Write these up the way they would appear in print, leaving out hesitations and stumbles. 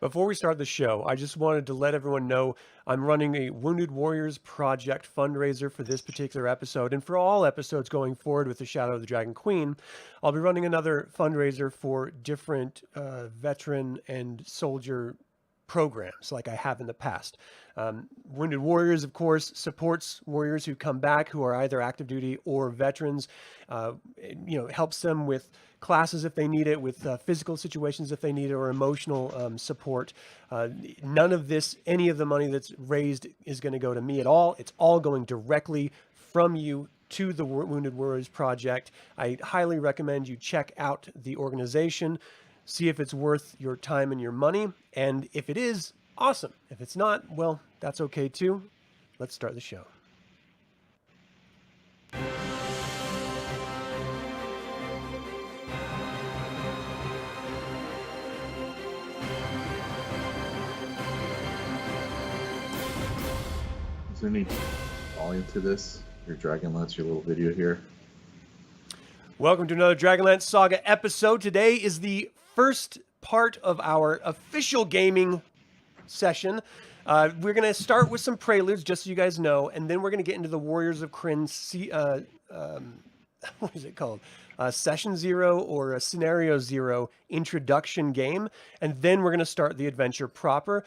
Before we start the show, I just wanted to let everyone know I'm running a Wounded Warriors Project fundraiser for this particular episode. And for all episodes going forward with the Shadow of the Dragon Queen, I'll be running another fundraiser for different veteran and soldier programs like I have in the past. Wounded Warriors, of course, supports warriors who come back who are either active duty or veterans. Helps them with classes if they need it, with physical situations if they need it, or emotional support. None of this, any of the money that's raised is going to go to me at all. It's all going directly from you to the Wounded Warriors Project. I highly recommend you check out the organization, see if it's worth your time and your money. And if it is, awesome. If it's not, well, that's okay too. Let's start the show. Is there any volume to this? Your DragonLance, your little video here. Welcome to another DragonLance Saga episode. Today is the first part of our official gaming session. We're going to start with some preludes, just so you guys know, and then we're going to get into the Warriors of Krynn, what is it called? Session 0 or a Scenario 0 introduction game, and then we're going to start the adventure proper.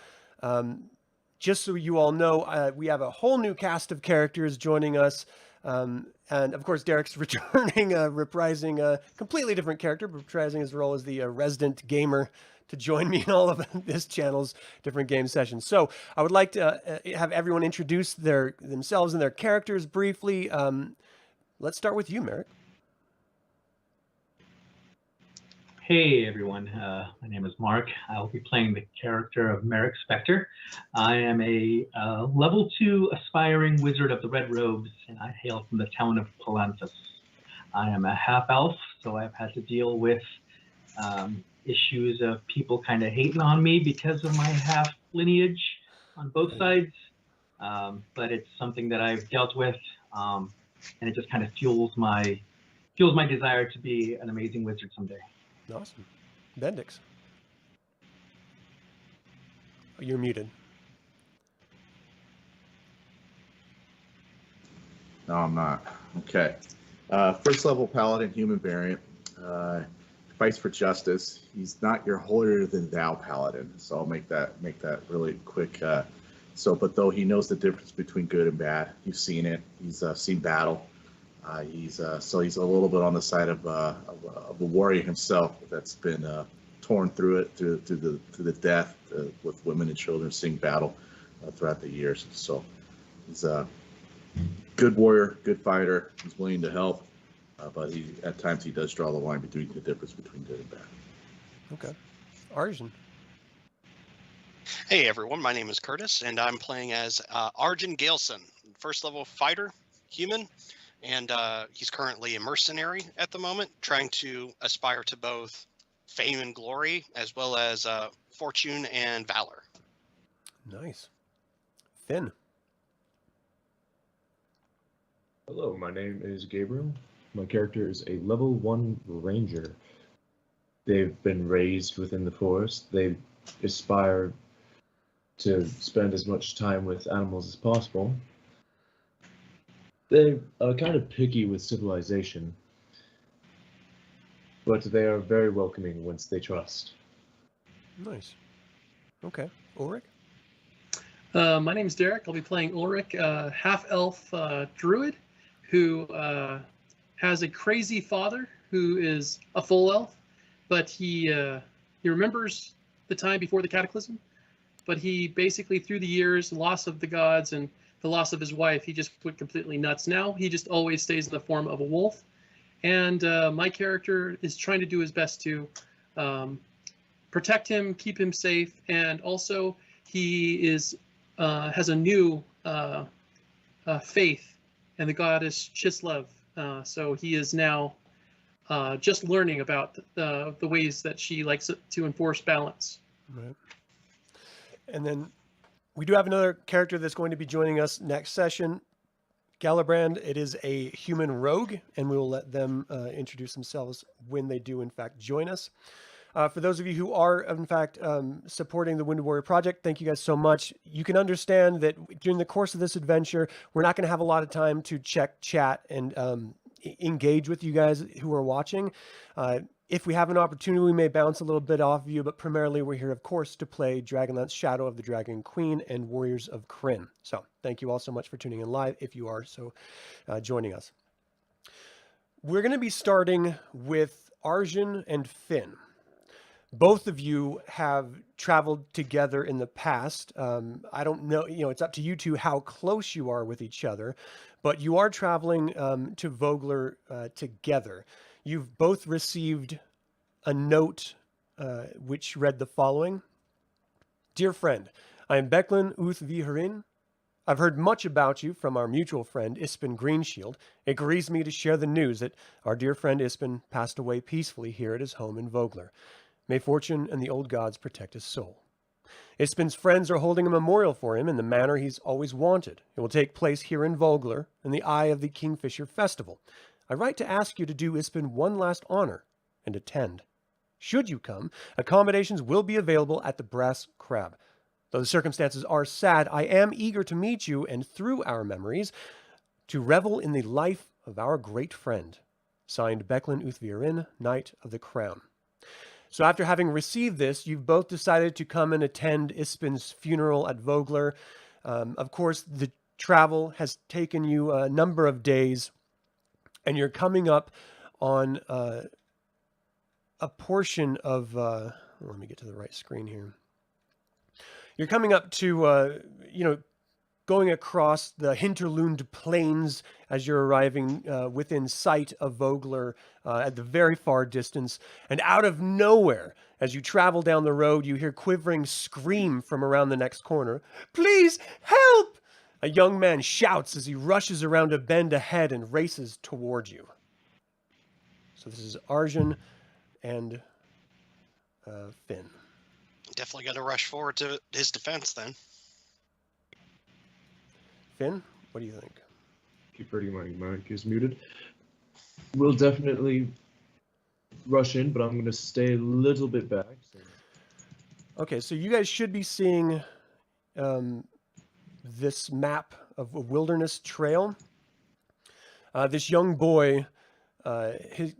Just so you all know, we have a whole new cast of characters joining us. And of course, Derek's returning, reprising a completely different character, reprising his role as the resident gamer to join me in all of this channel's different game sessions. So I would like to have everyone introduce themselves and their characters briefly. Let's start with you, Merrick. Hey everyone, my name is Mark. I will be playing the character of Merrick Spectre. I am a level 2 aspiring wizard of the Red Robes, and I hail from the town of Palanthas. I am a half-elf, so I've had to deal with issues of people kind of hating on me because of my half lineage on both sides. But it's something that I've dealt with, and it just kind of fuels my desire to be an amazing wizard someday. Awesome. Bendix. You're muted. No, I'm not. Okay. First level paladin, human variant. Fights for justice. He's not your holier than thou paladin, so I'll make that really quick. But though he knows the difference between good and bad, he's seen it. He's seen battle. He's a little bit on the side of a warrior himself that's been torn through it to the death with women and children seeing battle throughout the years. So he's a good warrior, good fighter. He's willing to help, but at times he does draw the line between the difference between good and bad. Okay, Arjun. Hey everyone, my name is Curtis, and I'm playing as Arjun Galeson, first level fighter, human. And he's currently a mercenary at the moment, trying to aspire to both fame and glory, as well as fortune and valor. Nice. Finn. Hello, my name is Gabriel. My character is a level 1 ranger. They've been raised within the forest. They aspire to spend as much time with animals as possible. They are kind of picky with civilization, but they are very welcoming once they trust. Nice. Okay. Ulrich? My name is Derek. I'll be playing Ulrich, half-elf druid who has a crazy father who is a full elf, but he remembers the time before the cataclysm, but he basically, through the years, loss of the gods and the loss of his wife, he just went completely nuts. Now he just always stays in the form of a wolf, and my character is trying to do his best to protect him, keep him safe, and also he has a new faith in the goddess Chislev. So he is now just learning about the ways that she likes to enforce balance. Right. And then we do have another character that's going to be joining us next session. Galibrand, it is a human rogue, and we will let them introduce themselves when they do, in fact, join us. For those of you who are, in fact, supporting the Wounded Warrior Project, thank you guys so much. You can understand that during the course of this adventure, we're not going to have a lot of time to check chat and engage with you guys who are watching. If we have an opportunity, we may bounce a little bit off of you, but primarily we're here, of course, to play Dragonlance Shadow of the Dragon Queen and Warriors of Krynn. So thank you all so much for tuning in live, if you are so joining us. We're going to be starting with Arjun and Finn. Both of you have traveled together in the past. I don't know, it's up to you two how close you are with each other, but you are traveling to Vogler together. You've both received a note which read the following. Dear friend, I am Becklin Uth Viharin. I've heard much about you from our mutual friend, Ispin Greenshield. It grieves me to share the news that our dear friend Ispin passed away peacefully here at his home in Vogler. May fortune and the old gods protect his soul. Ispin's friends are holding a memorial for him in the manner he's always wanted. It will take place here in Vogler in the Eye of the Kingfisher Festival. I write to ask you to do Ispin one last honor and attend. Should you come, accommodations will be available at the Brass Crab. Though the circumstances are sad, I am eager to meet you and through our memories to revel in the life of our great friend. Signed, Becklin Uthvirin, Knight of the Crown. So after having received this, you've both decided to come and attend Ispin's funeral at Vogler. Of course, the travel has taken you a number of days, and you're coming up on a portion of... let me get to the right screen here. You're coming up to, going across the Hinterlund Plains as you're arriving within sight of Vogler at the very far distance. And out of nowhere, as you travel down the road, you hear quivering scream from around the next corner. Please, help! A young man shouts as he rushes around a bend ahead and races toward you. So this is Arjun and Finn. Definitely got to rush forward to his defense then. Finn, what do you think? Keep hurting my mic is muted. We'll definitely rush in, but I'm going to stay a little bit back. So. Okay, so you guys should be seeing this map of a wilderness trail. This young boy, he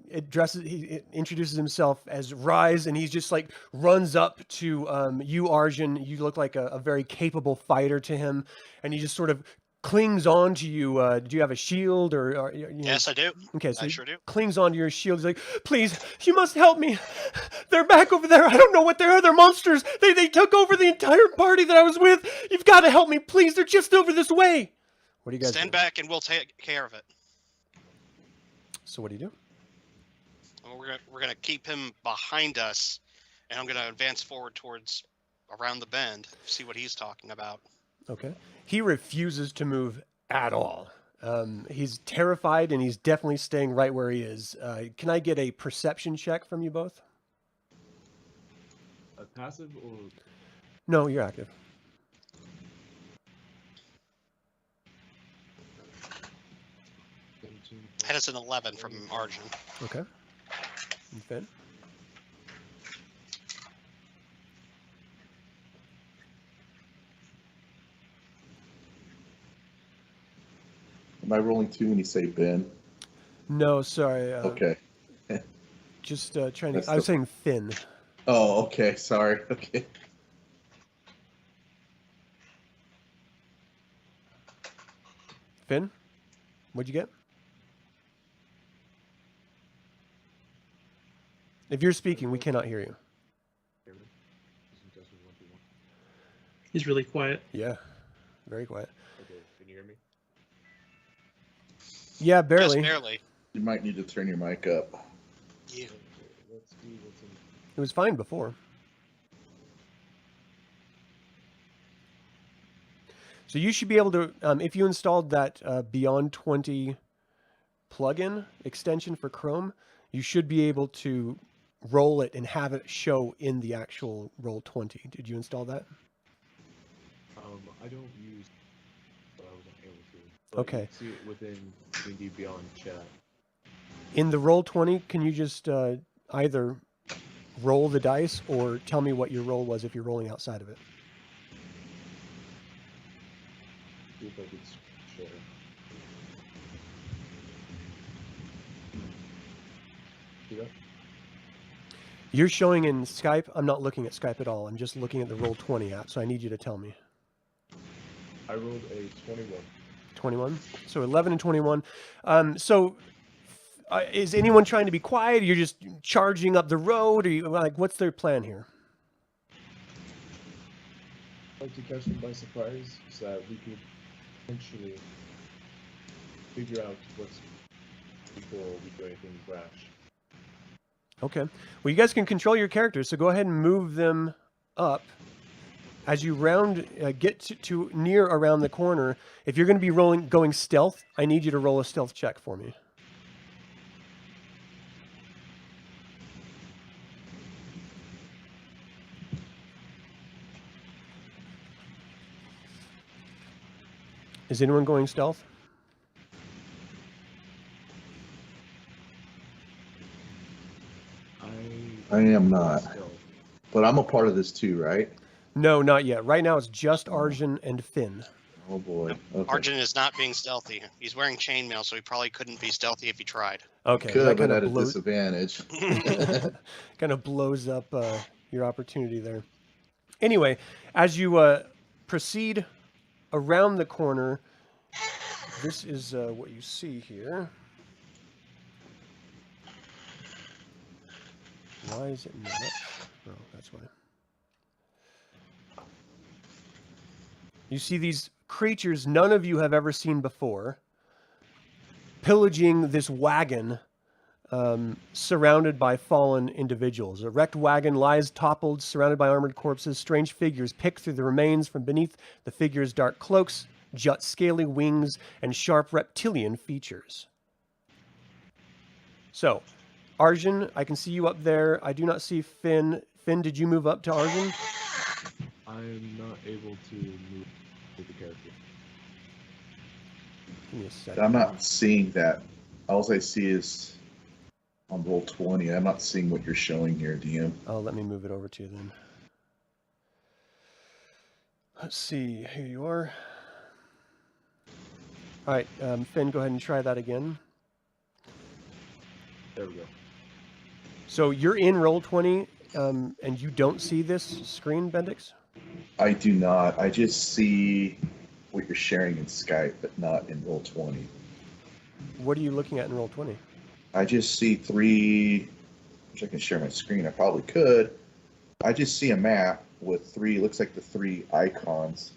introduces himself as Rise, and he's just like runs up to you, Arjun. You look like a very capable fighter to him, and he just sort of clings on to you. Do you have a shield or Yes, I do. Okay, so I he sure do. clings onto your shield. He's like, please, you must help me. They're back over there. I don't know what they are. They're monsters. They took over the entire party that I was with. You've got to help me, please. They're just over this way. What do you guys Stand do? back and we'll take care of it. So what do you do? Well, we're gonna keep him behind us, and I'm gonna advance forward towards around the bend, see what he's talking about. Okay. He refuses to move at all. He's terrified, and he's definitely staying right where he is. Can I get a perception check from you both? A passive or... No, you're active. That is an 11 from Arjun. Okay. And Finn? Am I rolling 2 when you say Ben? No, sorry. Okay. Just trying to... That's I was saying Finn. Oh, okay. Sorry. Okay. Finn? What'd you get? If you're speaking, we cannot hear you. He's really quiet. Yeah. Very quiet. Okay, can you hear me? Yeah, barely. Just barely. You might need to turn your mic up. Yeah. Let's see what's in... It was fine before. So you should be able to, if you installed that Beyond 20 plugin extension for Chrome, you should be able to roll it and have it show in the actual Roll20. Did you install that? I don't use... I wasn't able to. But Okay. you can see it within D&D Beyond chat. In the Roll20, can you just either roll the dice, or tell me what your roll was if you're rolling outside of it. See if I could share. See that? You're showing in Skype. I'm not looking at Skype at all. I'm just looking at the Roll20 app, so I need you to tell me. I rolled a 21. 21? So 11 and 21. Is anyone trying to be quiet? You're just charging up the road? Or you, like, what's their plan here? I'd like to catch them by surprise so that we could potentially figure out what's before we do anything rash. Okay. Well, you guys can control your characters, so go ahead and move them up. As you get to near around the corner, if you're going to be going stealth, I need you to roll a stealth check for me. Is anyone going stealth? I am not. But I'm a part of this too, right? No, not yet. Right now it's just Arjun and Finn. Oh boy. Okay. Arjun is not being stealthy. He's wearing chainmail, so he probably couldn't be stealthy if he tried. Okay. Could, but at a disadvantage. Kind of blows up your opportunity there. Anyway, as you proceed around the corner, this is what you see here. Why is it not? Oh, that's why. You see these creatures none of you have ever seen before, pillaging this wagon surrounded by fallen individuals. A wrecked wagon lies toppled, surrounded by armored corpses. Strange figures pick through the remains. From beneath the figures' dark cloaks jut scaly wings and sharp reptilian features. So, Arjun, I can see you up there. I do not see Finn. Finn, did you move up to Arjun? I'm not able to move with the character. Give me a second. I'm not seeing that. All I see is on Roll20. I'm not seeing what you're showing here, DM. Oh, let me move it over to you then. Let's see. Here you are. All right, Finn, go ahead and try that again. There we go. So you're in Roll20, and you don't see this screen, Bendix? I do not. I just see what you're sharing in Skype, but not in Roll20. What are you looking at in Roll20? I just see three, which I can share my screen. I probably could. I just see a map with three, looks like the three icons.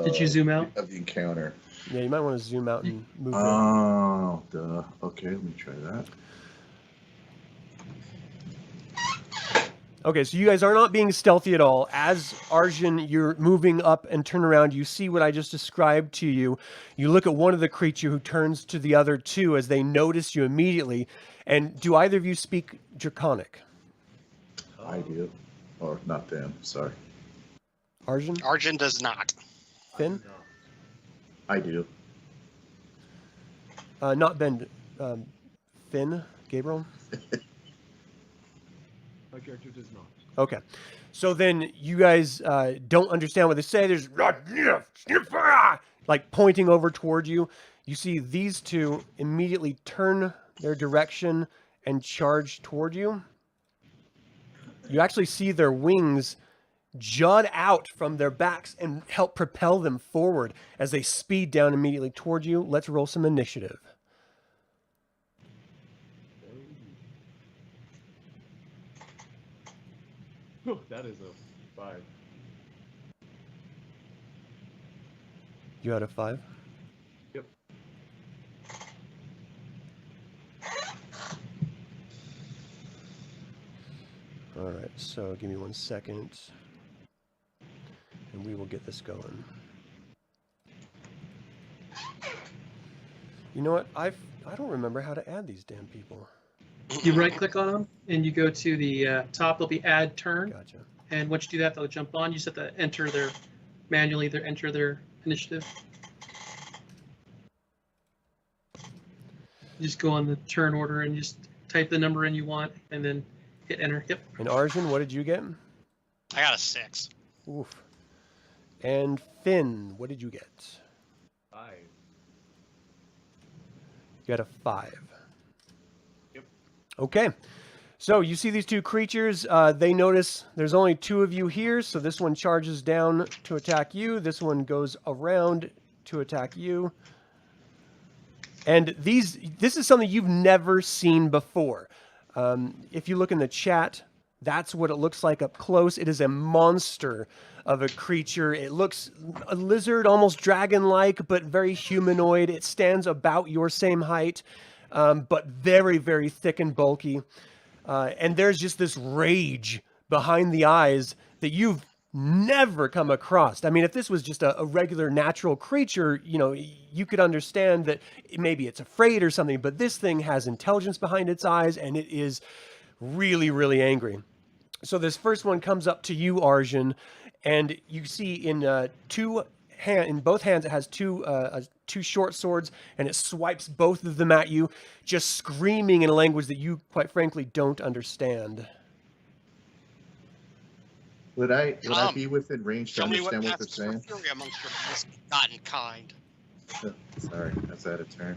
Did you zoom out? Of the encounter. Yeah, you might want to zoom out and move it. Oh, duh. Okay, let me try that. Okay, so you guys are not being stealthy at all. As Arjun, you're moving up and turn around, you see what I just described to you. You look at one of the creature who turns to the other two as they notice you immediately. And do either of you speak Draconic? I do. Or not them, sorry. Arjun? Arjun does not. Finn? I do. Not Ben. Finn? Gabriel? My character does not. Okay. So then you guys don't understand what they say. There's like pointing over toward you. You see these two immediately turn their direction and charge toward you. You actually see their wings jut out from their backs and help propel them forward as they speed down immediately toward you. Let's roll some initiative. Oh, that is a 5. You had a 5? Yep. All right, so give me 1 second, and we will get this going. You know what? I don't remember how to add these damn people. You right click on them and you go to the top. There'll be add turn. Gotcha. And once you do that, they'll jump on. You just have to enter their manually. Enter their initiative. You just go on the turn order and just type the number in you want, and then Hit enter. Yep. And Arjun, what did you get? I got a 6. Oof. And Finn, what did you get? 5. You got a 5. Yep. Okay. So you see these two creatures. They notice there's only 2 of you here, so this one charges down to attack you. This one goes around to attack you. And this is something you've never seen before. If you look in the chat, that's what it looks like up close. It is a monster of a creature. It looks a lizard, almost dragon-like, but very humanoid. It stands about your same height, but very, very thick and bulky. And there's just this rage behind the eyes that you've never come across. I mean, if this was just a regular natural creature, you know, you could understand that maybe it's afraid or something, but this thing has intelligence behind its eyes, and it is really, really angry. So this first one comes up to you, Arjun, and you see in both hands it has two short swords, and it swipes both of them at you, just screaming in a language that you, quite frankly, don't understand. Would I be within range to Tell me what understand what they're passes for saying? fury amongst your misbegotten kind. Sorry, that's out of turn.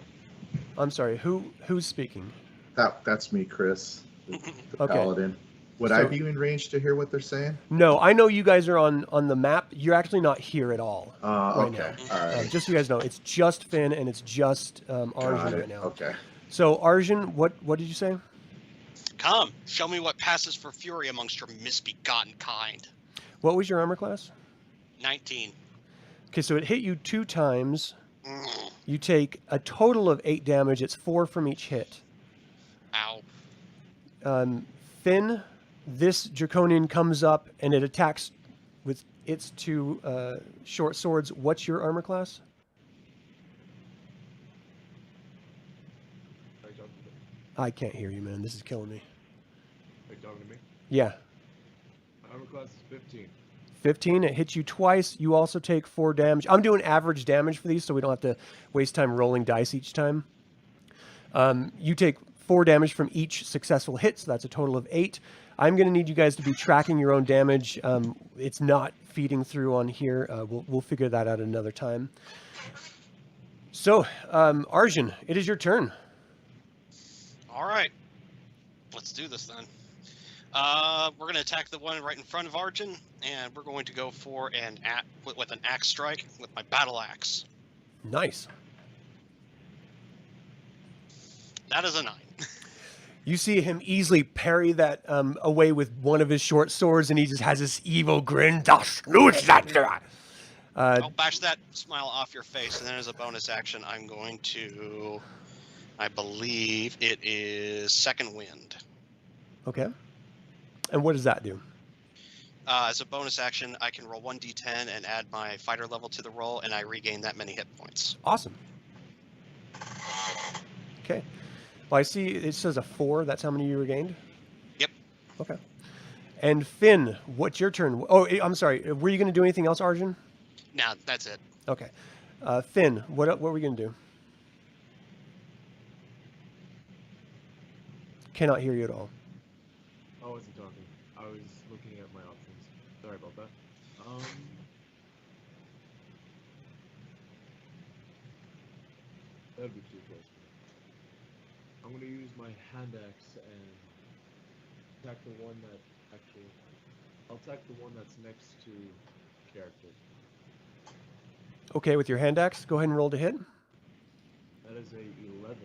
I'm sorry, who's speaking? That's me, Chris, the Okay. paladin. Would I So- be in range to hear what they're saying? No, I know you guys are on the map. You're actually not here at all. Right Okay. now. All right. Just so you guys know, it's just Finn and it's just Arjun Got right it. now. Okay. So Arjun, what did you say? Come, show me what passes for fury amongst your misbegotten kind. What was your armor class? 19. Okay, so it hit you 2 times. Mm, You take a total of 8 damage. It's 4 from each hit. ow. Finn, this draconian comes up and it attacks with its 2 short swords. What's your armor class? Are you talking to me? I can't hear you, man. This is killing me. Are you talking to me? Yeah. My armor class is 15. 15, it hits you twice. You also take 4 damage. I'm doing average damage for these, so we don't have to waste time rolling dice each time. You take 4 damage from each successful hit, so that's a total of 8. I'm going to need you guys to be tracking your own damage. It's not feeding through on here. We'll figure that out another time. So, Arjun, it is your turn. All right. Let's do this then. We're going to attack the one right in front of Arjun, and we're going to go for with an axe strike with my battle axe. Nice. That is a 9. You see him easily parry that away with one of his short swords, and he just has this evil grin. I'll bash that smile off your face, and then as a bonus action, I'm going to, I believe it is Second Wind. Okay. And what does that do? As a bonus action, I can roll 1d10 and add my fighter level to the roll, and I regain that many hit points. Awesome. Okay. Well, I see it says a 4. That's how many you regained? Yep. Okay. And Finn, what's your turn? Oh, I'm sorry. Were you going to do anything else, Arjun? Nah, that's it. Okay. Finn, what were we going to do? Cannot hear you at all. I wasn't talking. I was looking at my options. Sorry about that. That'd be too close. I'm going to use my hand axe and attack the one that actually... I'll attack the one that's next to character. Okay, with your hand axe, go ahead and roll to hit. That is a 11.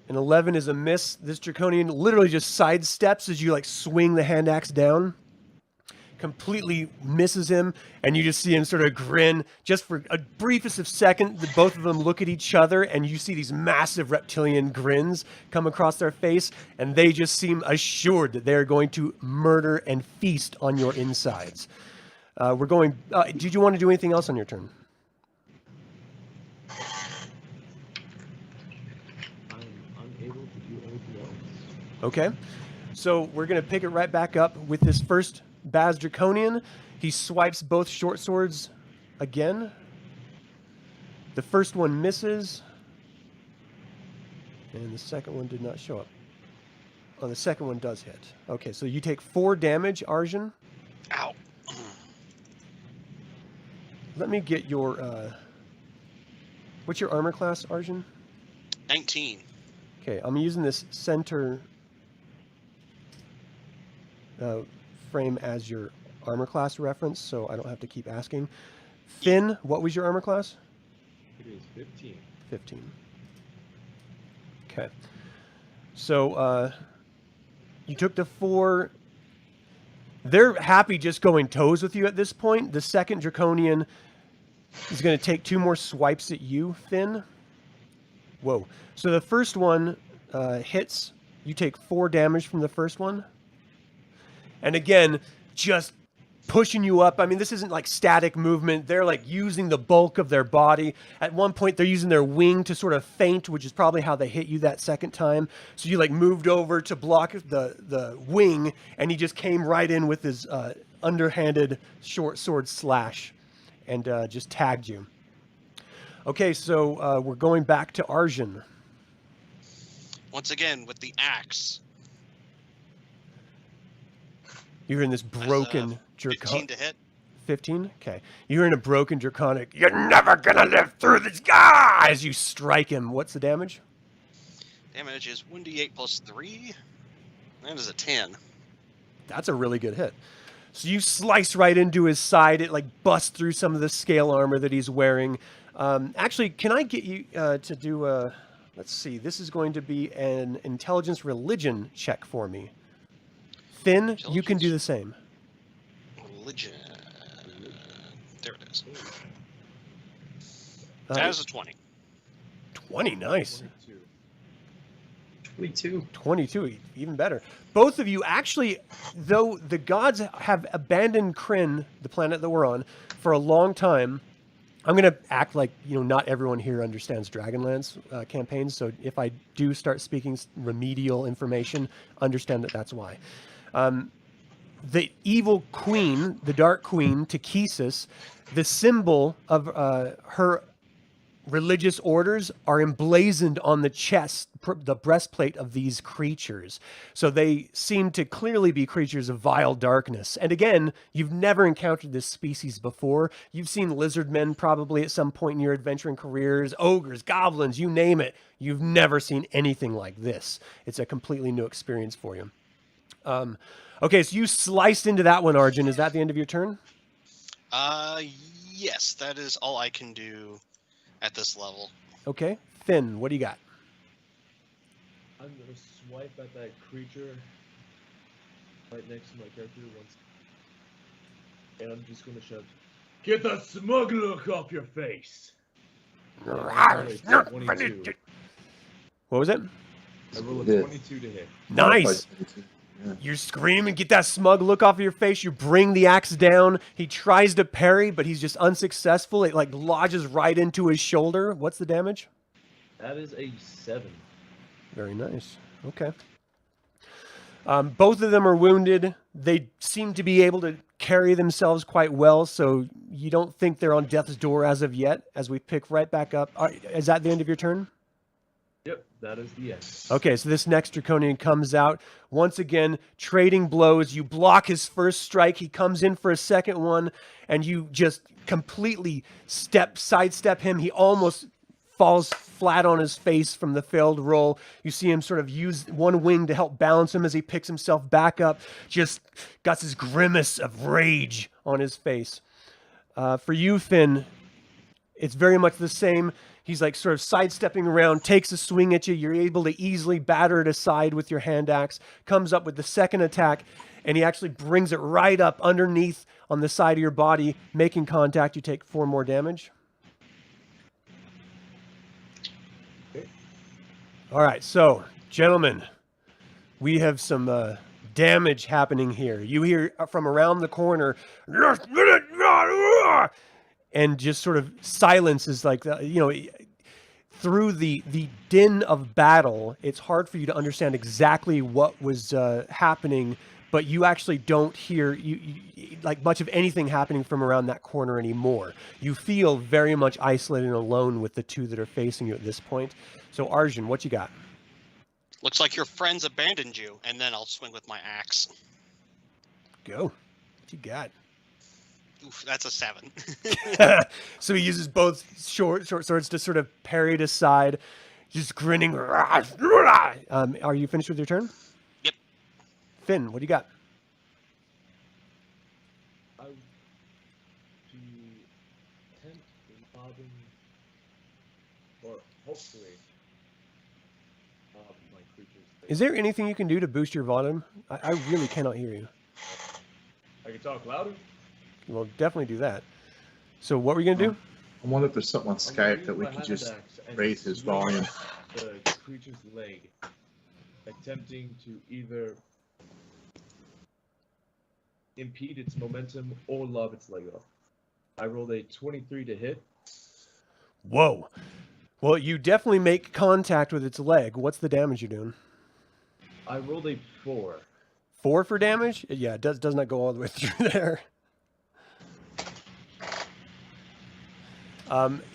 An 11 is a miss. This draconian literally just sidesteps as you like swing the hand axe down. Completely misses him, and you just see him sort of grin. Just for a briefest of second, both of them look at each other, and you see these massive reptilian grins come across their face, and they just seem assured that they're going to murder and feast on your insides. We're going... did you want to do anything else on your turn? I'm unable to do anything else. Okay. So we're going to pick it right back up with this first Baz Draconian. He swipes both short swords again. The first one misses. And the second one did not show up. Oh, the second one does hit. Okay, so you take 4 damage, Arjun. Ow. Let me get your... what's your armor class, Arjun? 19. Okay, I'm using this center frame as your armor class reference, so I don't have to keep asking. Finn, what was your armor class? It is 15. 15. Okay. So, you took the 4. They're happy just going toes with you at this point. The second Draconian is going to take 2 more swipes at you, Finn. Whoa. So the first one hits. You take 4 damage from the first one. And again, just pushing you up. I mean, this isn't like static movement. They're like using the bulk of their body. At one point, they're using their wing to sort of feint, which is probably how they hit you that second time. So you like moved over to block the wing, and he just came right in with his underhanded short sword slash and just tagged you. Okay, so we're going back to Arjun. Once again, with the axe. You're in this broken 15 to hit. 15? Okay. You're in a broken draconic. You're never gonna live through this guy! As you strike him. What's the damage? Damage is 1d8 plus 3. That is a 10. That's a really good hit. So you slice right into his side. It like busts through some of the scale armor that he's wearing. Actually, can I get you to do a... Let's see. This is going to be an intelligence religion check for me. Finn, you can do the same. Religion. There it is. That is a 20. 20, nice. 22. 22, even better. Both of you actually, though the gods have abandoned Krynn, the planet that we're on, for a long time, I'm going to act like, not everyone here understands Dragonlance campaigns, so if I do start speaking remedial information, understand that that's why. The evil queen, the Dark Queen, Takhisis, the symbol of her religious orders are emblazoned on the chest, the breastplate of these creatures. So they seem to clearly be creatures of vile darkness. And again, you've never encountered this species before. You've seen lizard men probably at some point in your adventuring careers, ogres, goblins, you name it. You've never seen anything like this. It's a completely new experience for you. Okay, so you sliced into that one, Arjun. Is that the end of your turn? Yes, that is all I can do at this level. Okay. Finn, what do you got? I'm gonna swipe at that creature right next to my character once, and I'm just gonna shout, "Get that smug look off your face!" Yeah, 22. What was it? I roll a 22 to hit. Nice. Yeah. You're screaming, get that smug look off of your face. You bring the axe down. He tries to parry, but he's just unsuccessful. It like lodges right into his shoulder. What's the damage? That is a 7. Very nice. Okay. Both of them are wounded. They seem to be able to carry themselves quite well, so you don't think they're on death's door as of yet, as we pick right back up. Is that the end of your turn? Yep, that is the end. Okay, so this next Draconian comes out. Once again, trading blows. You block his first strike. He comes in for a second one, and you just completely sidestep him. He almost falls flat on his face from the failed roll. You see him sort of use one wing to help balance him as he picks himself back up. Just got this grimace of rage on his face. For you, Finn, it's very much the same. He's like sort of sidestepping around, takes a swing at you. You're able to easily batter it aside with your hand axe, comes up with the second attack, and he actually brings it right up underneath on the side of your body, making contact. You take 4 more damage. Okay. All right, so, gentlemen, we have some damage happening here. You hear from around the corner, and just sort of silence is like, through the din of battle, it's hard for you to understand exactly what was happening, but you actually don't hear like much of anything happening from around that corner anymore. You feel very much isolated and alone with the two that are facing you at this point. So Arjun, what you got? Looks like your friends abandoned you, and then I'll swing with my axe. Go. What you got? Oof, that's a 7. So he uses both short swords to sort of parry it aside, just grinning. Are you finished with your turn? Yep. Finn, what do you got? I would be tent robbing, or hopefully, my creatures. Is there anything you can do to boost your volume? I really cannot hear you. I can talk louder. We'll definitely do that. So what were you going to do? I wonder if there's something on Skype that we could just raise his volume. The creature's leg, attempting to either impede its momentum or lob its leg off. I rolled a 23 to hit. Whoa. Well, you definitely make contact with its leg. What's the damage you're doing? I rolled a 4. 4 for damage? Yeah, it does not go all the way through there.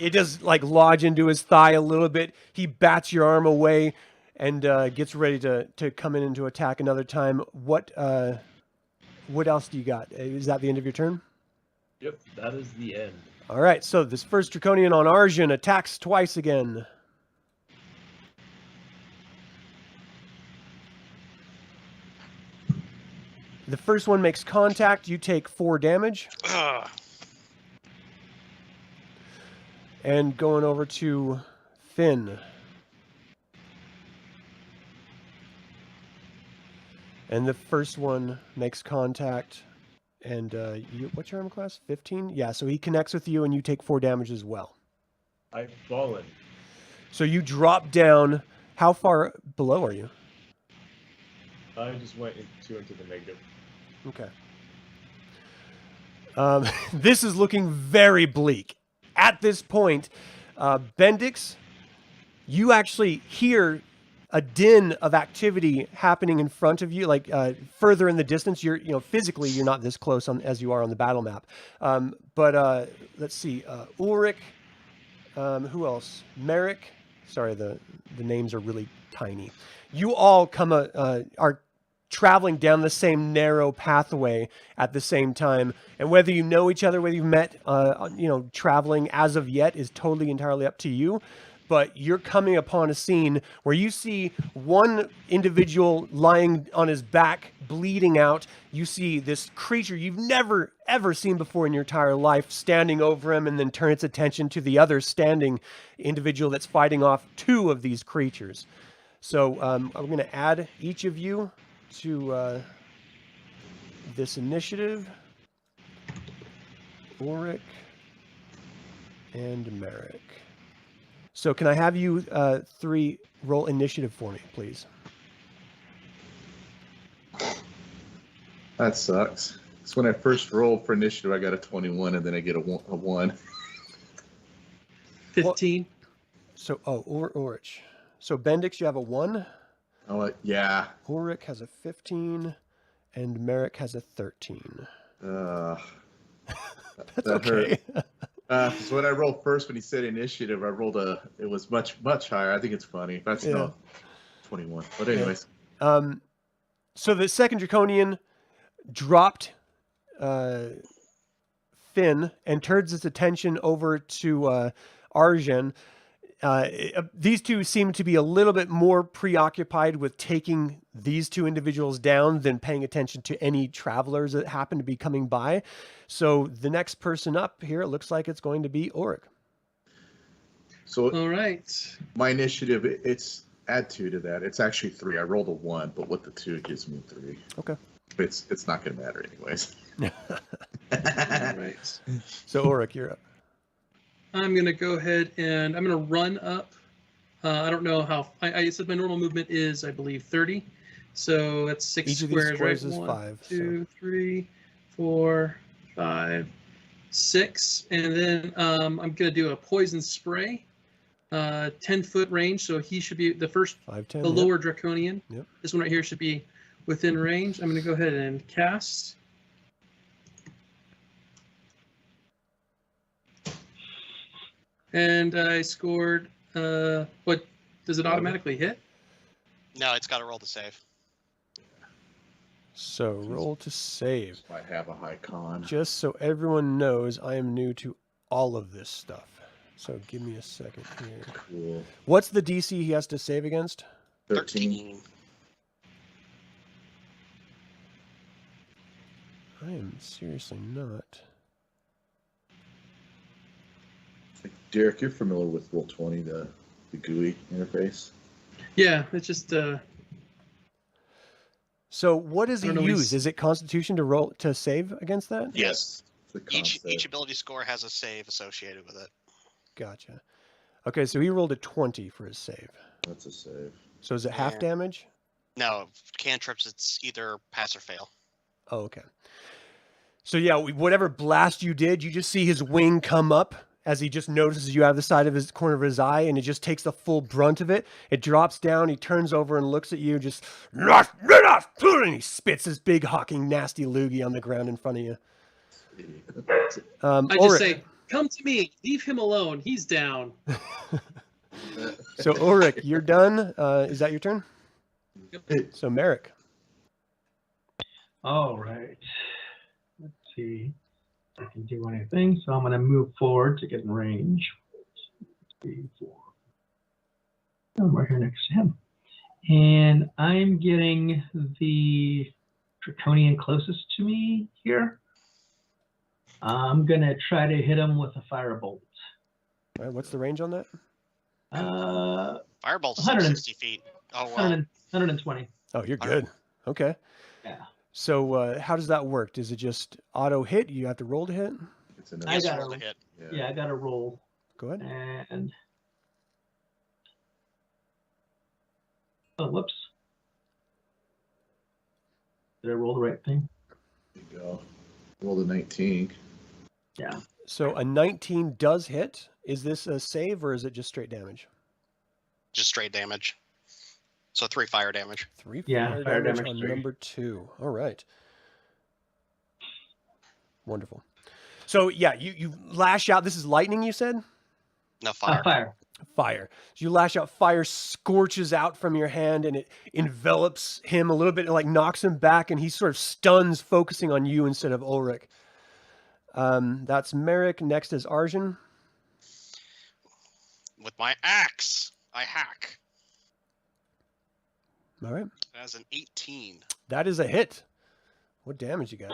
It does like lodge into his thigh a little bit. He bats your arm away and gets ready to come in and to attack another time. What else do you got? Is that the end of your turn? Yep, that is the end. All right, so this first Draconian on Arjun attacks twice again. The first one makes contact. You take 4 damage. Ugh. And going over to Finn. And the first one makes contact. And what's your armor class? 15? Yeah, so he connects with you and you take 4 damage as well. I've fallen. So you drop down. How far below are you? I just went into the negative. Okay. This is looking very bleak. At this point, Bendix, you actually hear a din of activity happening in front of you, like further in the distance. Physically, you're not this close as you are on the battle map. But let's see, Ulrich, who else? Merrick. Sorry, the names are really tiny. You all are traveling down the same narrow pathway at the same time. And whether you know each other, whether you've met, traveling as of yet is totally entirely up to you. But you're coming upon a scene where you see one individual lying on his back, bleeding out. You see this creature you've never, ever seen before in your entire life standing over him, and then turn its attention to the other standing individual that's fighting off 2 of these creatures. So I'm going to add each of you to this initiative. Ulrich and Merrick. So can I have you 3 roll initiative for me, please? That sucks. So when I first rolled for initiative, I got a 21, and then I get a 1. 15. Ulrich. So Bendix, you have a 1. Oh, yeah. Ulrich has a 15, and Merrick has a 13. That's That's okay. So when I rolled first, when he said initiative, it was much, much higher. I think it's funny. That's no 21. But anyways. Yeah. So the second Draconian dropped Finn and turns its attention over to Arjun. These 2 seem to be a little bit more preoccupied with taking these 2 individuals down than paying attention to any travelers that happen to be coming by. So the next person up here, it looks like it's going to be Ulrich. So All right. my initiative, it's add 2 to that. It's actually 3. I rolled a 1, but with the 2, it gives me 3. Okay. It's not going to matter anyways. All right. So Ulrich, you're up. I'm going to go ahead and I'm going to run up. I don't know how. I said my normal movement is, I believe, 30. So that's 6 Each of these squares, squares right? is 1, 5. 2, 3, 4, 5, 6. And then I'm going to do a poison spray. 10-foot range. So he should be the first, 5, 10, the lower draconian. Yep. This one right here should be within range. I'm going to go ahead and cast. And I scored, what, does it automatically hit? No, it's got to roll the save. So roll to save. Might have a high con. Just so everyone knows, I am new to all of this stuff. So give me a second here. Cool. What's the DC he has to save against? 13. I am seriously not. Derek, you're familiar with Roll20, the GUI interface? Yeah, it's just So what does I he don't know, use? Is it Constitution to roll to save against that? Yes. The con Each save. ability score has a save associated with it. Gotcha. Okay, so he rolled a 20 for his save. That's a save. So is it half Yeah. damage? No, cantrips, it's either pass or fail. Oh, okay. So yeah, whatever blast you did, you just see his wing come up as he just notices you out of the side of his corner of his eye, and it just takes the full brunt of it. It drops down. He turns over and looks at you, just and he spits this big hawking nasty loogie on the ground in front of you. I just Ulrich. say, "Come to me. Leave him alone. He's down." So Ulrich, you're done. Is that your turn? So Merrick. All right. Let's see if I can do anything. So I'm going to move forward to get in range. 3, 4. I'm right here next to him. And I'm getting the draconian closest to me here. I'm going to try to hit him with a firebolt. All right, what's the range on that? Firebolt's 100 60 feet. Oh, well. 120. Oh, you're good. Okay. Yeah. So how does that work? Does it just auto hit? You have to roll to hit? It's an I Yes, got roll it. to hit. Yeah, I got to roll. Go ahead. And oh, whoops. Did I roll the right thing? There you go. Roll the 19. Yeah. So a 19 does hit. Is this a save or is it just straight damage? Just straight damage. So 3 fire damage. 3 Yeah, fire fire damage damage on 3. number 2. All right. Wonderful. So yeah, you lash out. This is lightning, you said? No fire. Fire. Fire. So you lash out, fire scorches out from your hand and it envelops him a little bit, and like knocks him back, and he sort of stuns, focusing on you instead of Ulrich. That's Merrick. Next is Arjun. With my axe, I hack. All right. That's an 18. That is a hit. What damage you got?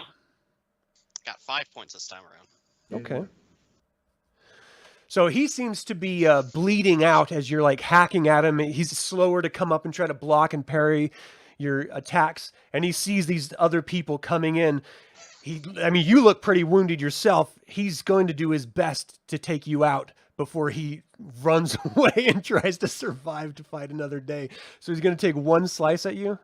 Got 5 points this time around. Okay. So he seems to be bleeding out as you're like hacking at him. He's slower to come up and try to block and parry your attacks. And he sees these other people coming in. You look pretty wounded yourself. He's going to do his best to take you out before he runs away and tries to survive to fight another day. So he's going to take one slice at you.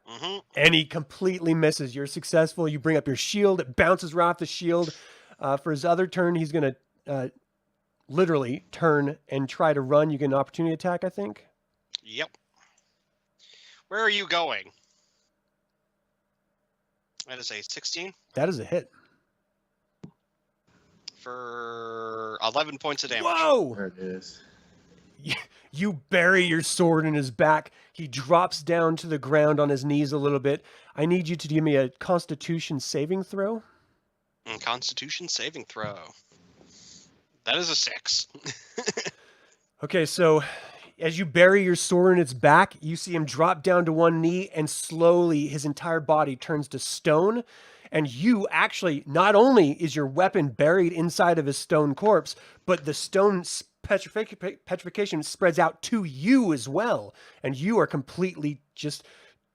Mm-hmm. And he completely misses. You're successful. You bring up your shield. It bounces right off the shield. For his other turn, he's going to literally turn and try to run. You get an opportunity attack, I think. Yep. Where are you going? That is a 16 That is a hit. for 11 points of damage. Whoa! There it is. You bury your sword in his back. He drops down to the ground on his knees a little bit. I need you to give me a Constitution saving throw. And Constitution saving throw. That is a 6. Okay, so as you bury your sword in its back, you see him drop down to one knee, and slowly his entire body turns to stone. And you actually, not only is your weapon buried inside of his stone corpse, but the stone petrification spreads out to you as well. And you are completely just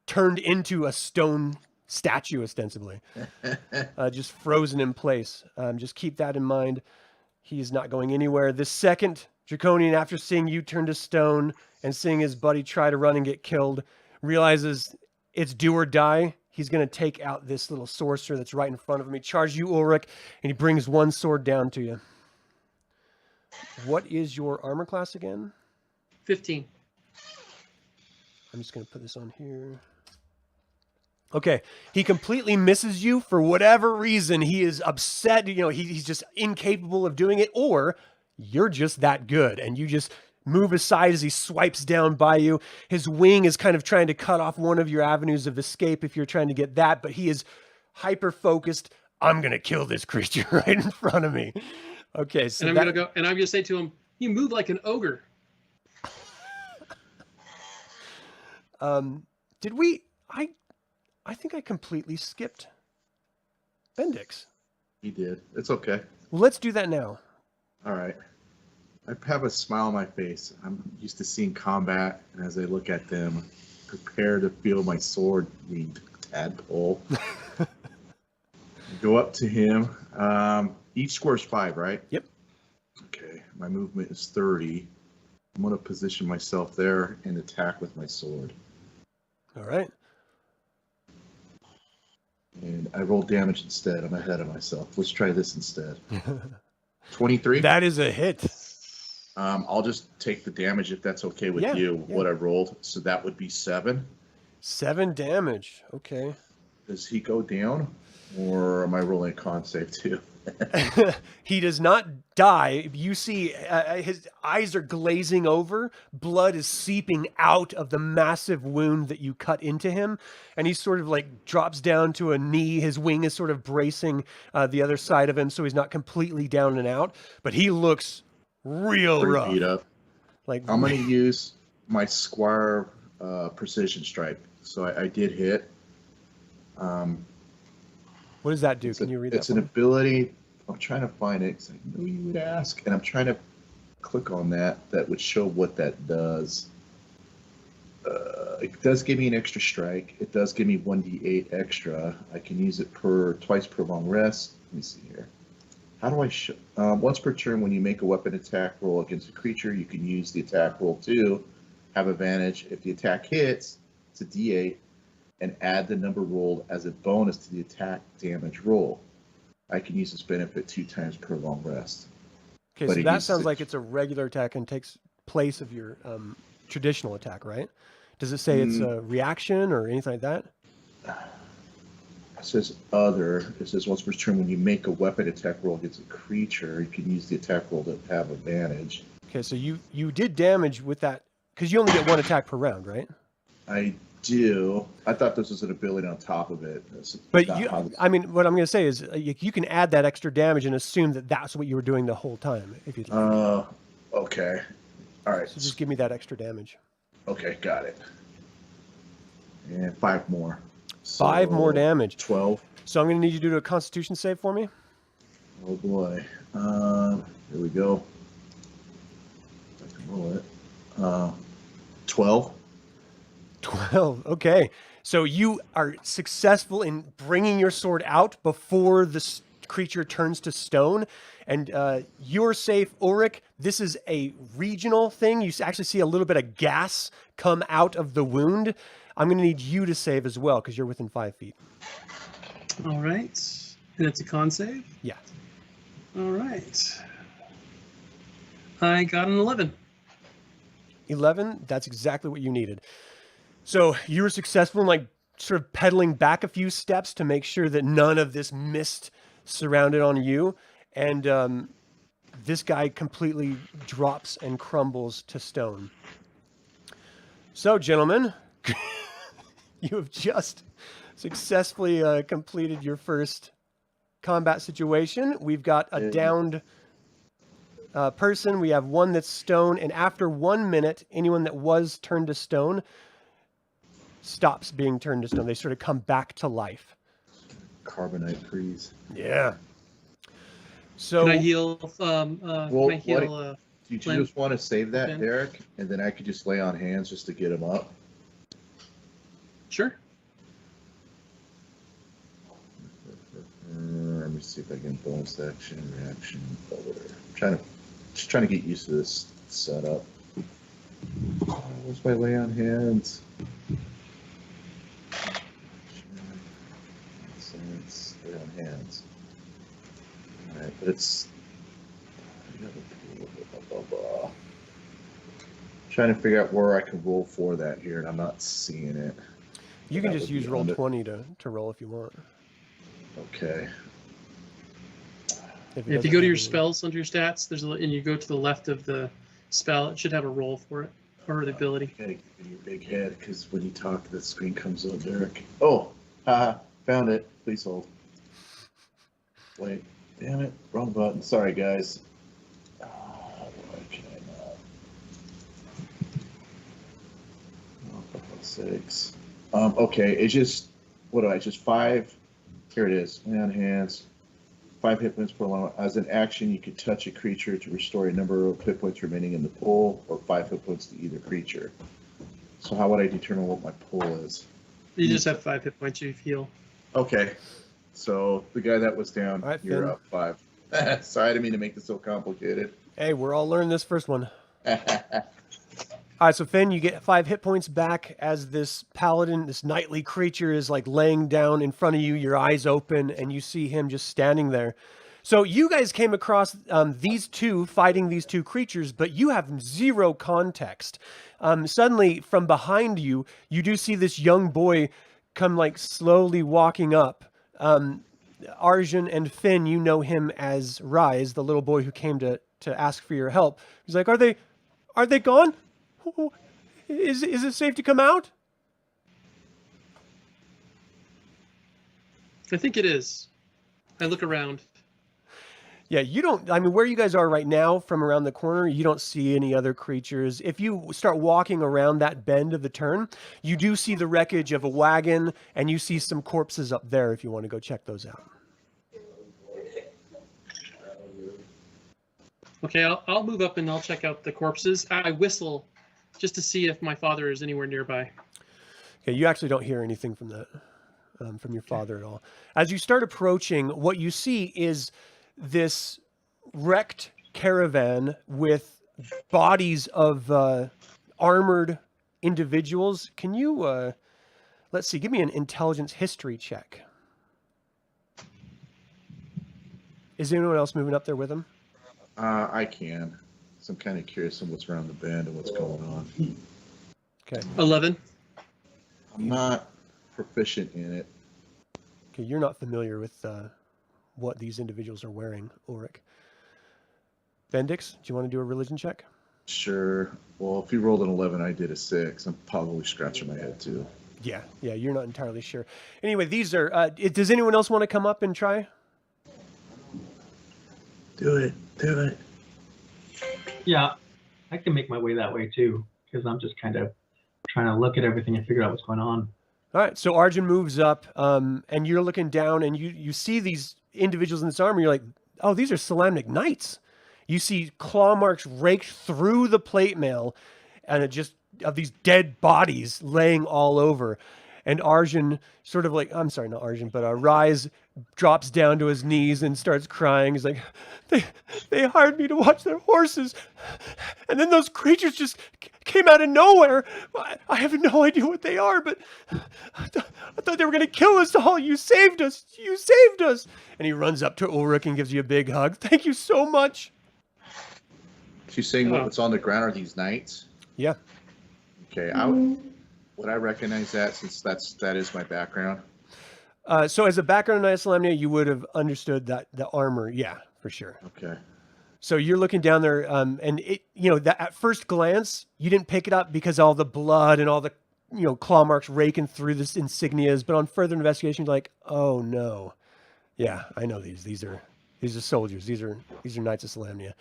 turned into a stone statue, ostensibly. Just frozen in place. Just keep that in mind. He's not going anywhere. The second Draconian, after seeing you turn to stone and seeing his buddy try to run and get killed, realizes it's do or die. He's going to take out this little sorcerer that's right in front of him. He charges you, Ulrich, and he brings one sword down to you. What is your armor class again? 15. I'm just going to put this on here. Okay, he completely misses you for whatever reason. He is upset. He's just incapable of doing it, or you're just that good, and you just move aside as he swipes down by you. His wing is kind of trying to cut off one of your avenues of escape if you're trying to get that, but he is hyper focused. I'm going to kill this creature right in front of me. Okay, so and I'm gonna go, and I'm gonna say to him, "You move like an ogre." Did we? I think I completely skipped Bendix. He did. It's okay. Well, let's do that now. All right. I have a smile on my face. I'm used to seeing combat, and as I look at them, prepare to feel my sword winged tadpole. Go up to him. Each score is 5, right? Yep. Okay. My movement is 30. I'm going to position myself there and attack with my sword. All right. And I roll damage instead. I'm ahead of myself. Let's try this instead. 23? That is a hit. I'll just take the damage if that's okay with Yeah, you, yeah. what I rolled. So that would be 7. 7 damage. Okay. Does he go down? Or am I rolling a con save too? He does not die. You see his eyes are glazing over. Blood is seeping out of the massive wound that you cut into him. And he sort of like drops down to a knee. His wing is sort of bracing the other side of him so he's not completely down and out. But he looks real Pretty rough. beat up. Like I'm going to use my Squire Precision Strike. So I did hit. What does that do? Can you read that? It's an ability. I'm trying to find it because I knew you would ask. And I'm trying to click on that. That would show what that does. It does give me an extra strike. It does give me 1d8 extra. I can use it twice per long rest. Let me see here. How do I show? Once per turn, when you make a weapon attack roll against a creature, you can use the attack roll to have advantage. If the attack hits, it's a d8, and add the number rolled as a bonus to the attack damage roll. I can use this benefit 2 times per long rest. Okay, But so it that uses sounds it- like it's a regular attack and takes place of your traditional attack, right? Does it say it's a reaction or anything like that? It says other. It says once per turn, when you make a weapon attack roll against a creature, you can use the attack roll to have advantage. Okay, so you did damage with that because you only get 1 attack per round, right? I do. I thought this was an ability on top of it. That's But not you, how this- I mean, what I'm going to say is you can add that extra damage and assume that that's what you were doing the whole time. If you'd like. Okay. All right. So just give me that extra damage. Okay, got it. And 5 more. 5 more damage. 12. So I'm going to need you to do a Constitution save for me. Oh boy. Here we go. I can roll it. 12. 12. Okay. So you are successful in bringing your sword out before the creature turns to stone. And you're safe, Ulrich. This is a regional thing. You actually see a little bit of gas come out of the wound. I'm going to need you to save as well because you're within 5 feet. All right. And it's a con save? Yeah. All right. I got an 11. 11. That's exactly what you needed. So you were successful in like sort of pedaling back a few steps to make sure that none of this mist surrounded on you. And this guy completely drops and crumbles to stone. So, gentlemen, you have just successfully completed your first combat situation. We've got a downed person. We have one that's stone. And after 1 minute, anyone that was turned to stone stops being turned to stone. They sort of come back to life. Carbonite freeze. Yeah. So Can I heal? Can I heal? Do you Flynn? just want to save that, Flynn? Derek? And then I could just lay on hands just to get him up? Sure. Let me see if I can bonus action, reaction, other. Just trying to get used to this setup. Where's my lay on hands? Lay on hands. All right, but it's trying to figure out where I can roll for that here, and I'm not seeing it. you can That just would be use roll under- 20 to roll if you want. Okay. If it If you doesn't go to your have any- spells under your stats, and you go to the left of the spell. It should have a roll for it, or the ability. Okay, give me your big head, because when you talk, the screen comes up, Derek. Oh, found it. Please hold. Wait, damn it, wrong button. Sorry, guys. Why can I not? Oh, for fuck's sakes. Okay, it's just, what do I, just 5, here it is, lay on hands, 5 hit points per level. As an action, you could touch a creature to restore a number of hit points remaining in the pool, or 5 hit points to either creature. So how would I determine what my pool is? You just have 5 hit points you heal. Okay, so the guy that was down, All right, you're Finn. up 5. Sorry, I didn't mean to make this so complicated. Hey, we're all learning this first one. All right, so Finn, you get 5 hit points back as this paladin, this knightly creature, is like laying down in front of you, your eyes open, and you see him just standing there. So you guys came across these two fighting these two creatures, but you have zero context. Suddenly, from behind you, you do see this young boy come like slowly walking up. Arjun and Finn, you know him as Rise, the little boy who came to ask for your help. He's like, "Are they gone? Is it safe to come out?" I think it is. I look around. Yeah, you don't, I mean, where you guys are right now from around the corner, you don't see any other creatures. If you start walking around that bend of the turn, you do see the wreckage of a wagon, and you see some corpses up there if you want to go check those out. Okay, I'll move up and I'll check out the corpses. I whistle just to see if my father is anywhere nearby. Okay, you actually don't hear anything from that, from your father at all. As you start approaching, what you see is this wrecked caravan with bodies of armored individuals. Can you, let's see, give me an intelligence history check. Is anyone else moving up there with him? I can. So I'm kind of curious on what's around the bend and what's going on. Okay. 11. I'm not proficient in it. Okay, you're not familiar with what these individuals are wearing, Ulrich. Bendix, do you want to do a religion check? Sure. Well, if you rolled an 11, I did a 6. I'm probably scratching my head too. Yeah, you're not entirely sure. Anyway, these are, does anyone else want to come up and try? Do it. Do it. Yeah, I can make my way that way too, because I'm just kind of trying to look at everything and figure out what's going on. All right, so Arjun moves up, and you're looking down, and you see these individuals in this armor. You're like, oh, these are Solamnic knights. You see claw marks raked through the plate mail, and it just of these dead bodies laying all over. And Arjun sort of like, I'm sorry, not Arjun, but Rise drops down to his knees and starts crying. He's like, they hired me to watch their horses. And then those creatures just came out of nowhere. I have no idea what they are, but I thought they were going to kill us all. You saved us. You saved us. And he runs up to Ulrich and gives you a big hug. Thank you so much. She's saying what's on the ground are these knights? Yeah. Okay. Would I recognize that since that is my background? So as a background in Solamnia, you would have understood that the armor. Yeah, for sure. Okay. So you're looking down there, and it, that at first glance, you didn't pick it up because all the blood and all the, claw marks raking through this insignias. But on further investigation, you're like, oh no, yeah, I know these. These are soldiers. These are Knights of Solamnia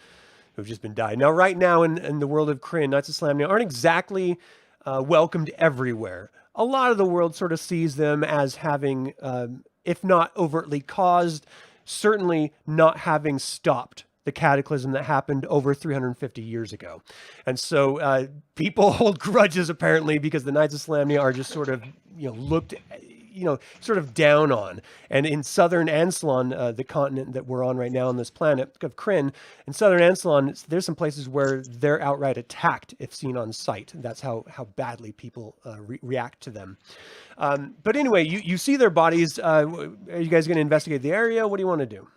who've just been died. Now, right now in the world of Krynn, Knights of Solamnia aren't exactly welcomed everywhere. A lot of the world sort of sees them as having, if not overtly caused, certainly not having stopped the cataclysm that happened over 350 years ago. And so people hold grudges apparently because the Knights of Solamnia are just sort of, looked, sort of down on. And in southern Ansalon, the continent that we're on right now on this planet of Krynn, in southern Ansalon, there's some places where they're outright attacked if seen on sight. That's how badly people react to them. But anyway, you see their bodies. Are you guys going to investigate the area? What do you want to do?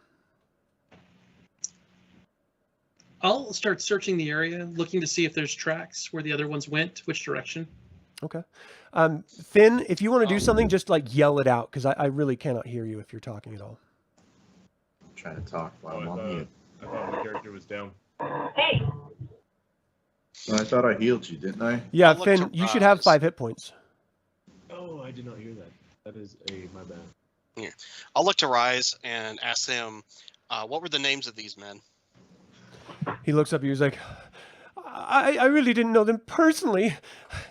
I'll start searching the area, looking to see if there's tracks where the other ones went, which direction. Okay. Finn, if you want to do something, just like yell it out, because I really cannot hear you if you're talking at all. I'm trying to talk while I'm on mute. I thought my character was down. Hey. I thought I healed you, didn't I? Yeah, I'll look Finn, to you should have rise. 5 hit points. Oh, I did not hear that. That is my bad. I'll look to Rise and ask him, what were the names of these men? He looks up at you. He's like, I really didn't know them personally.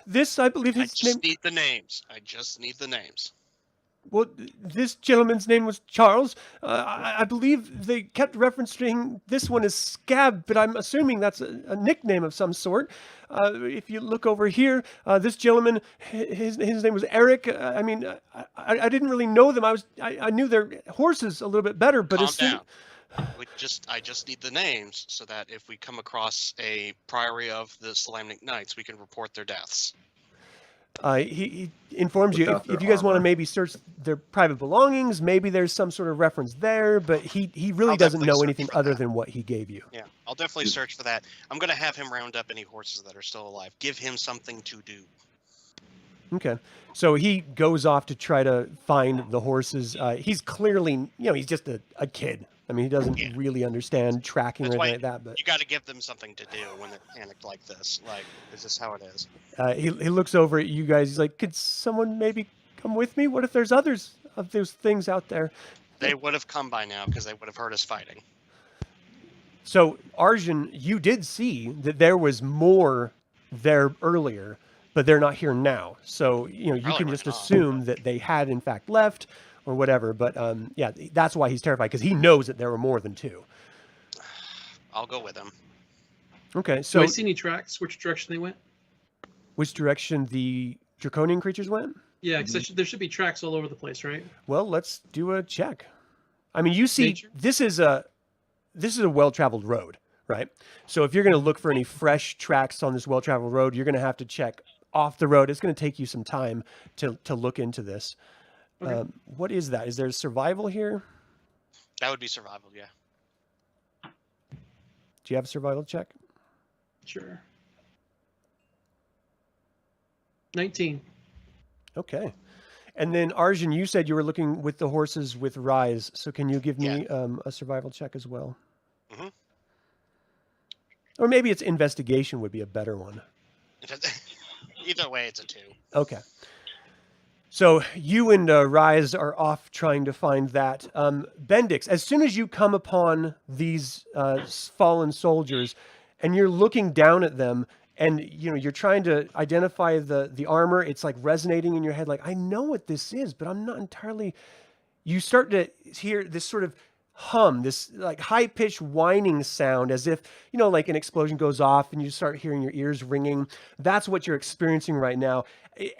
This, I believe, I his just name. need the names. I just need the names. Well, this gentleman's name was Charles. I believe they kept referencing this one as Scab, but I'm assuming that's a nickname of some sort. If you look over here, this gentleman, his name was Eric. I mean, I didn't really know them. I knew their horses a little bit better, but Calm as soon, down. I just need the names so that if we come across a priory of the Solamnic Knights, we can report their deaths. he informs you Without if their you guys want to armor. maybe search their private belongings, maybe there's some sort of reference there, but he really I'll doesn't definitely know search anything for other that. than what he gave you. Yeah, I'll definitely search for that. I'm going to have him round up any horses that are still alive. Give him something to do. Okay. So he goes off to try to find the horses. He's clearly, he's just a kid. I mean, he doesn't Yeah. really understand tracking That's or anything why like that, but you got to give them something to do when they're panicked like this. Like, is this how it is? he looks over at you guys. He's like, could someone maybe come with me? What if there's others of those things out there? They would have come by now because they would have heard us fighting. So, Arjun, you did see that there was more there earlier, but they're not here now. So, you Probably can were just not. assume that they had, in fact, left or whatever. But, yeah, that's why he's terrified, because he knows that there were more than 2. I'll go with him. Okay, Do so I see any tracks? Which direction they went? which direction the draconian creatures went? Yeah, because there should be tracks all over the place, right? Well, let's do a check. I mean, you see, Nature? this is a well-traveled road, right? So if you're going to look for any fresh tracks on this well-traveled road, you're going to have to check off the road. It's going to take you some time to look into this. Okay. What is that? Is there survival here? That would be survival, yeah. Do you have a survival check? Sure. 19. Okay. And then Arjun, you said you were looking with the horses with Rise. So can you give me a survival check as well? Mhm. Or maybe it's investigation would be a better one. Either way, it's a 2. Okay. So you and Rise are off trying to find that. Bendix, as soon as you come upon these fallen soldiers and you're looking down at them and you're trying to identify the armor, it's like resonating in your head like, I know what this is, but I'm not entirely... You start to hear this sort of hum, this like high-pitched whining sound as if, like an explosion goes off and you start hearing your ears ringing. That's what you're experiencing right now.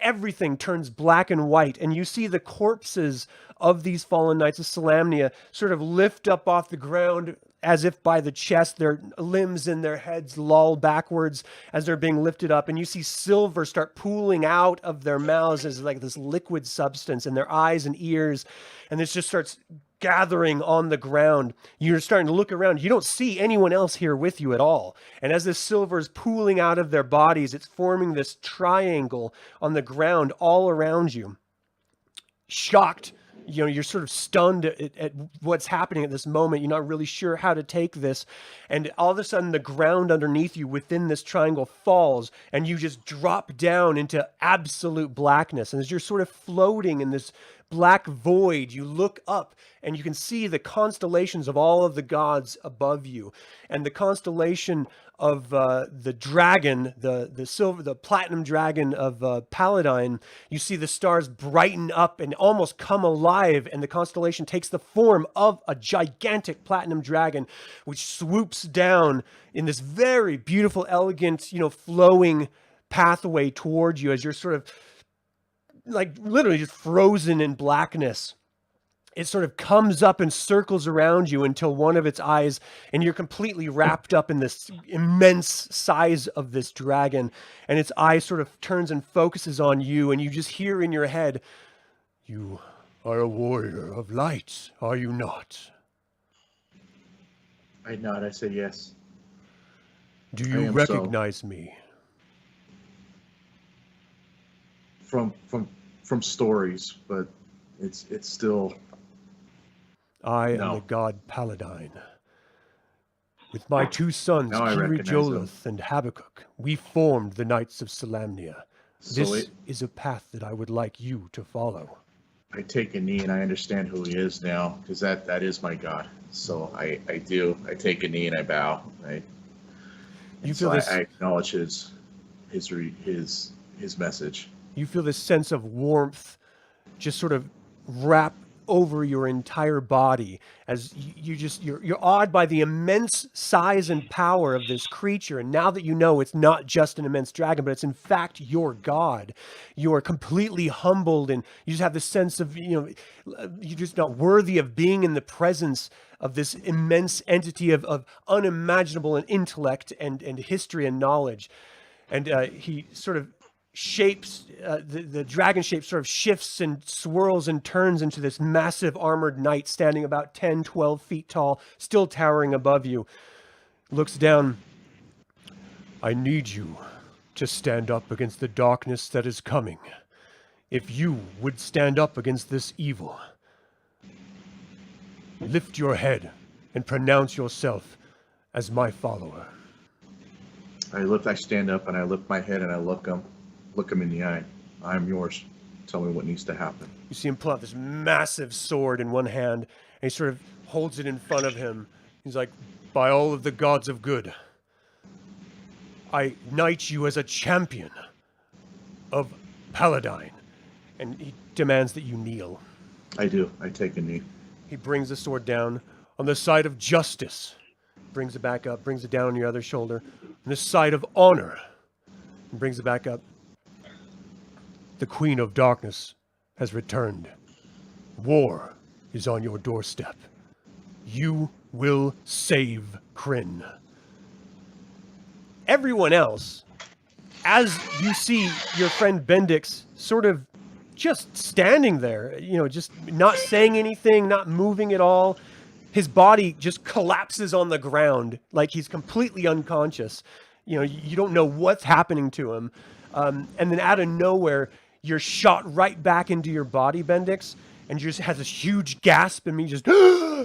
Everything turns black and white, and you see the corpses of these fallen knights of Solamnia sort of lift up off the ground as if by the chest, their limbs and their heads loll backwards as they're being lifted up, and you see silver start pooling out of their mouths as like this liquid substance in their eyes and ears, and this just starts gathering on the ground. You're starting to look around. You don't see anyone else here with you at all. And as this silver is pooling out of their bodies, it's forming this triangle on the ground all around you. Shocked, you're sort of stunned at what's happening at this moment. You're not really sure how to take this. And all of a sudden, the ground underneath you within this triangle falls, and you just drop down into absolute blackness. And as you're sort of floating in this black void, you look up and you can see the constellations of all of the gods above you, and the constellation of the dragon, the platinum dragon of Paladine. You see the stars brighten up and almost come alive, and the constellation takes the form of a gigantic platinum dragon, which swoops down in this very beautiful, elegant, flowing pathway towards you as you're sort of like literally just frozen in blackness. It sort of comes up and circles around you until one of its eyes, and you're completely wrapped up in this immense size of this dragon, and its eye sort of turns and focuses on you, and you just hear in your head, "You are a warrior of light, are you not?" I nod. I say yes. "Do I you am recognize me?" From stories, but it's still. "I am No. the god Paladine." With my two sons, Now I recognize them. Kirijolith and Habakkuk, we formed the Knights of Solamnia. So This is a path that I would like you to follow. I take a knee and I understand who he is now, because that is my God. So I take a knee and I bow. Right? You feel this? I acknowledge his message. You feel this sense of warmth just sort of wrap over your entire body as you're awed by the immense size and power of this creature. And now that you know it's not just an immense dragon, but it's in fact your God, you are completely humbled, and you just have this sense of, you're just not worthy of being in the presence of this immense entity of unimaginable intellect and history and knowledge. And he sort of shapes, the dragon shape sort of shifts and swirls and turns into this massive armored knight standing about 10, 12 feet tall, still towering above you. Looks down. I need you to stand up against the darkness that is coming. If you would stand up against this evil, lift your head and pronounce yourself as my follower. I stand up and I lift my head and I look him in the eye. I'm yours. Tell me what needs to happen. You see him pull out this massive sword in one hand, and he sort of holds it in front of him. He's like, by all of the gods of good, I knight you as a champion of Paladine. And he demands that you kneel. I do. I take a knee. He brings the sword down on the side of justice. Brings it back up, brings it down on your other shoulder. On the side of honor. And brings it back up. The Queen of Darkness has returned. War is on your doorstep. You will save Krynn. Everyone else, as you see your friend Bendix sort of just standing there, just not saying anything, not moving at all, his body just collapses on the ground like he's completely unconscious. You don't know what's happening to him. And then out of nowhere, you're shot right back into your body, Bendix, and you just have this huge gasp, and you just,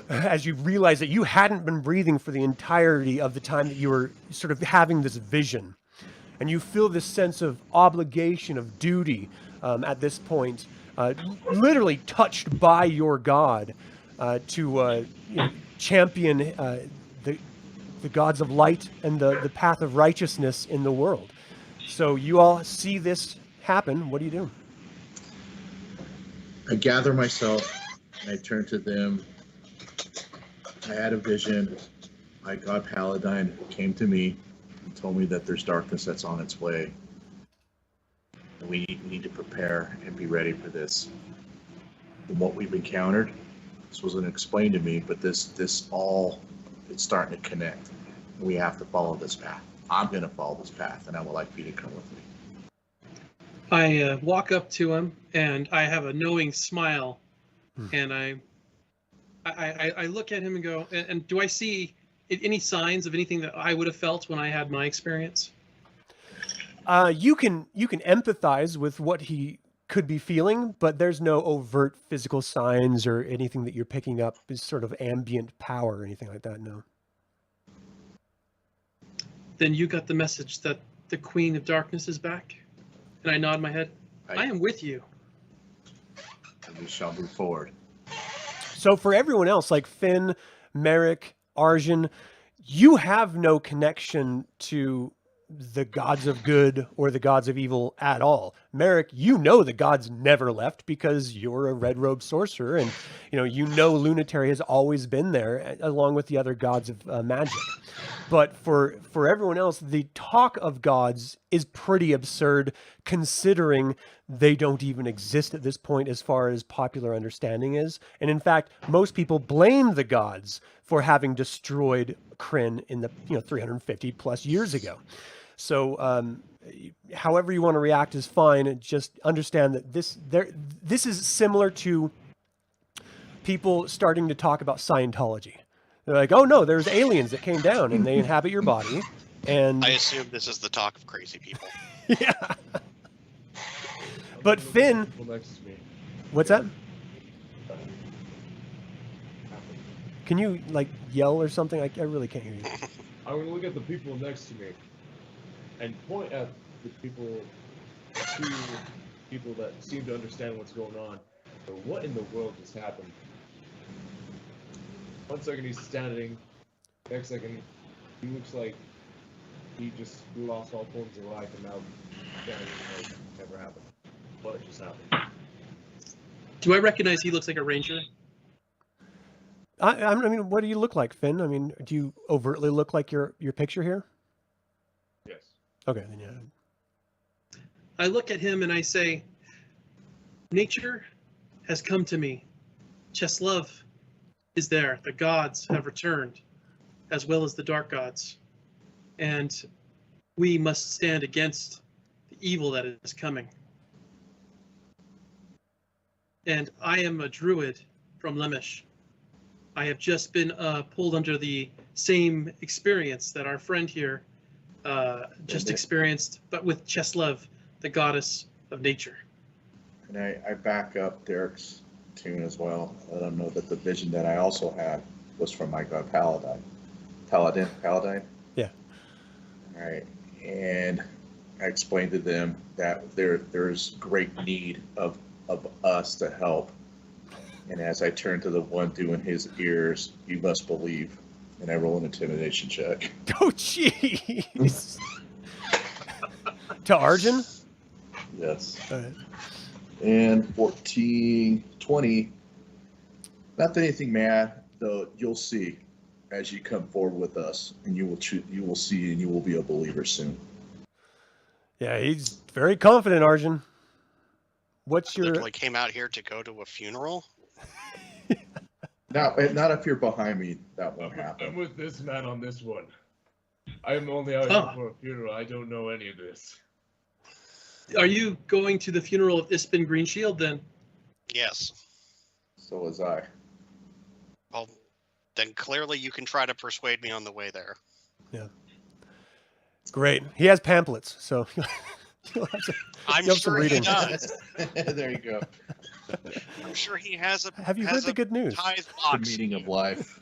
as you realize that you hadn't been breathing for the entirety of the time that you were sort of having this vision. And you feel this sense of obligation, of duty at this point, literally touched by your God to champion the gods of light and the path of righteousness in the world. So you all see this happen. What do you do? I gather myself and I turn to them. I had a vision. My God Paladine came to me and told me that there's darkness that's on its way. And we need to prepare and be ready for this. From what we've encountered, this wasn't explained to me, but this all, it's starting to connect. We have to follow this path. I'm going to follow this path, and I would like for you to come with me. I walk up to him, and I have a knowing smile, and I look at him and go, and do I see any signs of anything that I would have felt when I had my experience? You can empathize with what he could be feeling, but there's no overt physical signs or anything that you're picking up as sort of ambient power or anything like that, no. Then you got the message that the Queen of Darkness is back? And I nod my head. I am with you. And we shall move forward. So for everyone else, like Finn, Merrick, Arjun, you have no connection to the gods of good or the gods of evil at all. Merrick, the gods never left because you're a red robe sorcerer, and Lunitary has always been there along with the other gods of magic. But for everyone else, the talk of gods is pretty absurd considering they don't even exist at this point as far as popular understanding is. And in fact, most people blame the gods for having destroyed Krynn in the 350 plus years ago. So however you want to react is fine. Just understand that this is similar to people starting to talk about Scientology. They're like, oh no, there's aliens that came down and they inhabit your body. And I assume this is the talk of crazy people. Yeah. But Finn, what's that? Can you like yell or something? I really can't hear you. I'm gonna look at the people next to me and point at the two people that seem to understand what's going on. So what in the world just happened? 1 second he's standing, next second he looks like he just lost all forms of life and now standing like never happened. What just happened? Do I recognize he looks like a ranger? I mean, what do you look like, Finn? I mean, do you overtly look like your picture here? Yes. Okay, then yeah. I look at him and I say, nature has come to me. Cheslov is there. The gods have returned, as well as the dark gods. And we must stand against the evil that is coming. And I am a druid from Lemish. I have just been pulled under the same experience that our friend here just experienced, but with Cheslov, the goddess of nature. And I back up Derek's tune as well. Let them know that the vision that I also had was from my god Paladin. Paladin? Yeah. All right. And I explained to them that there's great need of us to help. And as I turn to the one doing his ears, you must believe. And I roll an intimidation check. Oh, jeez. To Arjun? Yes. All right. And 14, 20. Not anything mad, though. You'll see as you come forward with us, and you will see, and you will be a believer soon. Yeah, he's very confident, Arjun. What's your... Literally came out here to go to a funeral. Now, not if you're behind me, that won't I'm happen. with this man on this one. I'm only out here for a funeral. I don't know any of this. Are you going to the funeral of Ispin Greenshield then? Yes. So was I. Well, then clearly you can try to persuade me on the way there. Yeah. Great. He has pamphlets, so you'll have to, I'm you'll have some sure he reading. does. There you go. I'm sure he has a. Have you heard the good news? Tithe The box. meaning of life.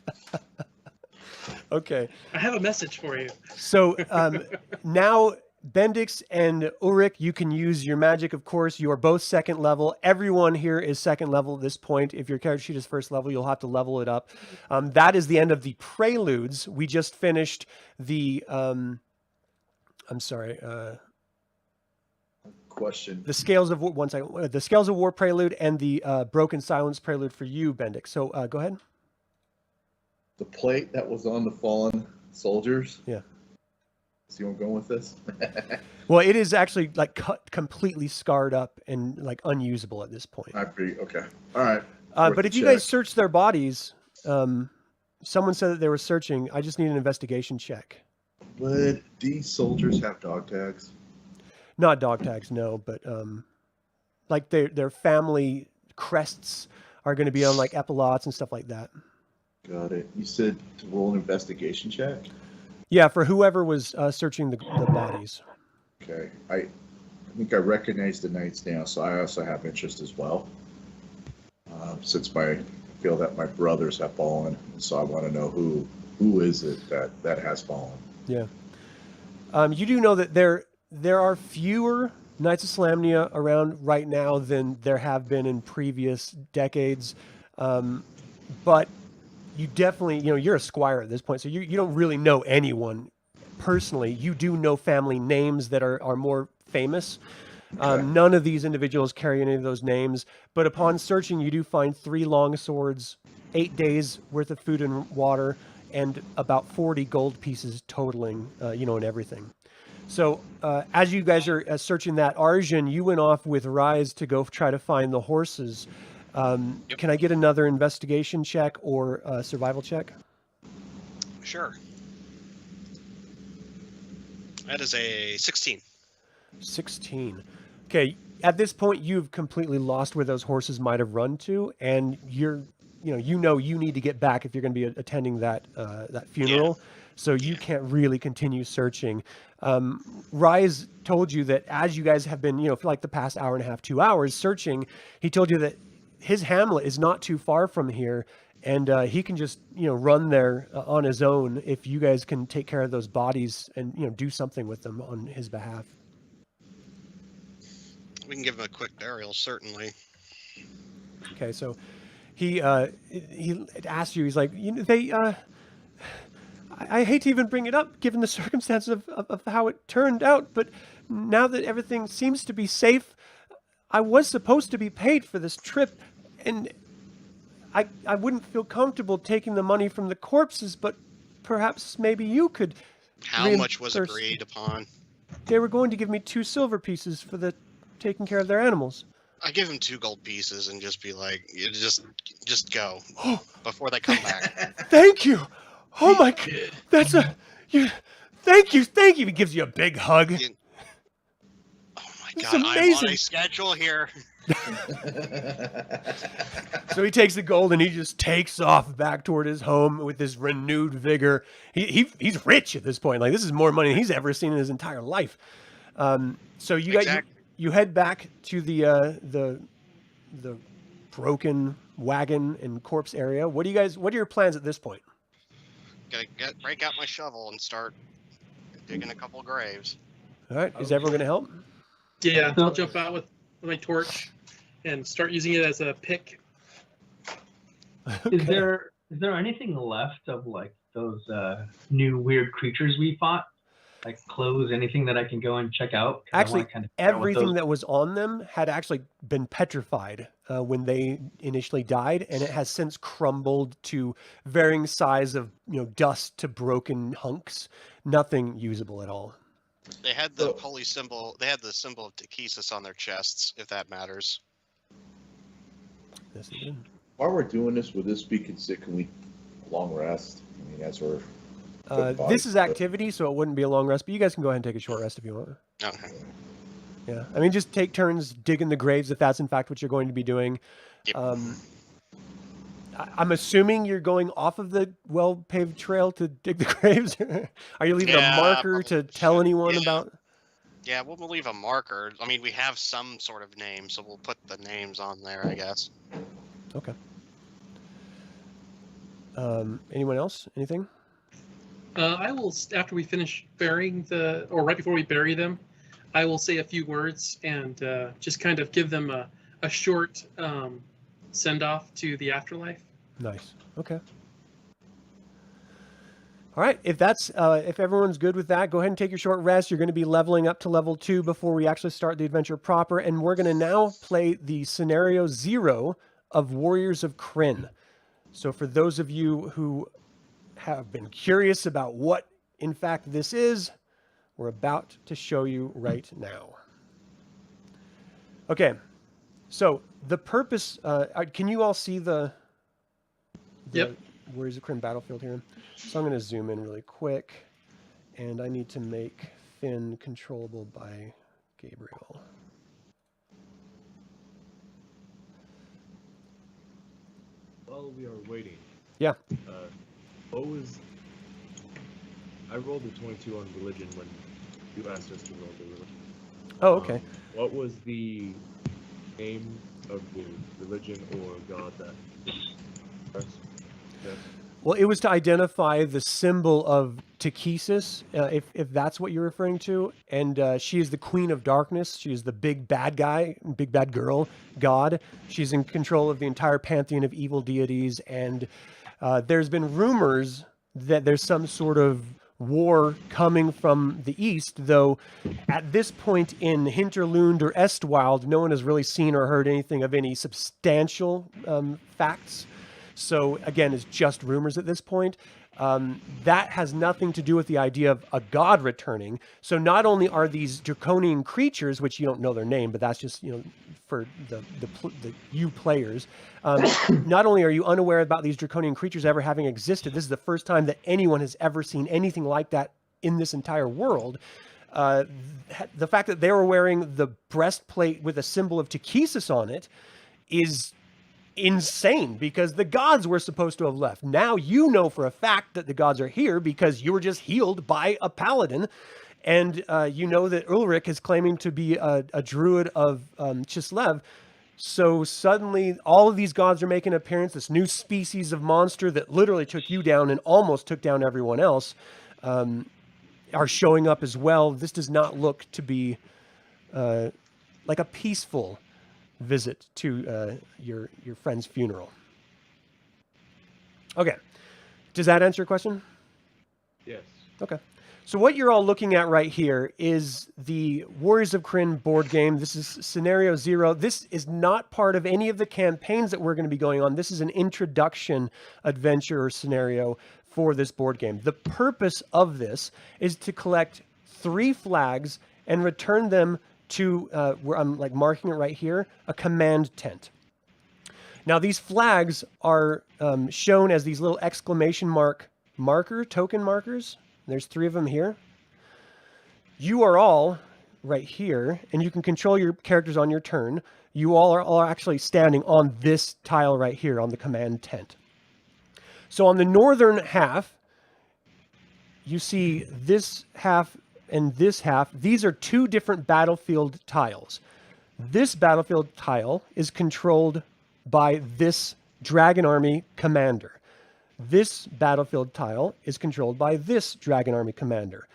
Okay. I have a message for you. So now, Bendix and Ulrich, you can use your magic, of course. You are both second level. Everyone here is second level at this point. If your character sheet is first level, you'll have to level it up. That is the end of the preludes. We just finished the... I'm sorry. Question. The Scales of War, one second. The Scales of War prelude and the Broken Silence prelude for you, Bendix. So go ahead. The plate that was on the fallen soldiers. Yeah. See where I'm going with this? Well, it is actually like cut completely scarred up and like unusable at this point. Okay. All right. But if you guys search their bodies, someone said that they were searching. I just need an investigation check. Would these soldiers have dog tags? Not dog tags, no, but like their family crests are going to be on like epaulettes and stuff like that. Got it. You said to roll an investigation check? Yeah, for whoever was searching the bodies. Okay. I think I recognize the knights now, so I also have interest as well. Since I feel that my brothers have fallen, so I want to know who is it that has fallen. Yeah. You do know that there are fewer Knights of Solamnia around right now than there have been in previous decades. But you definitely, you're a squire at this point, so you don't really know anyone personally. You do know family names that are more famous. None of these individuals carry any of those names, but upon searching, you do find 3 long swords, 8 days worth of food and water, and about 40 gold pieces totaling, and everything. So as you guys are searching that, Arjun, you went off with Rise to go try to find the horses. Yep. Can I get another investigation check or a survival check? Sure. That is a 16. 16. Okay, at this point, you've completely lost where those horses might have run to, and you need to get back if you're going to be attending that funeral. Yeah. So you can't really continue searching. Rise told you that as you guys have been, for like the past hour and a half, 2 hours searching, he told you that his hamlet is not too far from here, and he can just run there on his own if you guys can take care of those bodies and do something with them on his behalf. We can give him a quick burial, certainly. Okay, so he asks you. He's like, I hate to even bring it up, given the circumstances of how it turned out, but now that everything seems to be safe, I was supposed to be paid for this trip, and I wouldn't feel comfortable taking the money from the corpses, but perhaps maybe you could. How much was agreed upon? They were going to give me 2 silver pieces for the taking care of their animals. I give him 2 gold pieces and just be like, you just go before they come back. Thank you. Oh my God, thank you. He gives you a big hug. Oh my This is God, I'm on amazing. a schedule here. So he takes the gold and he just takes off back toward his home with this renewed vigor. He's rich at this point. Like, this is more money than he's ever seen in his entire life. So you head back to the broken wagon and corpse area. What are your plans at this point? Gotta break out my shovel and start digging a couple graves. All right, is everyone going to help? Yeah, I'll jump out with my torch and start using it as a pick. Okay. Is there anything left of like those new weird creatures we fought? Like clothes, anything that I can go and check out? Actually, kind of everything that was on them had actually been petrified when they initially died, and it has since crumbled to varying size of dust to broken hunks. Nothing usable at all. They had the holy symbol. They had the symbol of Takhisis on their chests, if that matters. Yes, they did. While we're doing this, would this be considered? Can we long rest? I mean, as we're This is activity, so it wouldn't be a long rest, but you guys can go ahead and take a short rest if you want. Okay. Yeah, I mean, just take turns digging the graves if that's in fact what you're going to be doing. Yep. I'm assuming you're going off of the well-paved trail to dig the graves. Are you leaving a marker to tell anyone about? Yeah, we'll leave a marker. I mean, we have some sort of name, so we'll put the names on there, I guess. Okay. Anyone else? Anything? I will, after we finish burying or right before we bury them, I will say a few words and just kind of give them a short send-off to the afterlife. Nice. Okay. All right. If everyone's good with that, go ahead and take your short rest. You're going to be leveling up to level 2 before we actually start the adventure proper, and we're going to now play the scenario 0 of Warriors of Krynn. So for those of you who have been curious about what, in fact, this is, we're about to show you right now. Okay, so the purpose, can you all see the Yep. Warriors of Krynn battlefield here? So I'm going to zoom in really quick, and I need to make Finn controllable by Gabriel. While we are waiting, Yeah. I rolled a 22 on religion when you asked us to roll the religion. Oh, okay. What was the name of the religion or god that? Yes. Well, it was to identify the symbol of Takhisis, if that's what you're referring to. And she is the Queen of Darkness. She is the big bad guy, big bad girl, god. She's in control of the entire pantheon of evil deities. And there's been rumors that there's some sort of war coming from the east, though at this point in Hinterlund or Estwild, no one has really seen or heard anything of any substantial facts. So again, it's just rumors at this point. That has nothing to do with the idea of a god returning. So not only are these draconian creatures, which you don't know their name, but that's just, for the you players, not only are you unaware about these draconian creatures ever having existed, this is the first time that anyone has ever seen anything like that in this entire world. The fact that they were wearing the breastplate with a symbol of Takhisis on it is insane, because the gods were supposed to have left. Now you know for a fact that the gods are here because you were just healed by a paladin, and you know that Ulrich is claiming to be a druid of Chislev. So suddenly all of these gods are making an appearance, this new species of monster that literally took you down and almost took down everyone else, are showing up as well. This does not look to be like a peaceful visit to your friend's funeral. Okay. Does that answer your question? Yes. Okay. So what you're all looking at right here is the Warriors of Krynn board game. This is Scenario 0. This is not part of any of the campaigns that we're going to be going on. This is an introduction adventure or scenario for this board game. The purpose of this is to collect 3 flags and return them to, where I'm like marking it right here, a command tent. Now these flags are shown as these little exclamation token markers. There's 3 of them here. You are all right here, and you can control your characters on your turn. You all are actually standing on this tile right here on the command tent. So on the northern half, you see this half and this half. These are 2 different battlefield tiles. This battlefield tile is controlled by this Dragon Army commander. This battlefield tile is controlled by this Dragon Army commander.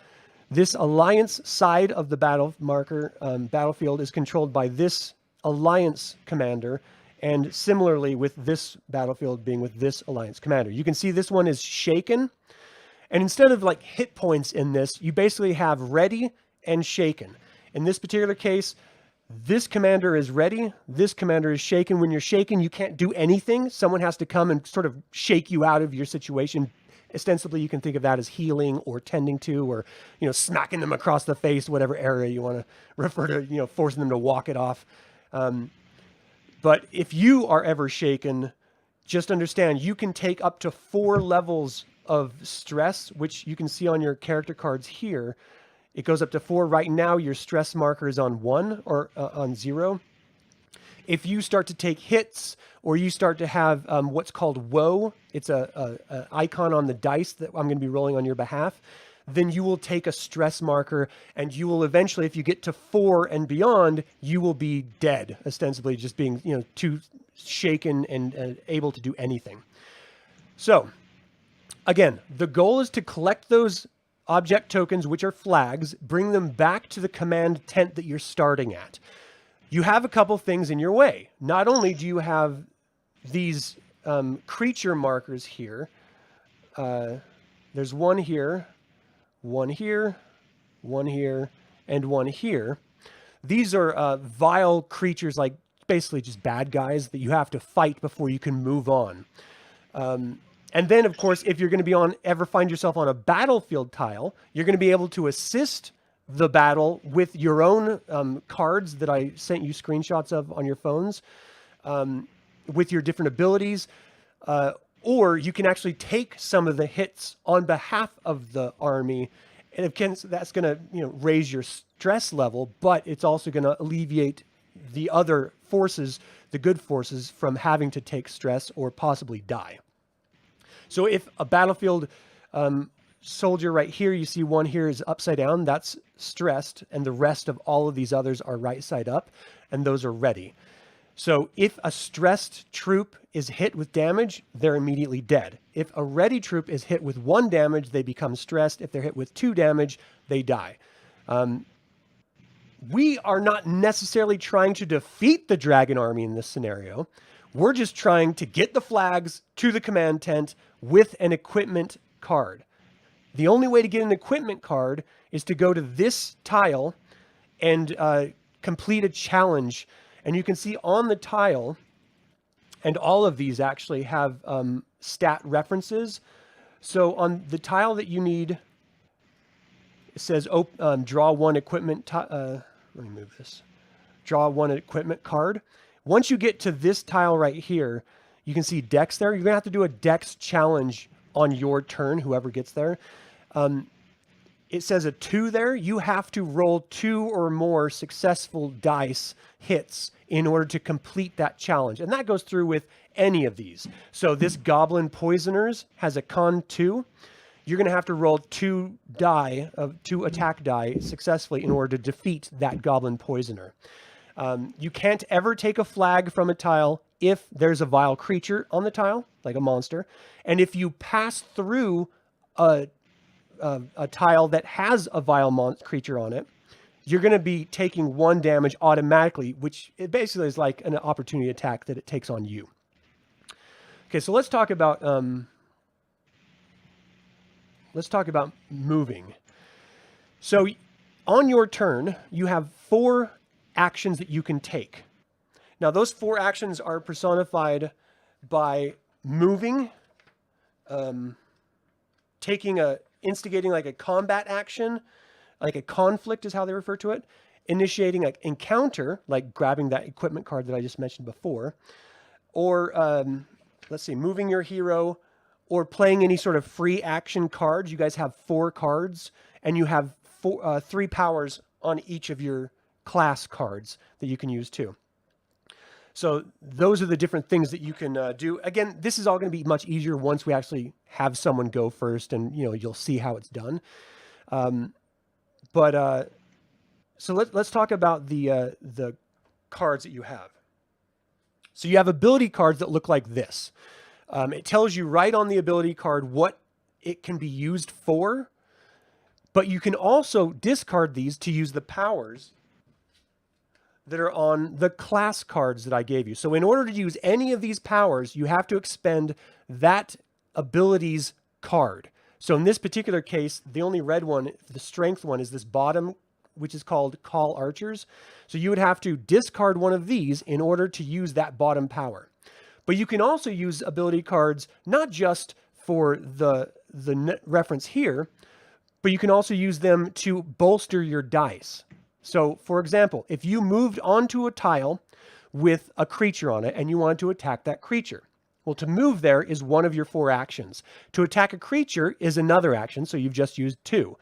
This alliance side of the battlefield is controlled by this alliance commander, and similarly with this battlefield being with this alliance commander. You can see this one is shaken, and instead of like hit points in this, you basically have ready and shaken. In this particular case, this commander is ready, this commander is shaken. When you're shaken, you can't do anything. Someone has to come and sort of shake you out of your situation. Ostensibly, you can think of that as healing or tending to, or, smacking them across the face, whatever area you want to refer to, forcing them to walk it off. But if you are ever shaken, just understand you can take up to 4 levels of stress, which you can see on your character cards here. It goes up to 4. Right now, your stress marker is on 1 or on 0. If you start to take hits, or you start to have what's called woe, it's a icon on the dice that I'm going to be rolling on your behalf, then you will take a stress marker, and you will eventually, if you get to 4 and beyond, you will be dead, ostensibly just being too shaken and able to do anything. So, again, the goal is to collect those object tokens, which are flags, bring them back to the command tent that you're starting at. You have a couple things in your way. Not only do you have these creature markers here, there's one here, one here, one here, and one here. These are vile creatures, like basically just bad guys that you have to fight before you can move on. And then, of course, if you're going to be ever find yourself on a battlefield tile, you're going to be able to assist the battle with your own cards that I sent you screenshots of on your phones, with your different abilities, or you can actually take some of the hits on behalf of the army, and again, that's going to raise your stress level, but it's also going to alleviate the other forces, the good forces, from having to take stress or possibly die. So if a battlefield soldier right here, you see one here is upside down, that's stressed, and the rest of all of these others are right side up, and those are ready. So if a stressed troop is hit with damage, they're immediately dead. If a ready troop is hit with 1 damage, they become stressed. If they're hit with 2 damage, they die. We are not necessarily trying to defeat the Dragon Army in this scenario. We're just trying to get the flags to the command tent with an equipment card. The only way to get an equipment card is to go to this tile and complete a challenge. And you can see on the tile, and all of these actually have stat references. So on the tile that you need, it says draw 1 equipment. Let me move this. Draw 1 equipment card. Once you get to this tile right here, you can see Dex there. You're going to have to do a Dex challenge on your turn, whoever gets there. It says a 2 there. You have to roll 2 or more successful dice hits in order to complete that challenge. And that goes through with any of these. So this Goblin Poisoners has a con 2. You're going to have to roll 2 attack die successfully in order to defeat that Goblin Poisoner. You can't ever take a flag from a tile if there's a vile creature on the tile, like a monster. And if you pass through a tile that has a vile creature on it, you're going to be taking 1 damage automatically, which it basically is like an opportunity attack that it takes on you. Okay, so let's talk about moving. So on your turn, you have 4 actions that you can take. Now, those 4 actions are personified by moving, instigating like a combat action, like a conflict is how they refer to it, initiating an encounter, like grabbing that equipment card that I just mentioned before, or let's see, moving your hero, or playing any sort of free action cards. You guys have 4 cards, and you have 3 powers on each of your class cards that you can use too. So those are the different things that you can do. Again, this is all going to be much easier once we actually have someone go first, and you'll see how it's done. So let's talk about the cards that you have. So you have ability cards that look like this. It tells you right on the ability card what it can be used for, but you can also discard these to use the powers that are on the class cards that I gave you. So in order to use any of these powers, you have to expend that abilities card. So in this particular case, the only red one, the strength one, is this bottom, which is called Call Archers. So you would have to discard one of these in order to use that bottom power. But you can also use ability cards, not just for the reference here, but you can also use them to bolster your dice. So, for example, if you moved onto a tile with a creature on it and you wanted to attack that creature, well, to move there is one of your 4 actions. To attack a creature is another action, so you've just used 2.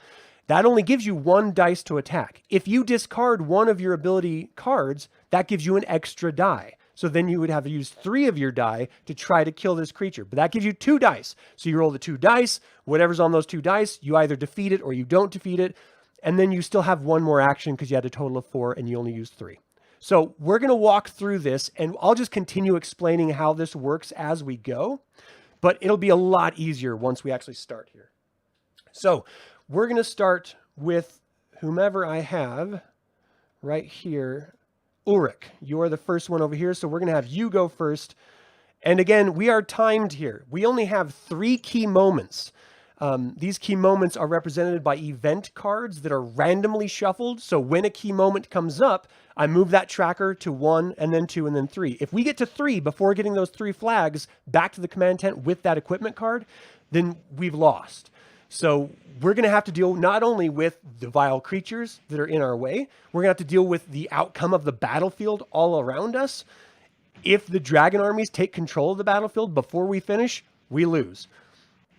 That only gives you 1 dice to attack. If you discard one of your ability cards, that gives you an extra die. So then you would have to use 3 of your die to try to kill this creature. But that gives you 2 dice. So you roll the 2 dice. Whatever's on those 2 dice, you either defeat it or you don't defeat it. And then you still have 1 more action because you had a total of 4 and you only used 3. So we're going to walk through this, and I'll just continue explaining how this works as we go. But it'll be a lot easier once we actually start here. So we're going to start with whomever I have right here. Ulrich, you're the first one over here, so we're going to have you go first. And again, we are timed here. We only have 3 key moments. These key moments are represented by event cards that are randomly shuffled. So when a key moment comes up, I move that tracker to 1 and then 2 and then 3. If we get to 3 before getting those 3 flags back to the command tent with that equipment card, then we've lost. So we're going to have to deal not only with the vile creatures that are in our way, we're going to have to deal with the outcome of the battlefield all around us. If the Dragon Armies take control of the battlefield before we finish, we lose.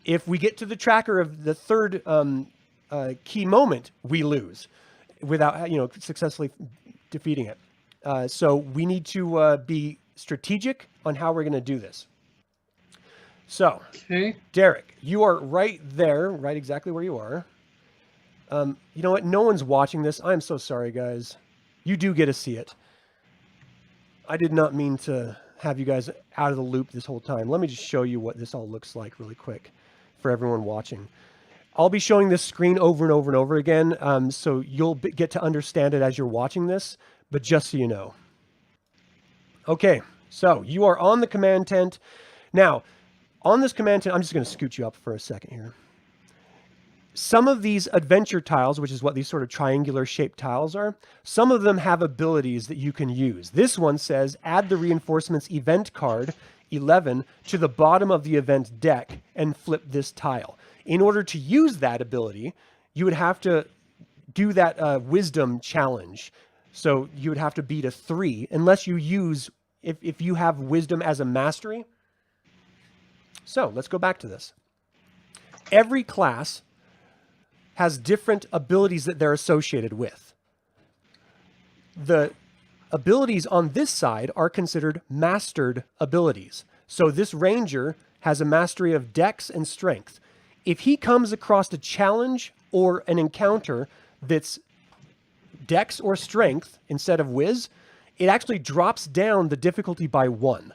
If we get to the tracker of the 3rd key moment, we lose without successfully defeating it. So we need to be strategic on how we're going to do this. So, okay. Derek, you are right there, right exactly where you are. You know what? No one's watching this. I'm so sorry, guys. You do get to see it. I did not mean to have you guys out of the loop this whole time. Let me just show you what this all looks like really quick for everyone watching. I'll be showing this screen over and over and over again, so you'll get to understand it as you're watching this, but just so you know. Okay, so you are on the command tent. Now, on this command tent, I'm just going to scoot you up for a second here. Some of these adventure tiles, which is what these sort of triangular shaped tiles are, some of them have abilities that you can use. This one says, add the reinforcements event card, 11, to the bottom of the event deck and flip this tile. In order to use that ability, you would have to do that wisdom challenge. So you would have to beat a 3 unless you use, if you have wisdom as a mastery. So let's go back to this. Every class has different abilities that they're associated with. The abilities on this side are considered mastered abilities. So this ranger has a mastery of dex and strength. If he comes across a challenge or an encounter that's dex or strength instead of whiz, it actually drops down the difficulty by 1.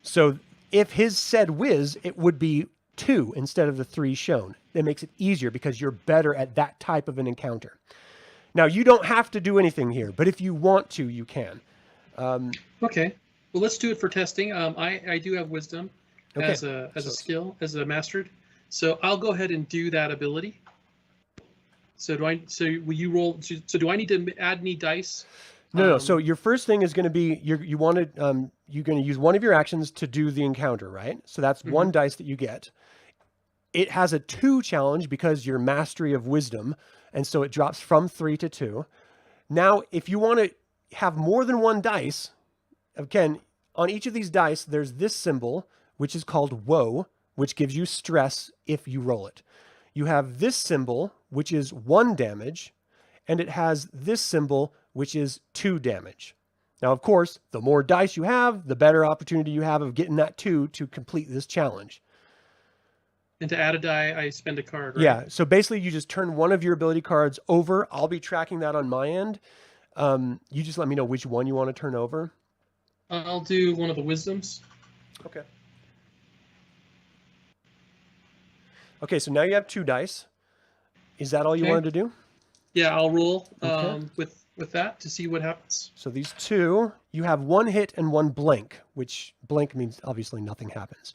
So if his said whiz, it would be 2 instead of the 3 shown. That makes it easier because you're better at that type of an encounter. Now, you don't have to do anything here, but if you want to, you can. Okay. Well, let's do it for testing. I do have wisdom Okay. as a skill, as a mastered. So I'll go ahead and do that ability. So will you roll? So do I need to add any dice? No. So your first thing is going to be you're going to use one of your actions to do the encounter, right? So that's 1 dice that you get. It has a 2 challenge because your mastery of wisdom, and so it drops from 3 to 2. Now, if you want to have more than 1 dice, again, on each of these dice, there's this symbol, which is called woe, which gives you stress if you roll it. You have this symbol, which is 1 damage, and it has this symbol, which is 2 damage. Now, of course, the more dice you have, the better opportunity you have of getting that 2 to complete this challenge. And to add a die, I spend a card, right? Yeah, so basically you just turn one of your ability cards over. I'll be tracking that on my end. You just let me know which one you want to turn over. I'll do one of the wisdoms. Okay. Okay, so now you have 2 dice. Is that all you Okay. wanted to do? Yeah, I'll roll Okay. with that to see what happens. So these 2, you have 1 hit and 1 blank, which blank means obviously nothing happens.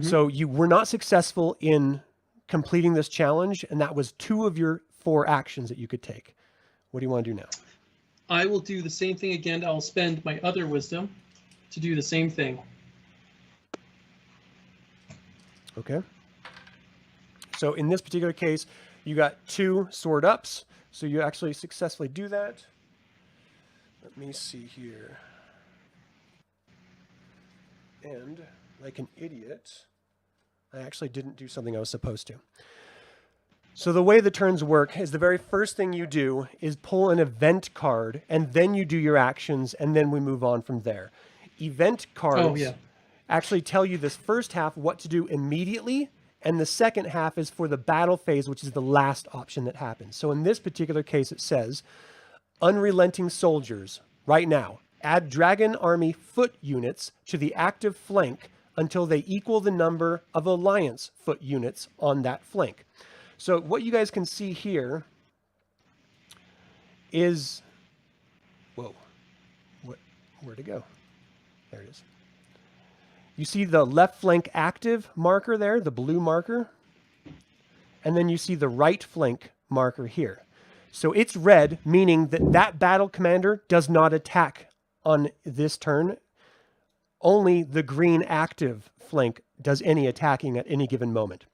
So you were not successful in completing this challenge, and that was 2 of your 4 actions that you could take. What do you want to do now? I will do the same thing again. I'll spend my other wisdom to do the same thing. Okay. So in this particular case, you got 2 sword ups. So you actually successfully do that. Let me see here. And like an idiot, I actually didn't do something I was supposed to. So the way the turns work is the very first thing you do is pull an event card, and then you do your actions, and then we move on from there. Event cards actually tell you this first half what to do immediately, and the second half is for the battle phase, which is the last option that happens. So in this particular case, it says, unrelenting soldiers, right now, add Dragon Army foot units to the active flank until they equal the number of Alliance foot units on that flank. So what you guys can see here is, where'd it go? There it is. You see the left flank active marker there, the blue marker, and then you see the right flank marker here. So it's red, meaning that that battle commander does not attack on this turn. Only the green active flank does any attacking at any given moment.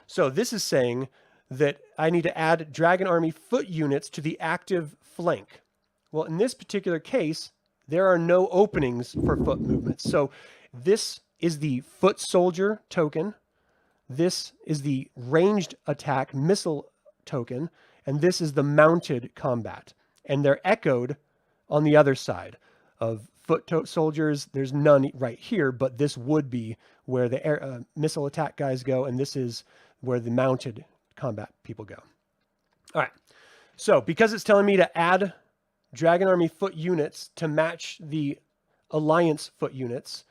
So this is saying that I need to add Dragon Army foot units to the active flank. Well, in this particular case, there are no openings for foot movements. So this is the foot soldier token. This is the ranged attack missile token. And this is the mounted combat. And they're echoed on the other side of foot soldiers. There's none right here, but this would be where the air, missile attack guys go. And this is where the mounted combat people go. All right. So because it's telling me to add Dragon Army foot units to match the Alliance foot units,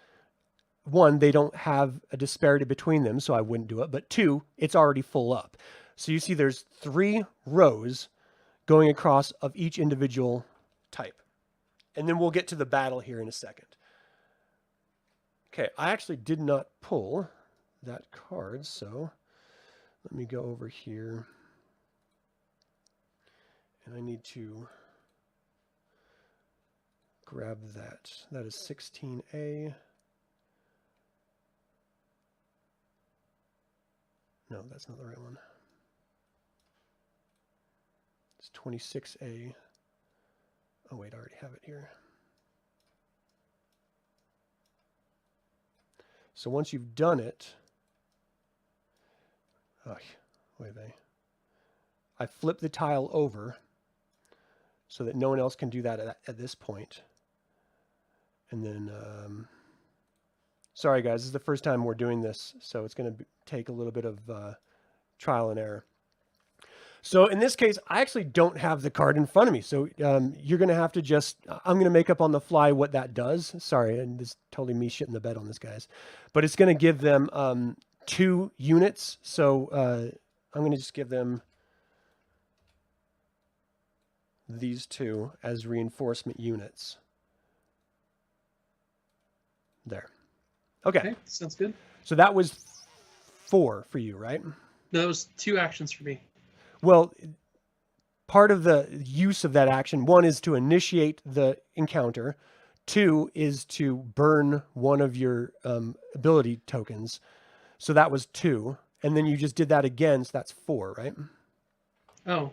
1, they don't have a disparity between them, so I wouldn't do it. But 2, it's already full up. So you see there's 3 rows going across of each individual type. And then we'll get to the battle here in a second. Okay, I actually did not pull that card, so let me go over here. And I need to grab that. That is 16A. No, that's not the right one. It's 26A. Oh, wait, I already have it here. So once you've done it, I flip the tile over so that no one else can do that at this point. And then, sorry guys, this is the first time we're doing this, so it's going to take a little bit of trial and error. So in this case, I actually don't have the card in front of me. So you're going to have to just, I'm going to make up on the fly what that does. Sorry, and this is totally me shitting the bed on this, guys. But it's going to give them 2 units. So I'm going to just give them these 2 as reinforcement units. There. Okay. Sounds good. So that was 4 for you, right? No, that was 2 actions for me. Well, part of the use of that action, 1 is to initiate the encounter. 2 is to burn one of your ability tokens. So that was 2. And then you just did that again, so that's 4, right? Oh,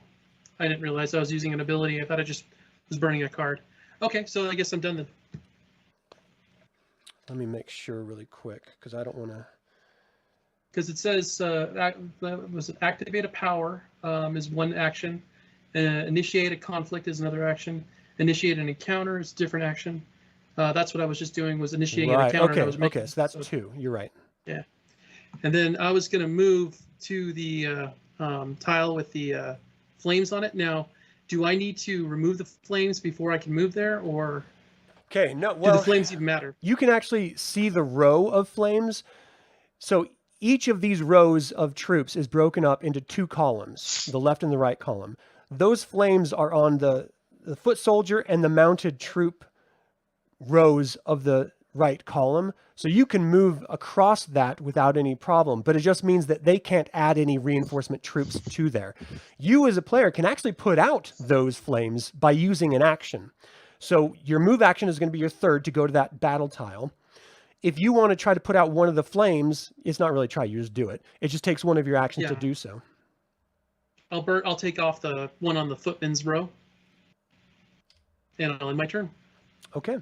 I didn't realize I was using an ability. I thought I just was burning a card. Okay, so I guess I'm done then. Let me make sure really quick, because I don't want to... Because it says activate a power is 1 action. Initiate a conflict is another action. Initiate an encounter is a different action. That's what I was just doing, was initiating an encounter. Okay, I was making, okay, so that's 2. You're right. Yeah. And then I was going to move to the tile with the flames on it. Now, do I need to remove the flames before I can move there, or Okay, no, do well, the flames even matter? you can actually see the row of flames. So each of these rows of troops is broken up into 2 columns, the left and the right column. Those flames are on the foot soldier and the mounted troop rows of the right column. So you can move across that without any problem, but it just means that they can't add any reinforcement troops to there. You as a player can actually put out those flames by using an action. So your move action is going to be your 3rd to go to that battle tile. If you want to try to put out one of the flames, it's not really try, you just do it. It just takes one of your actions to do so. I'll take off the one on the footman's row, and I'll end my turn. Okay.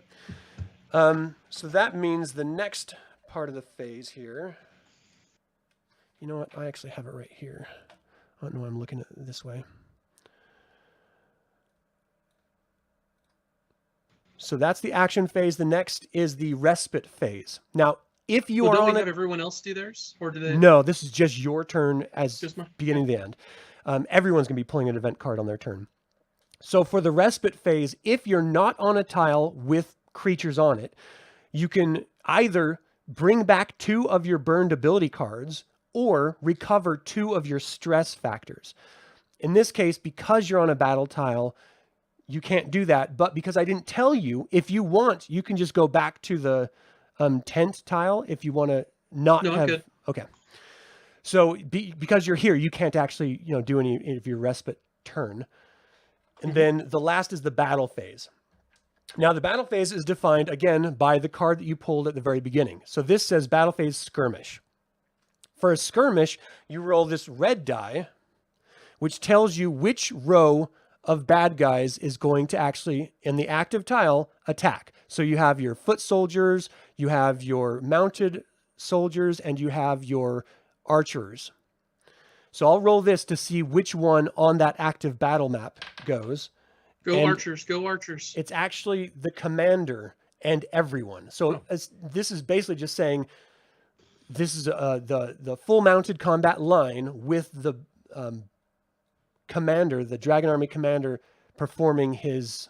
So that means the next part of the phase here. You know what? I actually have it right here. I don't know why I'm looking at it this way. So that's the action phase. The next is the respite phase. Now, if you are don't on we it, have everyone else do theirs, or do they? no, this is just your turn as Just my- beginning to the end. Everyone's going to be pulling an event card on their turn. So for the respite phase, if you're not on a tile with creatures on it, you can either bring back 2 of your burned ability cards or recover 2 of your stress factors. In this case, because you're on a battle tile, you can't do that. But because I didn't tell you, if you want, you can just go back to the tent tile if you want to not No, have... I'm good. Okay. So because you're here, you can't actually, do any of your respite turn. And then the last is the battle phase. Now, the battle phase is defined, again, by the card that you pulled at the very beginning. So this says battle phase skirmish. For a skirmish, you roll this red die, which tells you which row of bad guys is going to actually, in the active tile, attack. So you have your foot soldiers, you have your mounted soldiers, and you have your archers. So I'll roll this to see which one on that active battle map goes. Go And archers, go archers. It's actually the commander and everyone. So this is basically just saying this is the full mounted combat line with the commander, the Dragon Army commander, performing his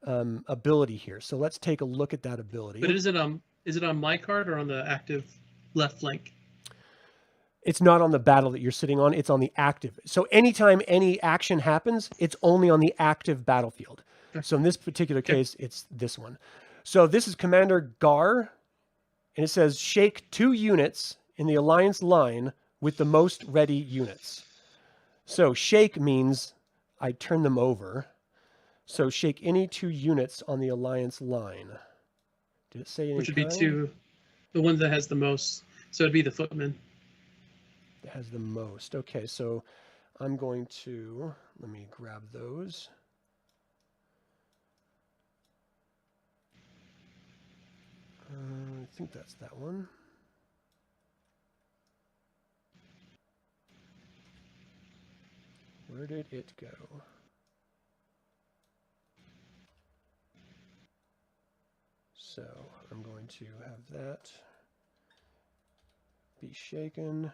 ability here. So let's take a look at that ability. But is it on my card or on the active left flank? It's not on the battle that you're sitting on. It's on the active. So anytime any action happens, it's only on the active battlefield. So in this particular case, it's this one. So this is Commander Gar, and it says shake 2 units in the alliance line with the most ready units. So shake means I turn them over. So shake any 2 units on the alliance line. Did it say any Which would be kind? 2, the one that has the most. So it'd be the footman. That has the most. Okay, so I'm going to, let me grab those. I think that's that one. Where did it go? So I'm going to have that be shaken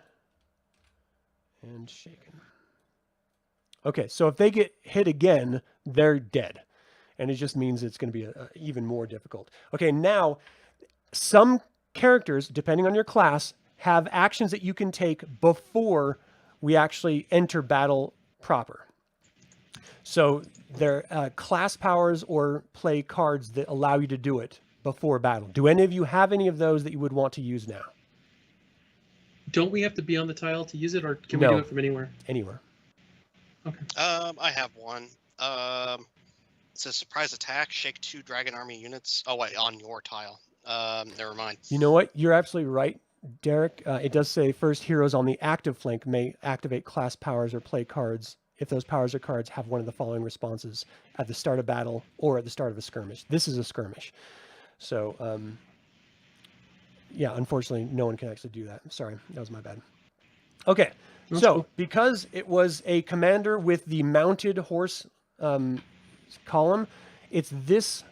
and shaken. Okay, so if they get hit again, they're dead. And it just means it's going to be even more difficult. Okay, now some characters, depending on your class, have actions that you can take before we actually enter battle proper. So they're class powers or play cards that allow you to do it before battle. Do any of you have any of those that you would want to use now? Don't we have to be on the tile to use it, or can we No. do it from anywhere? Anywhere. Okay. I have one. It says surprise attack, shake 2 Dragon Army units. Oh wait, on your tile. Never mind. You know what? You're absolutely right, Derek. It does say first heroes on the active flank may activate class powers or play cards if those powers or cards have one of the following responses at the start of battle or at the start of a skirmish. This is a skirmish. So, yeah, unfortunately, no one can actually do that. Sorry, that was my bad. Okay, That's so cool. because it was a commander with the mounted horse column, it's this,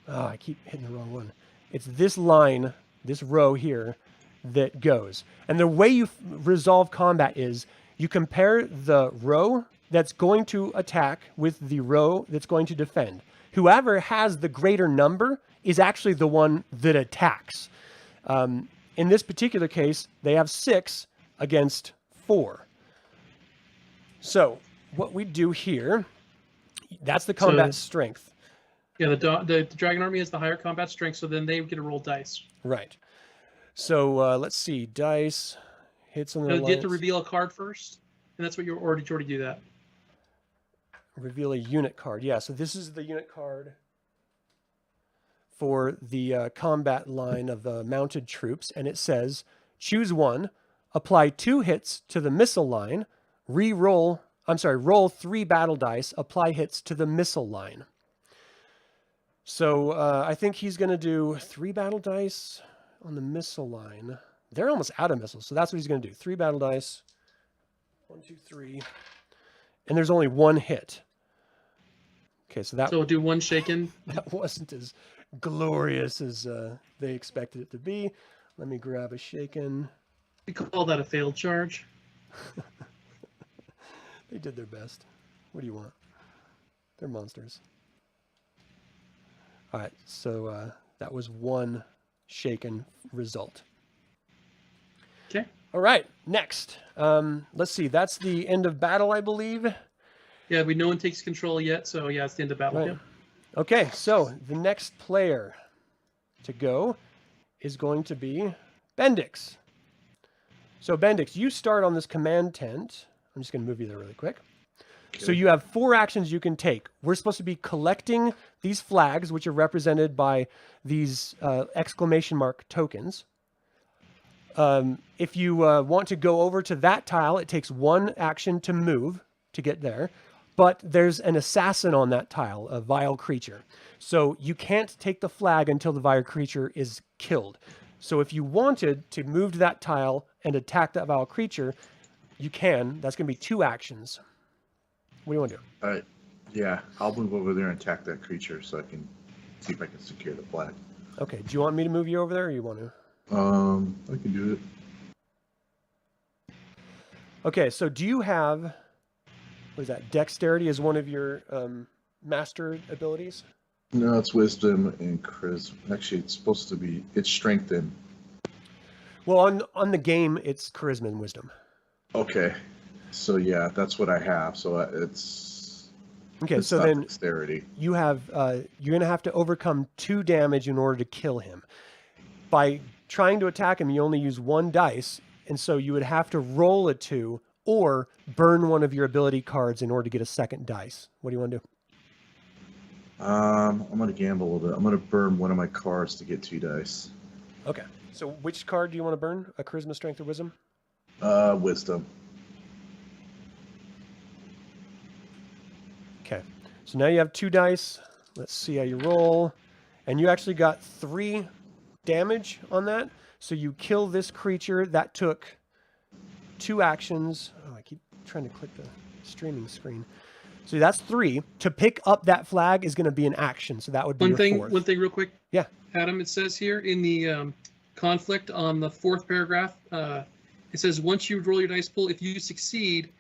I keep hitting the wrong one. It's this line, this row here that goes. And the way you resolve combat is you compare the row that's going to attack with the row that's going to defend. Whoever has the greater number is actually the one that attacks. In this particular case, they have 6 against 4. So what we do here, that's the combat strength. Yeah, the Dragon Army has the higher combat strength, so then they get to roll dice. Right. So let's see. Dice hits on the You have to alliance. reveal a card first, and that's what you already do that. Reveal a unit card. Yeah, so this is the unit card for the combat line of the mounted troops, and it says, choose one, apply 2 hits to the missile line, roll 3 battle dice, apply hits to the missile line. So I think he's going to do 3 battle dice on the missile line. They're almost out of missiles, so that's what he's going to do. 3 battle dice. 1, 2, 3. And there's only 1 hit. Okay, so So we'll do 1 shaken. that wasn't as glorious as they expected it to be. Let me grab a shaken. We call that a failed charge. They did their best. What do you want? They're monsters. All right, so that was 1 shaken result. Okay. All right, next. Let's see. That's the end of battle, I believe. Yeah, no one takes control yet, so yeah, it's the end of battle. Right. Yeah. Okay, so the next player to go is going to be Bendix. So Bendix, you start on this command tent. I'm just going to move you there really quick. So you have 4 actions you can take. We're supposed to be collecting these flags, which are represented by these exclamation mark tokens. If you want to go over to that tile, it takes 1 action to move to get there. But there's an assassin on that tile, a vile creature. So you can't take the flag until the vile creature is killed. So if you wanted to move to that tile and attack that vile creature, you can. That's going to be 2 actions. What do you want to do? All right. Yeah, I'll move over there and attack that creature so I can see if I can secure the flag. Okay. Do you want me to move you over there, or you want to? I can do it. Okay. So do you have, what is that? Dexterity is one of your master abilities? No, it's wisdom and charisma. Actually, it's supposed to be, it's strength and. Well, on the game, it's charisma and wisdom. Okay. So yeah, that's what I have. So it's. Okay. It's So not then dexterity. you have, you're going to have to overcome 2 damage in order to kill him. By trying to attack him, you only use 1 dice. And so you would have to roll a 2 or burn one of your ability cards in order to get a 2nd dice. What do you want to do? I'm going to gamble a little bit. I'm going to burn one of my cards to get 2 dice. Okay. So which card do you want to burn? A charisma, strength, or wisdom? Wisdom. Okay. So now you have 2 dice. Let's see how you roll. And you actually got 3 damage on that. So you kill this creature. That took 2 actions. Oh, I keep trying to click the streaming screen. So that's 3. To pick up that flag is going to be an action. So that would be your 4th. One thing real quick. Yeah. Adam, it says here in the conflict on the 4th paragraph, it says once you roll your dice pool, if you succeed,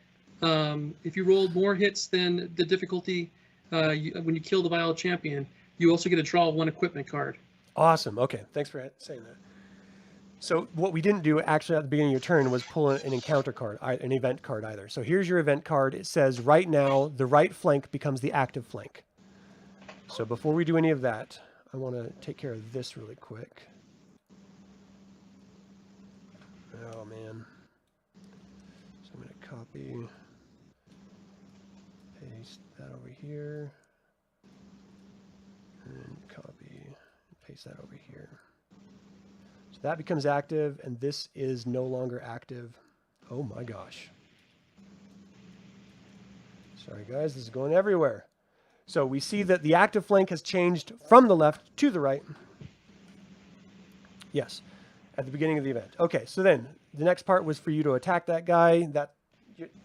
If you rolled more hits than the difficulty when you kill the Vile Champion, you also get to draw 1 equipment card. Awesome. Okay, thanks for saying that. So what we didn't do actually at the beginning of your turn was pull an encounter card, an event card either. So here's your event card. It says right now the right flank becomes the active flank. So before we do any of that, I want to take care of this really quick. Oh man. So I'm going to copy, paste that over here, and copy, paste that over here. So that becomes active, and this is no longer active. Oh my gosh. Sorry guys, this is going everywhere. So we see that the active flank has changed from the left to the right. Yes, at the beginning of the event. Okay, so then the next part was for you to attack that guy.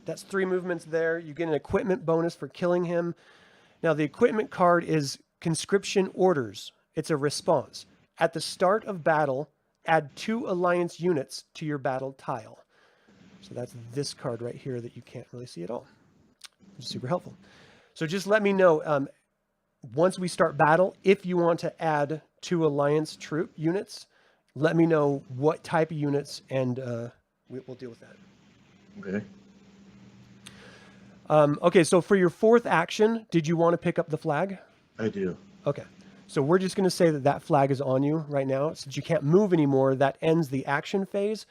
That's 3 movements there. You get an equipment bonus for killing him. Now the equipment card is conscription orders. It's a response. At the start of battle, add 2 alliance units to your battle tile. So that's this card right here that you can't really see at all. Which is super helpful. So just let me know once we start battle, if you want to add 2 alliance troop units, let me know what type of units, and we'll deal with that. Okay. Okay, so for your 4th action, did you want to pick up the flag? I do. Okay. So we're just going to say that that flag is on you right now. Since you can't move anymore, that ends the action phase.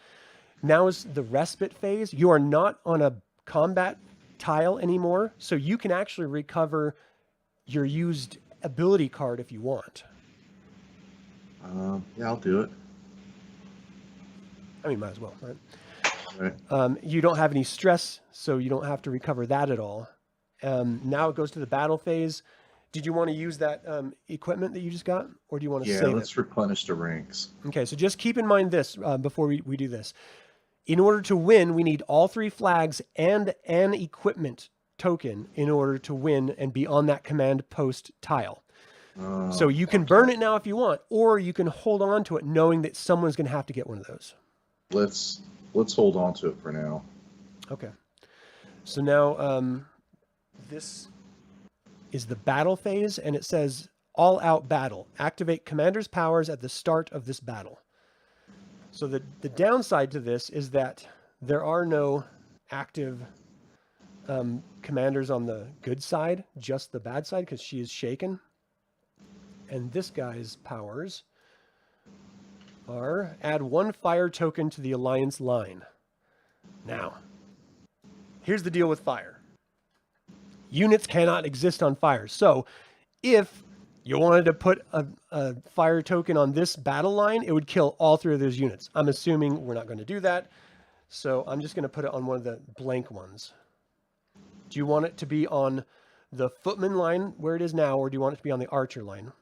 Now is the respite phase. You are not on a combat tile anymore, so you can actually recover your used ability card if you want. Yeah, I'll do it. I mean, might as well, right? Right. You don't have any stress, so you don't have to recover that at all. Now it goes to the battle phase. Did you want to use that equipment that you just got, or do you want to save it? Yeah, let's replenish the ranks. Okay, so just keep in mind this before we do this. In order to win, we need all 3 flags and an equipment token in order to win and be on that command post tile. So you can burn it now if you want, or you can hold on to it knowing that someone's going to have to get one of those. Let's hold on to it for now. Okay. So now this is the battle phase, and it says all-out battle. Activate commander's powers at the start of this battle. So the downside to this is that there are no active commanders on the good side, just the bad side, because she is shaken. And this guy's powers are add 1 fire token to the alliance line. Now, here's the deal with fire. Units cannot exist on fire. So if you wanted to put a fire token on this battle line, it would kill all 3 of those units. I'm assuming we're not going to do that. So I'm just going to put it on one of the blank ones. Do you want it to be on the footman line where it is now, or do you want it to be on the archer line?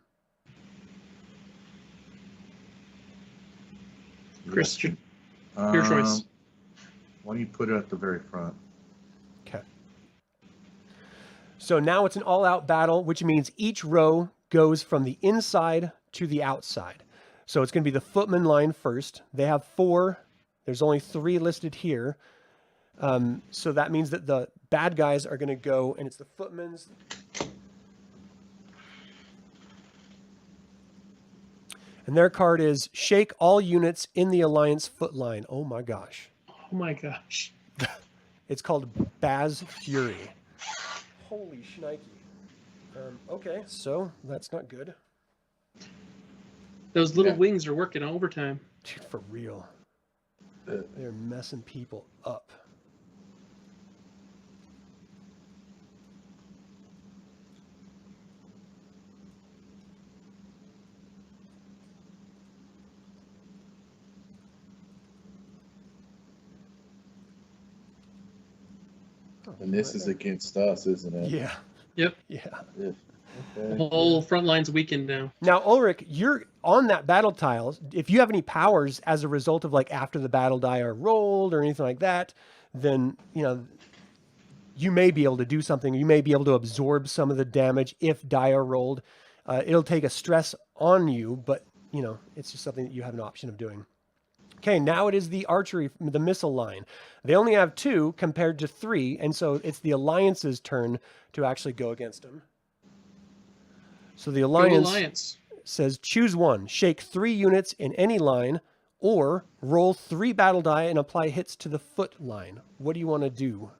Chris, your choice. Why don't you put it at the very front? Okay. So now it's an all-out battle, which means each row goes from the inside to the outside. So it's going to be the footman line first. They have 4. There's only 3 listed here. So that means that the bad guys are going to go, and it's the footmen's. And their card is shake all units in the alliance foot line. Oh my gosh. Oh my gosh. It's called Baz Fury. Holy shnikey. Okay, so that's not good. Those little wings are working overtime. Dude, for real. They're messing people up. And this is against us, isn't it? Yeah. Yep. Yeah. Yeah. The Okay. whole front line's weakened now. Now, Ulrich, you're on that battle tile. If you have any powers as a result of like after the battle die are rolled or anything like that, then, you know, you may be able to do something. You may be able to absorb some of the damage if die are rolled. It'll take a stress on you, but, you know, it's just something that you have an option of doing. Okay, now it is the archery, the missile line. They only have 2 compared to 3, and so it's the Alliance's turn to actually go against them. So the Go Alliance Alliance. says choose one, shake 3 units in any line, or roll 3 battle die and apply hits to the foot line. What do you want to do?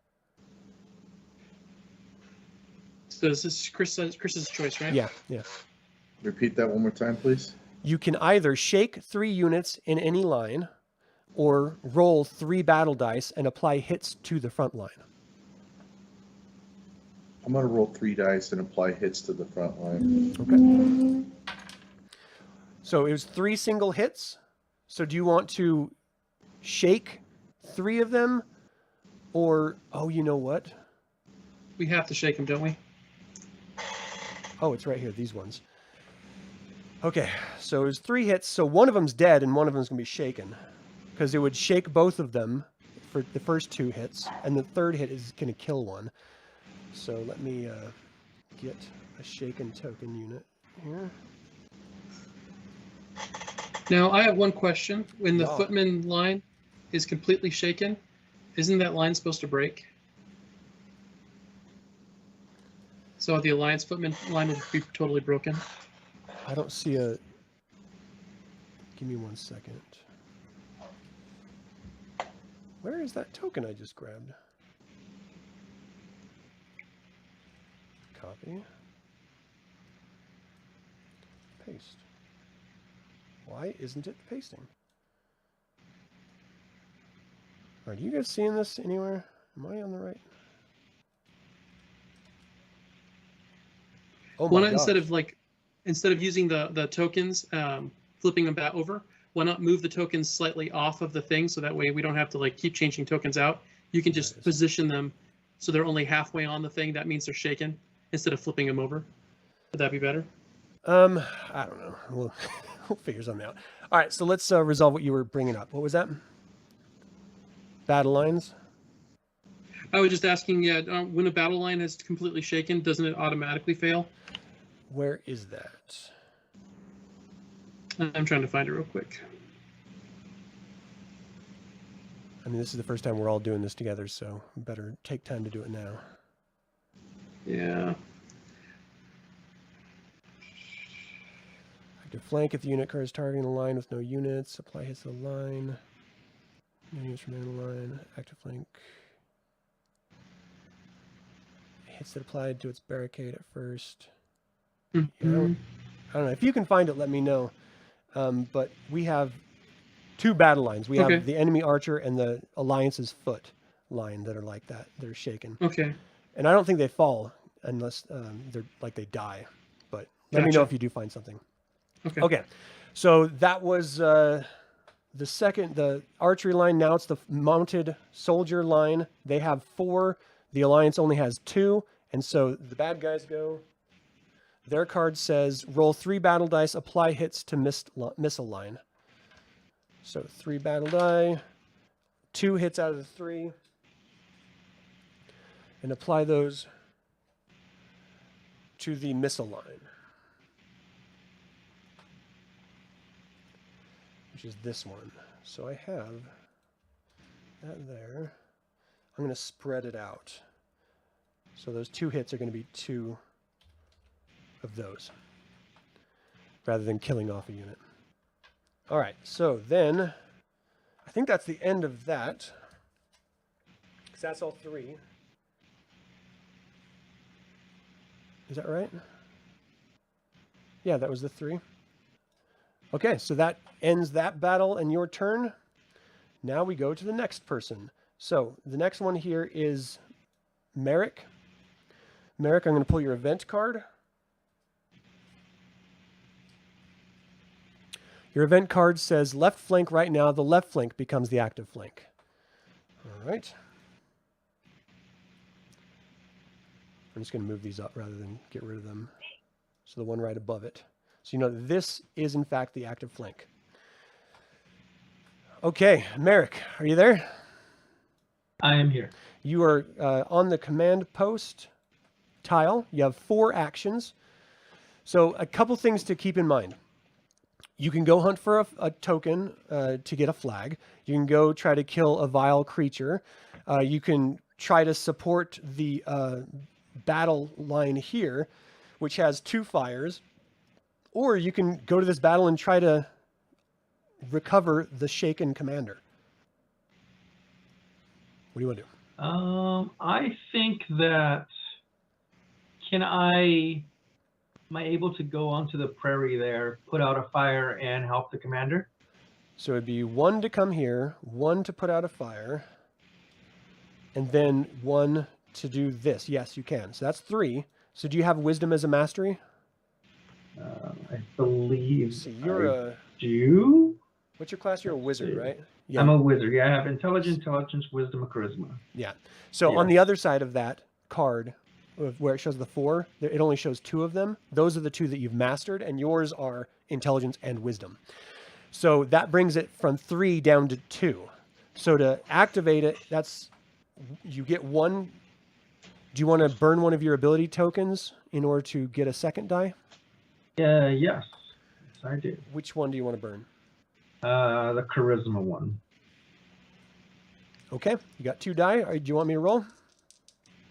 So this is Chris's choice, right? Yeah. Repeat that one more time, please. You can either shake 3 units in any line, or roll 3 battle dice and apply hits to the front line. I'm going to roll 3 dice and apply hits to the front line. Okay. So it was 3 single hits. So do you want to shake 3 of them, or oh, you know what? We have to shake him, don't we? Oh, it's right here. These ones. Okay, so it was 3 hits. So one of them's dead, and one of them's gonna be shaken, because it would shake both of them for the first 2 hits, and the third hit is gonna kill one. So let me get a shaken token unit here. Now, I have one question. When the Yeah. footman line is completely shaken, isn't that line supposed to break? So the Alliance footman line would be totally broken. I don't see a... Give me 1 second. Where is that token I just grabbed? Copy. Paste. Why isn't it pasting? Are you guys seeing this anywhere? Am I on the right? Oh my Why not gosh. instead of using the tokens, flipping them back over, why not move the tokens slightly off of the thing so that way we don't have to keep changing tokens out. You can just position them so they're only halfway on the thing. That means they're shaken instead of flipping them over. Would that be better? I don't know. We'll figure something out. All right, so let's resolve what you were bringing up. What was that? Battle lines? I was just asking, when a battle line is completely shaken, doesn't it automatically fail? Where is that? I'm trying to find it real quick. I mean, this is the first time we're all doing this together, so we better take time to do it now. Yeah. Active flank if the unit card is targeting the line with no units. Apply hits to the line. No units remain in the line. Active flank. Hits that applied to its barricade at first. Mhm. I don't know. If you can find it, let me know. But we have 2 battle lines. We Okay. have the enemy archer and the Alliance's foot line that are like that. They're shaken. Okay. And I don't think they fall unless they're like they die. But let me know Gotcha. if you do find something. Okay. Okay. So that was the archery line. Now it's the mounted soldier line. They have 4. The Alliance only has 2. And so the bad guys go. Their card says roll 3 battle dice, apply hits to missile line. So 3 battle die, 2 hits out of the 3, and apply those to the missile line, which is this one. So I have that there. I'm going to spread it out. So those 2 hits are going to be 2 of those, rather than killing off a unit. All right, so then I think that's the end of that, because that's all 3. Is that right? Yeah, that was the 3. Okay, so that ends that battle and your turn. Now we go to the next person. So the next one here is Merrick. Merrick, I'm going to pull your event card. Your event card says left flank right now. The left flank becomes the active flank. All right. I'm just going to move these up rather than get rid of them. So the one right above it. So you know this is in fact the active flank. Okay, Merrick, are you there? I am here. You are on the command post tile. You have 4 actions. So a couple things to keep in mind. You can go hunt for a token to get a flag. You can go try to kill a vile creature. You can try to support the battle line here, which has 2 fires. Or you can go to this battle and try to recover the shaken commander. What do you want to do? I think that am I able to go onto the prairie there, put out a fire, and help the commander? So it'd be 1 to come here, 1 to put out a fire, and then 1 to do this. Yes, you can. So that's 3. So do you have wisdom as a mastery? I believe So you're I do. what's your class? You're a wizard, see. right? Yeah. I'm a wizard. Yeah, I have intelligence, wisdom, and charisma. Yeah. So Yeah. on the other side of that card, where it shows the 4, it only shows 2 of them. Those are the 2 that you've mastered, and yours are intelligence and wisdom. So that brings it from 3 down to 2. So to activate it, you get 1. Do you want to burn one of your ability tokens in order to get a second die? Yes, I do. Which one do you want to burn? The charisma one. Okay, you got 2 die. Do you want me to roll?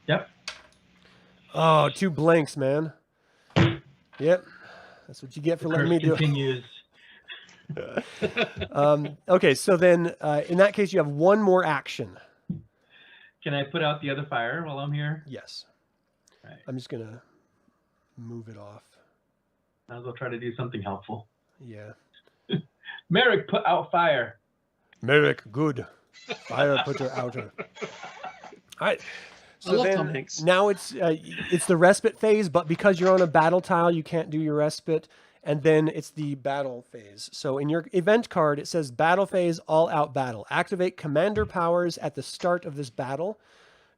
Yep. Oh, 2 blanks, man. Yep, that's what you get for letting me do it. Continues. Okay, so then in that case, you have 1 more action. Can I put out the other fire while I'm here? Yes. Right. I'm just gonna move it off. I'll go try to do something helpful. Yeah. Merrick, put out fire. Merrick, good. Fire putter outer. All right. I love Tom Hanks. Now it's the respite phase, but because you're on a battle tile, you can't do your respite. And then it's the battle phase. So in your event card, it says battle phase, all out battle. Activate commander powers at the start of this battle.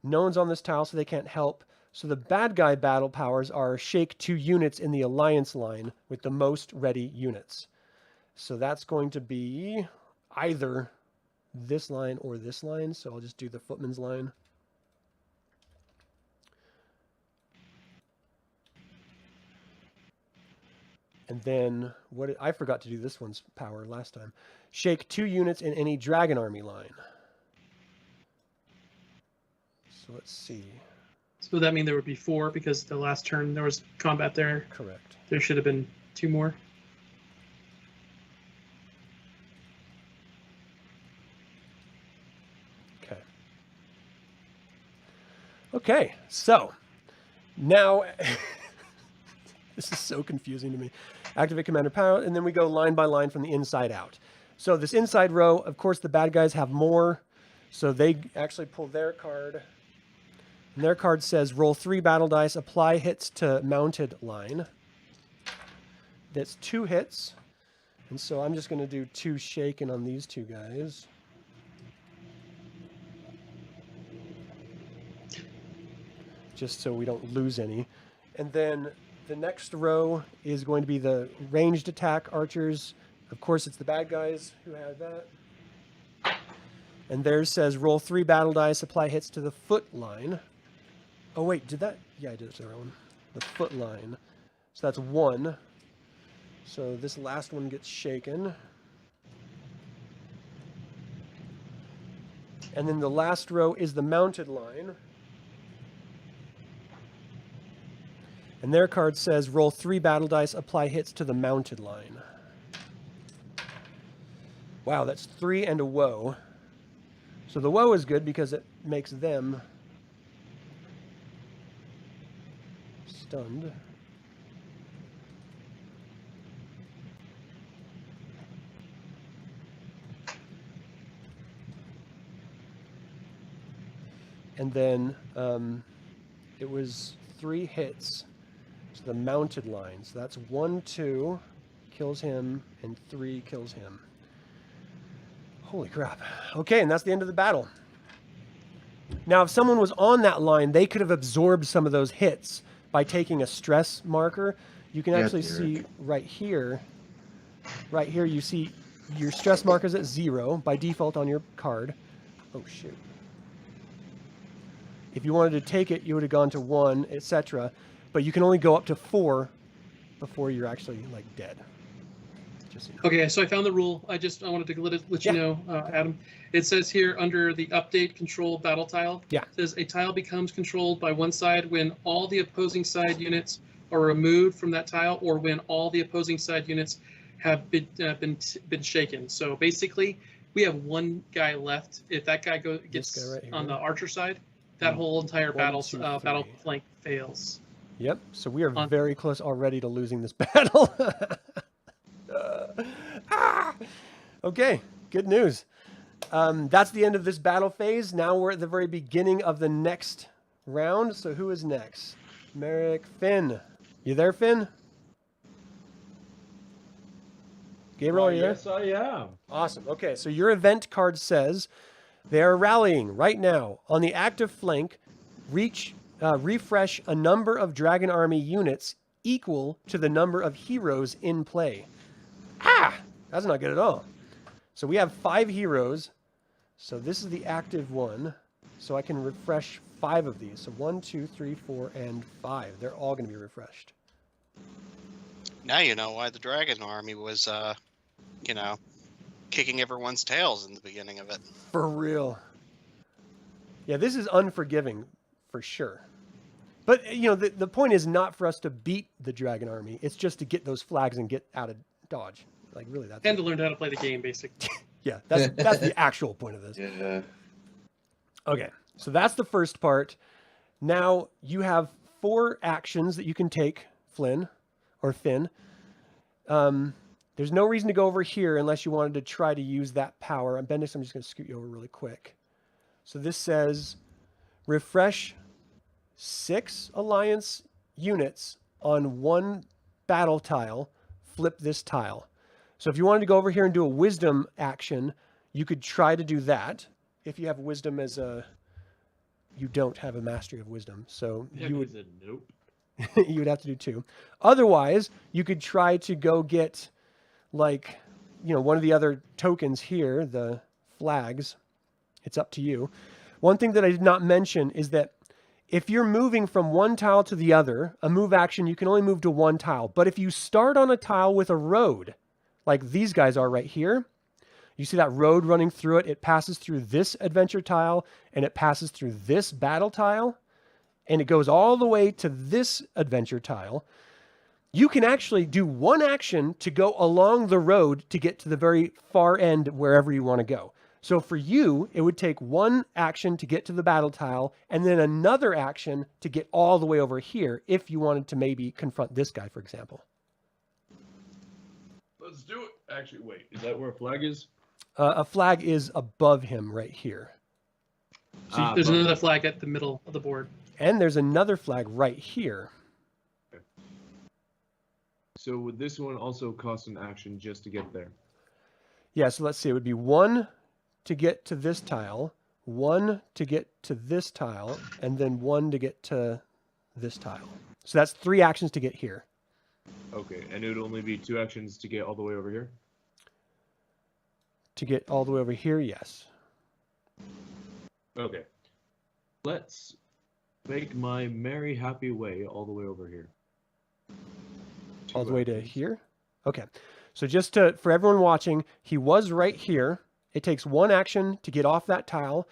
No one's on this tile, so they can't help. So the bad guy battle powers are shake 2 units in the alliance line with the most ready units. So that's going to be either this line or this line. So I'll just do the footman's line. And then I forgot to do this one's power last time. Shake 2 units in any Dragon Army line. So let's see. So would that mean there would be 4 because the last turn there was combat there? Correct. There should have been 2 more. Okay. Okay, so now this is so confusing to me. Activate commander power, and then we go line by line from the inside out. So this inside row, of course, the bad guys have more, so they actually pull their card. And their card says roll 3 battle dice, apply hits to mounted line. That's 2 hits. And so I'm just going to do 2 shaken on these 2 guys. Just so we don't lose any. And then the next row is going to be the ranged attack archers. Of course, it's the bad guys who have that. And theirs says roll 3 battle dice, apply hits to the foot line. Oh, wait, did that? Yeah, I did it to their own. The foot line. So that's 1. So this last one gets shaken. And then the last row is the mounted line. And their card says roll 3 battle dice, apply hits to the mounted line. Wow, that's 3 and a woe. So the woe is good because it makes them stunned. And then it was 3 hits. So the mounted line. So that's 1, 2, kills him, and 3 kills him. Holy crap. Okay, and that's the end of the battle. Now, if someone was on that line, they could have absorbed some of those hits by taking a stress marker. You can actually see right here, you see your stress marker's at 0 by default on your card. Oh, shoot. If you wanted to take it, you would have gone to 1, etc. But you can only go up to 4 before you're actually, like, dead. Just so you know. Okay, so I found the rule. I wanted to let you know, Adam. It says here under the update control battle tile. Yeah. It says a tile becomes controlled by one side when all the opposing side units are removed from that tile, or when all the opposing side units have been shaken. So basically, we have one guy left. If that guy gets guy right here. on the archer side, that whole entire battle flank fails. Yep. So we are On- very close already to losing this battle. Okay, good news. That's the end of this battle phase. Now we're at the very beginning of the next round. So who is next? Merrick, Finn. You there, Finn? Gabriel, are you there? Yes, I am. Awesome. Okay, so your event card says they are rallying right now. On the active flank, refresh a number of Dragon Army units equal to the number of heroes in play. That's not good at all. So we have 5 heroes. So this is the active one. So I can refresh 5 of these. So 1, 2, 3, 4, and 5. They're all going to be refreshed. Now you know why the Dragon Army was, kicking everyone's tails in the beginning of it. For real. Yeah, this is unforgiving for sure. But, the point is not for us to beat the Dragon Army. It's just to get those flags and get out of dodge. Like, really, that's And it. to learn how to play the game, basically. Yeah, that's the actual point of this. Yeah. Okay, so that's the first part. Now you have 4 actions that you can take, Flynn or Finn. There's no reason to go over here unless you wanted to try to use that power. Bendis, I'm just going to scoot you over really quick. So this says refresh 6 alliance units on 1 battle tile. Flip this tile. So if you wanted to go over here and do a wisdom action, you could try to do that. If you have wisdom as a... You don't have a mastery of wisdom, so you would... Nope. you would have to do 2. Otherwise, you could try to go get, like, one of the other tokens here, the flags. It's up to you. One thing that I did not mention is that if you're moving from one tile to the other, a move action, you can only move to 1 tile. But if you start on a tile with a road, like these guys are right here, you see that road running through it. It passes through this adventure tile, and it passes through this battle tile, and it goes all the way to this adventure tile. You can actually do 1 action to go along the road to get to the very far end wherever you want to go. So for you, it would take 1 action to get to the battle tile, and then another action to get all the way over here if you wanted to maybe confront this guy, for example. Let's do it. Actually, wait. Is that where a flag is? A flag is above him right here. So there's another flag at the middle of the board. And there's another flag right here. Okay. So would this one also cost an action just to get there? Yeah, so let's see. It would be 1 to get to this tile, 1 to get to this tile, and then 1 to get to this tile. So that's 3 actions to get here. Okay, and it would only be 2 actions to get all the way over here? To get all the way over here, yes. Okay. Let's make my merry, happy way all the way over here. All the way to here? Okay. So just for everyone watching, he was right here. It takes 1 action to get off that tile,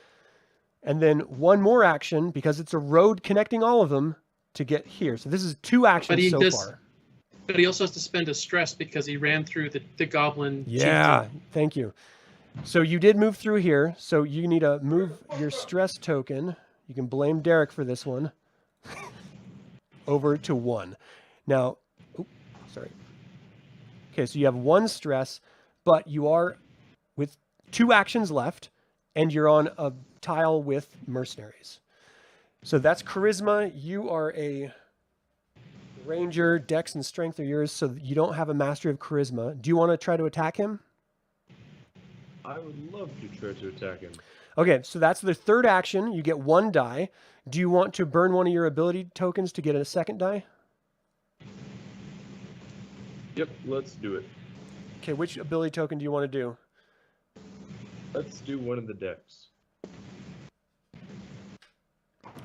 and then 1 more action, because it's a road connecting all of them, to get here. So this is 2 actions so far. But he also has to spend a stress because he ran through the goblin. Yeah, thank you. So you did move through here, so you need to move your stress token. You can blame Derek for this one. Over to 1. Now, sorry. Okay, so you have 1 stress, but you are with 2 actions left, and you're on a tile with mercenaries. So that's charisma. You are a ranger. Dex and strength are yours, so you don't have a mastery of charisma. Do you want to try to attack him? I would love to try to attack him. Okay, so that's the 3rd action. You get 1 die. Do you want to burn one of your ability tokens to get a 2nd die? Yep, let's do it. Okay, which ability token do you want to do? Let's do one of the decks.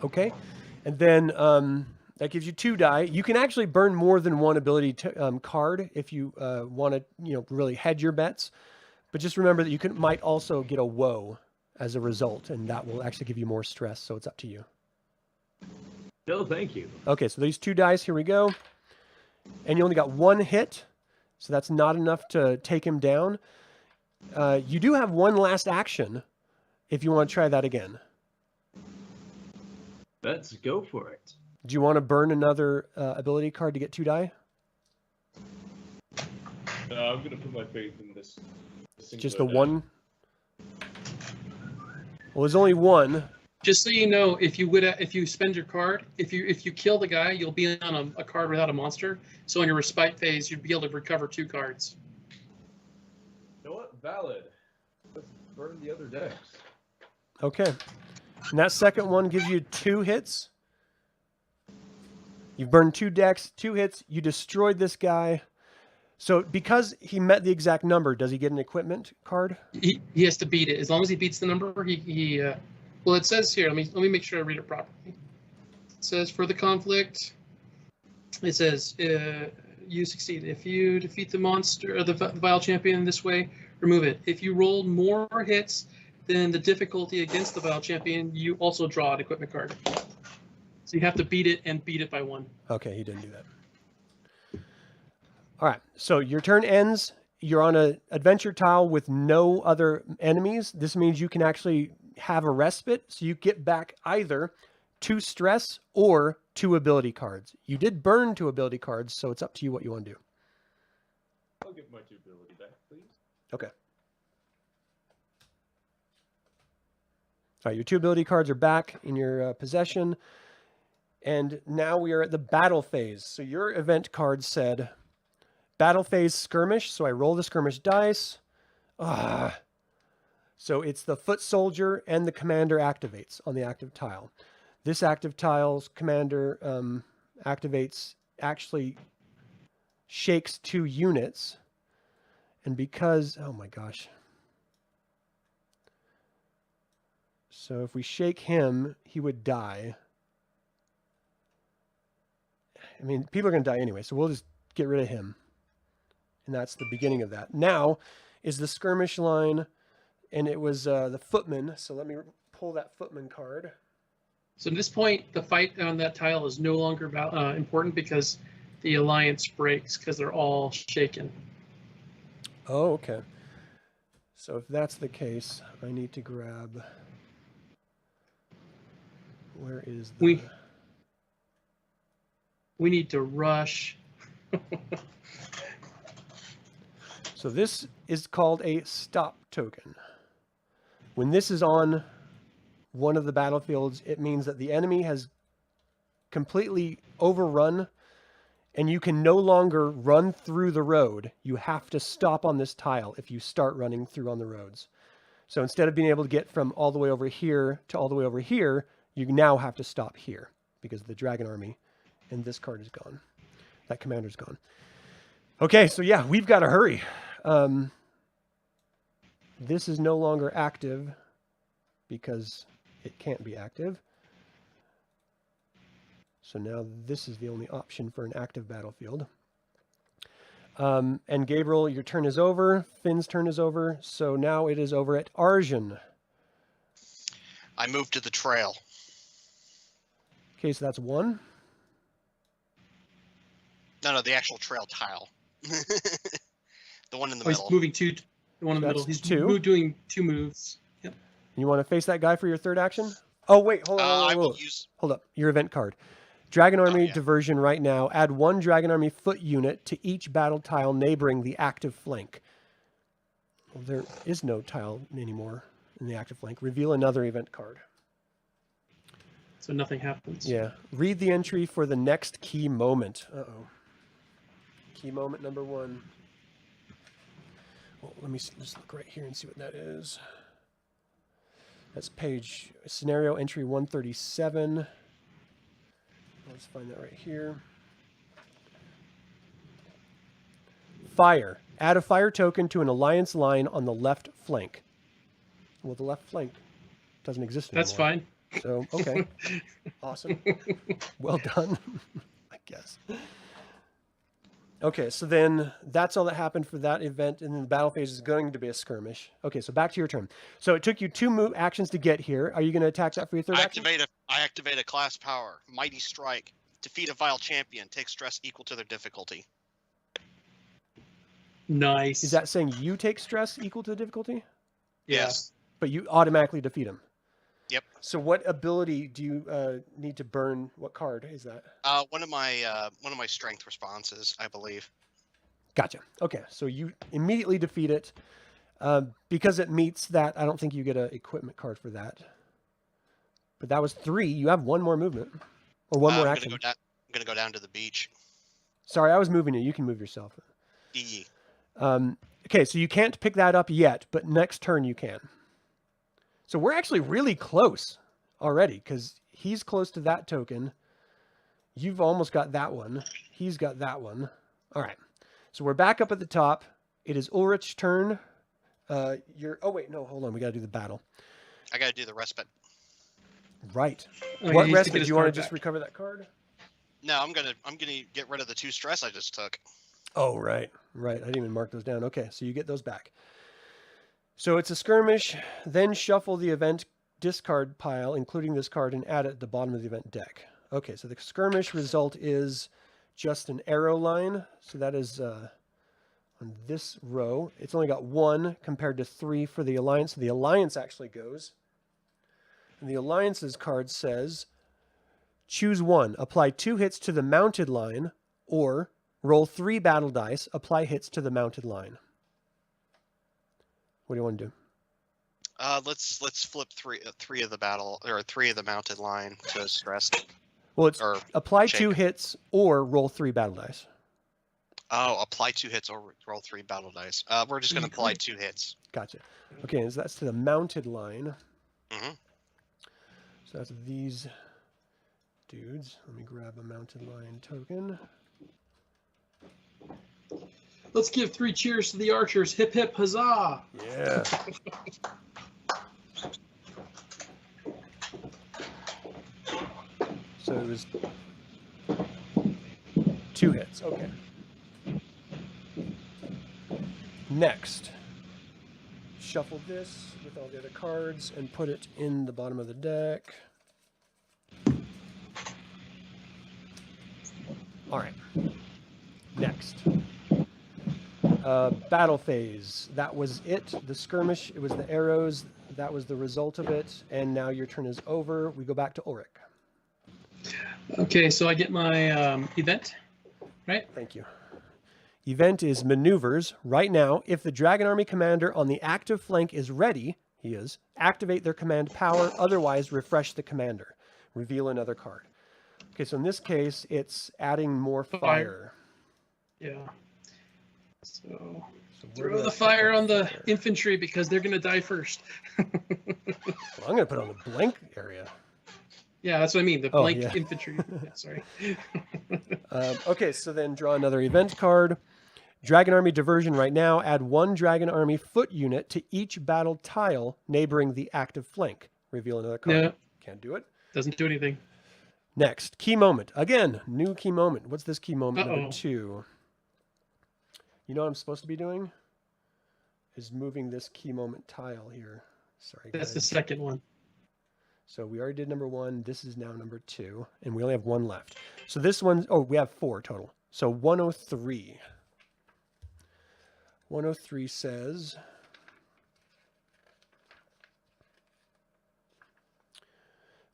Okay, and then That gives you 2 die. You can actually burn more than one ability card if you want to, really hedge your bets. But just remember that you might also get a woe as a result, and that will actually give you more stress. So it's up to you. No, thank you. Okay, so these 2 dice. Here we go. And you only got 1 hit, so that's not enough to take him down. You do have 1 last action if you want to try that again. Let's go for it. Do you want to burn another ability card to get 2 die? I'm going to put my faith in this. Just the 1? Well, there's only 1. Just so you know, if you spend your card, if you kill the guy, you'll be on a card without a monster. So in your respite phase, you'd be able to recover 2 cards. You know what? Valid. Let's burn the other decks. Okay. And that second one gives you 2 hits. You've burned 2 decks, 2 hits. You destroyed this guy. So because he met the exact number, does he get an equipment card? He has to beat it. As long as he beats the number, well, it says here. Let me make sure I read it properly. It says for the conflict. It says you succeed if you defeat the monster or the vile champion this way. Remove it. If you roll more hits than the difficulty against the vile champion, you also draw an equipment card. So you have to beat it and beat it by 1. Okay, he didn't do that. All right, so your turn ends. You're on an adventure tile with no other enemies. This means you can actually have a respite, so you get back either 2 stress or 2 ability cards. You did burn 2 ability cards, so it's up to you what you want to do. I'll give my 2 ability back, please. Okay. All right, your 2 ability cards are back in your possession. And now we are at the battle phase. So your event card said battle phase skirmish. So I roll the skirmish dice. So it's the foot soldier and the commander activates on the active tile. This active tile's commander actually shakes 2 units. And because, oh my gosh. So if we shake him, he would die. I mean, people are going to die anyway, so we'll just get rid of him. And that's the beginning of that. Now is the skirmish line, and it was the footman. So let me pull that footman card. So at this point, the fight on that tile is no longer important because the alliance breaks because they're all shaken. Oh, okay. So if that's the case, I need to grab... Where is the... We need to rush. So this is called a stop token. When this is on one of the battlefields, it means that the enemy has completely overrun and you can no longer run through the road. You have to stop on this tile if you start running through on the roads. So instead of being able to get from all the way over here to all the way over here, you now have to stop here because of the Dragon Army. And this card is gone. That commander's gone. Okay, so yeah, we've got to hurry. This is no longer active because it can't be active. So now this is the only option for an active battlefield. And Gabriel, your turn is over. Finn's turn is over. So now it is over at Arjun. I move to the trail. Okay, so that's 1. No, the actual trail tile. The one in the He's middle. moving 2. The one in the That's middle. He's 2. Doing 2 moves. Yep. You want to face that guy for your third action? Oh, wait, hold on. I will use... Hold up, your event card. Dragon Army diversion right now. Add 1 Dragon Army foot unit to each battle tile neighboring the active flank. Well, there is no tile anymore in the active flank. Reveal another event card. So nothing happens. Yeah. Read the entry for the next key moment. Uh-oh. Key moment number 1. Well, let me just look right here and see what that is. That's page scenario entry 137. Let's find that right here. Fire. Add a fire token to an alliance line on the left flank. Well, the left flank doesn't exist anymore. That's fine. So, okay. Awesome. Well done, I guess. Okay, so then that's all that happened for that event, and then the battle phase is going to be a skirmish. Okay, so back to your turn. So it took you 2 actions to get here. Are you going to attack that for your third action? I activate a class power, Mighty Strike. Defeat a vile champion. Take stress equal to their difficulty. Nice. Is that saying you take stress equal to the difficulty? Yes. But you automatically defeat him? Yep. So what ability do you need to burn? What card is that? One of my strength responses, I believe. Gotcha. Okay, so you immediately defeat it. Because it meets that, I don't think you get an equipment card for that. But that was 3. You have 1 more movement. Or 1 more action. I'm gonna go down to the beach. Sorry, I was moving you. You can move yourself. E. Okay, so you can't pick that up yet, but next turn you can. So we're actually really close already, because he's close to that token. You've almost got that one. He's got that one. All right. So we're back up at the top. It is Ulrich's turn. Oh, wait. No, hold on. We got to do the battle. I got to do the respite. Right. Oh, What he needs to respite? get Do his you want to card just back. recover that card? No, I'm gonna get rid of the 2 stress I just took. Oh, right. Right. I didn't even mark those down. Okay, so you get those back. So it's a skirmish. Then shuffle the event discard pile, including this card, and add it at the bottom of the event deck. Okay, so the skirmish result is just an arrow line. So that is on this row. It's only got 1 compared to 3 for the alliance. So the alliance actually goes. And the alliance's card says, choose 1. Apply 2 hits to the mounted line, or roll 3 battle dice. Apply hits to the mounted line. What do you want to do? Let's flip 3 of the battle, or 3 of the mounted line to stress. Well, it's Or apply shake. 2 hits or roll 3 battle dice. Oh, apply 2 hits or roll 3 battle dice. We're just gonna apply 2 hits. Gotcha. Okay, so that's to the mounted line. Mm-hmm. So that's these dudes. Let me grab a mounted line token. Let's give 3 cheers to the archers. Hip hip huzzah! Yeah. So it was 2 hits. Okay. Next, shuffle this with all the other cards and put it in the bottom of the deck. All right. Next. Battle phase. That was it. The skirmish. It was the arrows. That was the result of it. And now your turn is over. We go back to Ulrich. Okay, so I get my event, right? Thank you. Event is maneuvers. Right now, if the Dragon Army commander on the active flank is ready, he is, activate their command power. Otherwise, refresh the commander. Reveal another card. Okay, so in this case, it's adding more fire. Yeah. So So where throw did I the put fire that on the fire? infantry because they're gonna die first. Well, I'm going to put it on the blank area. Yeah, that's what I mean. The Oh, blank yeah. infantry. Yeah, sorry. Okay, so then draw another event card. Dragon Army diversion right now. Add 1 Dragon Army foot unit to each battle tile neighboring the active flank. Reveal another card. No, Can't do it. doesn't do anything. Next, key moment. Again, new key moment. What's this key moment Uh-oh. number 2? You know what I'm supposed to be doing? Is moving this key moment tile here. Sorry, That's the guys. second one. So we already did number 1. This is now number 2. And we only have 1 left. So this one, oh, we have 4 total. So 103. 103 says,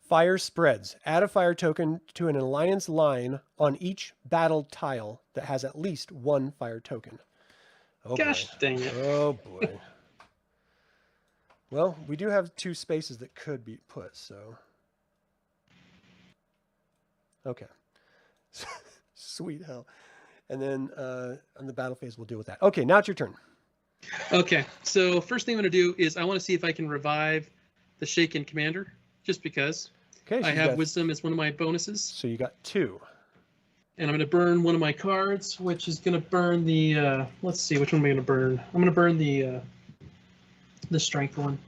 fire spreads. Add a fire token to an alliance line on each battle tile that has at least 1 fire token. Oh, Gosh boy. dang it. Oh, boy. Well, we do have 2 spaces that could be put, so. Okay. Sweet hell. And then on the battle phase, we'll deal with that. Okay, now it's your turn. Okay, so first thing I'm going to do is I want to see if I can revive the Shaken Commander, just because. Okay, so I you have got- Wisdom as one of my bonuses. So you got 2. And I'm going to burn one of my cards, which is going to burn the, let's see, which one am I going to burn? I'm going to burn the Strength one.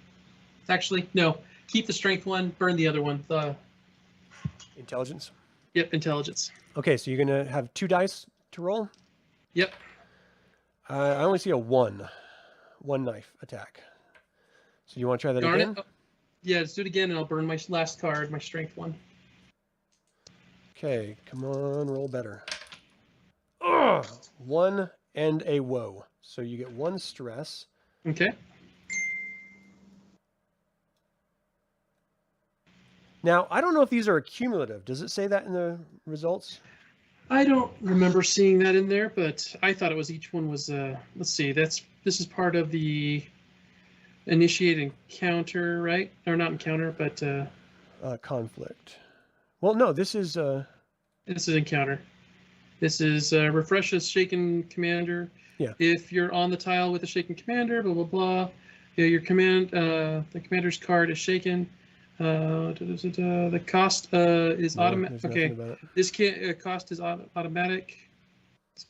Actually, no, keep the strength one, burn the other one. Intelligence. Yep, intelligence. Okay, so you're gonna have 2 dice to roll. Yep. I only see a one knife attack. So you want to try that Darn again? it. Oh, yeah, let's do it again, and I'll burn my last card, my strength one. Okay, come on, roll better. Ugh! 1 and a woe. So you get 1 stress. Okay. Now, I don't know if these are cumulative. Does it say that in the results? I don't remember seeing that in there, but I thought it was each one was. Let's see. This is part of the initiate encounter, right? Or not encounter, but Conflict. Well, no, this is encounter. This is refresh a shaken commander. Yeah. If you're on the tile with a shaken commander, blah blah blah. Yeah, your the commander's card is shaken. The cost is automatic. Okay, this cost is automatic.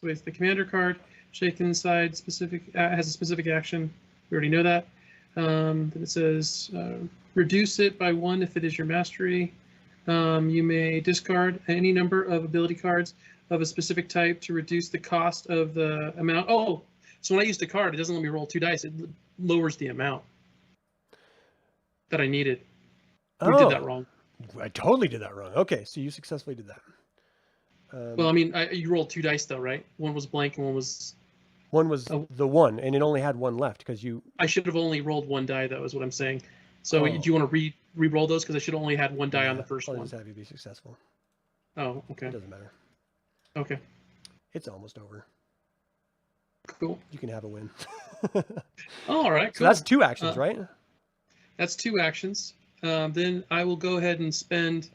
With the commander card, shaken side specific has a specific action. We already know that. Then it says reduce it by 1 if it is your mastery. You may discard any number of ability cards of a specific type to reduce the cost of the amount. Oh, so when I use the card, it doesn't let me roll 2 dice. It lowers the amount that I needed. We did that wrong. I totally did that wrong. Okay, so you successfully did that. Well, I mean, you rolled 2 dice though, right? One was blank and one was... One was the 1, and it only had 1 left because you... I should have only rolled 1 die, though, is what I'm saying. So do you want to re-roll those? Because I should have only had 1 die on the first one. I'll just have you be successful. Oh, okay. It doesn't matter. Okay. It's almost over. Cool. You can have a win. All right, So cool. that's 2 actions, right? That's 2 actions. Then I will go ahead and spend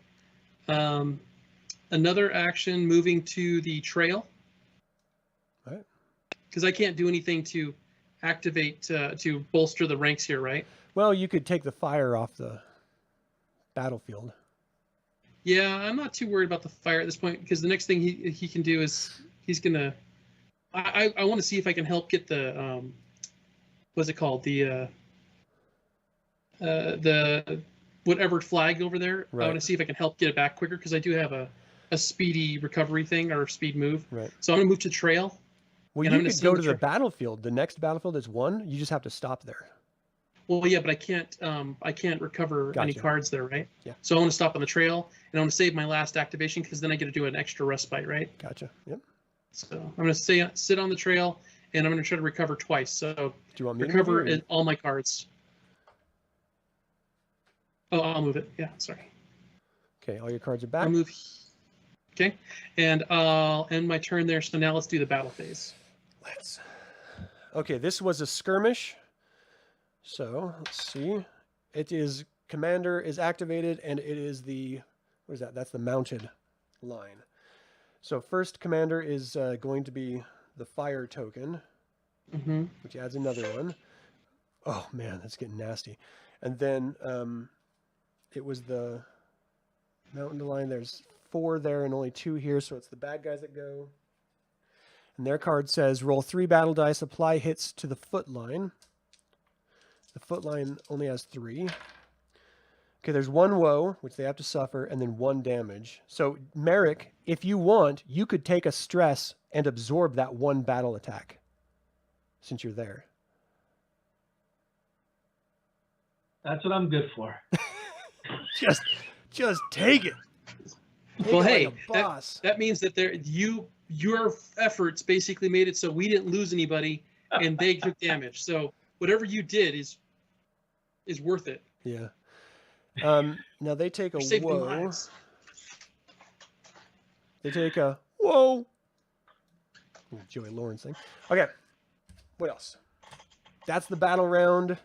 another action moving to the trail. All right. Because I can't do anything to activate to bolster the ranks here, right? Well, you could take the fire off the battlefield. Yeah, I'm not too worried about the fire at this point because the next thing he can do is he's gonna. I want to see if I can help get the what's it called, the whatever flag over there. Right. I want to see if I can help get it back quicker because I do have a speedy recovery thing or speed move. Right. So I'm gonna move to trail. Well, you could go to the battlefield. The next battlefield is 1. You just have to stop there. Well, yeah, but I can't recover any cards there, right? Yeah. So I want to stop on the trail, and I want to save my last activation because then I get to do an extra respite, right? Gotcha. Yep. So I'm going to sit on the trail, and I'm going to try to recover twice. So do you want me recover to move all my cards? Oh, I'll move it. Yeah, sorry. Okay, all your cards are back. I'll move. Okay, and I'll end my turn there. So now let's do the battle phase. Okay, this was a skirmish. So let's see. It is commander is activated, and it is the what is that? That's the mounted line. So first commander is going to be the fire token, which adds another one. Oh man, that's getting nasty. And then it was the mountain line. There's 4 there and only 2 here, so it's the bad guys that go. And their card says roll 3 battle dice, apply hits to the foot line. The foot line only has 3. Okay, there's 1 woe, which they have to suffer, and then 1 damage. So, Merrick, if you want, you could take a stress and absorb that 1 battle attack, since you're there. That's what I'm good for. just take it. Take Well, it hey, like a boss. that means that your efforts basically made it so we didn't lose anybody, and they took damage. So whatever you did is worth it. Yeah. Now they take a woe. They take a whoa. Ooh, Joey Lawrence thing. Okay. What else? That's the battle round.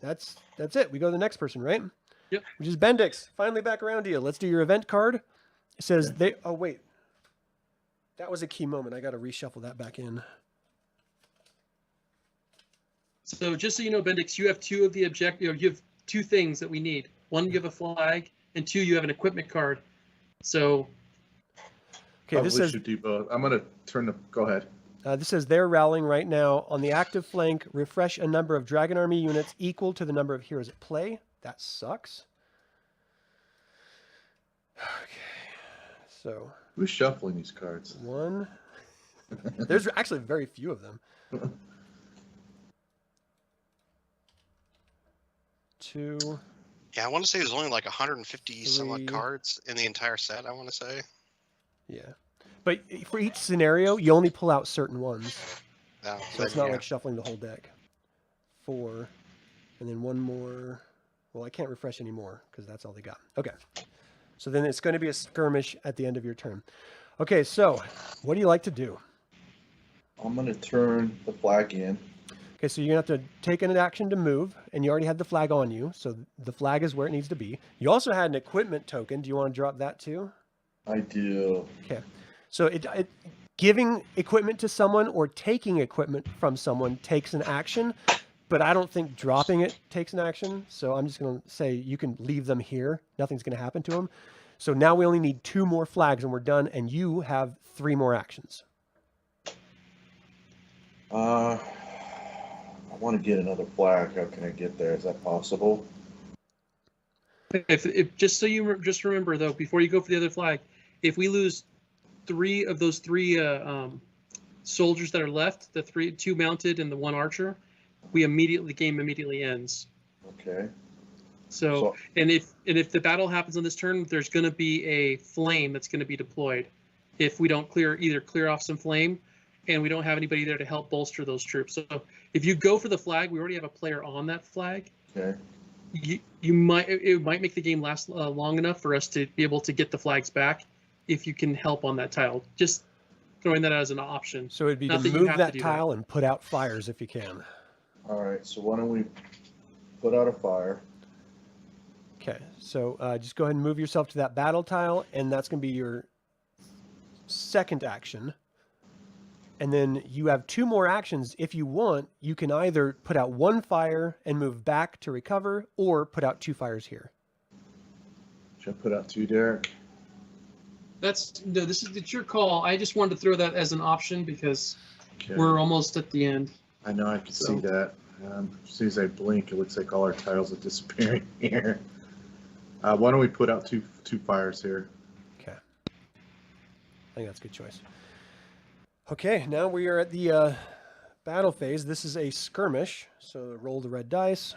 That's it. We go to the next person, right? Yep. Which is Bendix. Finally back around to you. Let's do your event card. It says they. Oh wait. That was a key moment. I got to reshuffle that back in. So just so you know, Bendix, you have 2 of the objective. You have 2 things that we need. 1, you have a flag, and 2, you have an equipment card. So. Okay, this says. Do both. I'm gonna turn the. Go ahead. This says they're rallying right now on the active flank. Refresh a number of Dragon Army units equal to the number of heroes at play. That sucks. So Who's shuffling these cards? 1. There's actually very few of them. 2. Yeah, I want to say there's only like 150 some odd 3. cards in the entire set. I want to say. Yeah. But for each scenario, you only pull out certain ones. No, So it's not like shuffling the whole deck. 4. And then 1 more. Well, I can't refresh anymore because that's all they got. Okay. So then it's going to be a skirmish at the end of your turn. Okay, so what do you like to do? I'm going to turn the flag in. Okay, so you're going to have to take an action to move, and you already had the flag on you, so the flag is where it needs to be. You also had an equipment token. Do you want to drop that too? I do. Okay. So giving equipment to someone or taking equipment from someone takes an action, but I don't think dropping it takes an action. So I'm just going to say you can leave them here. Nothing's going to happen to them. So now we only need 2 more flags and we're done, and you have 3 more actions. I want to get another flag. How can I get there? Is that possible? If just remember though, before you go for the other flag, if we lose 3 of those 3 soldiers that are left, the 2 mounted and the 1 archer, the game immediately ends. Okay. So and if the battle happens on this turn, there's going to be a flame that's going to be deployed. If we don't either clear off some flame, and we don't have anybody there to help bolster those troops. So if you go for the flag, we already have a player on that flag. Okay. It might make the game last long enough for us to be able to get the flags back if you can help on that tile. Just throwing that out as an option. So it'd be to Not that you move have that to do tile and put out fires if you can. All right. So why don't we put out a fire? Okay, so just go ahead and move yourself to that battle tile, and that's going to be your second action. And then you have 2 more actions. If you want, you can either put out 1 fire and move back to recover, or put out 2 fires here. Should I put out 2, Derek? It's your call. I just wanted to throw that as an option because we're almost at the end. I know, I can see that. As soon as I blink, it looks like all our tiles are disappearing here. Why don't we put out two fires here? Okay. I think that's a good choice. Okay, now we are at the battle phase. This is a skirmish, so roll the red dice.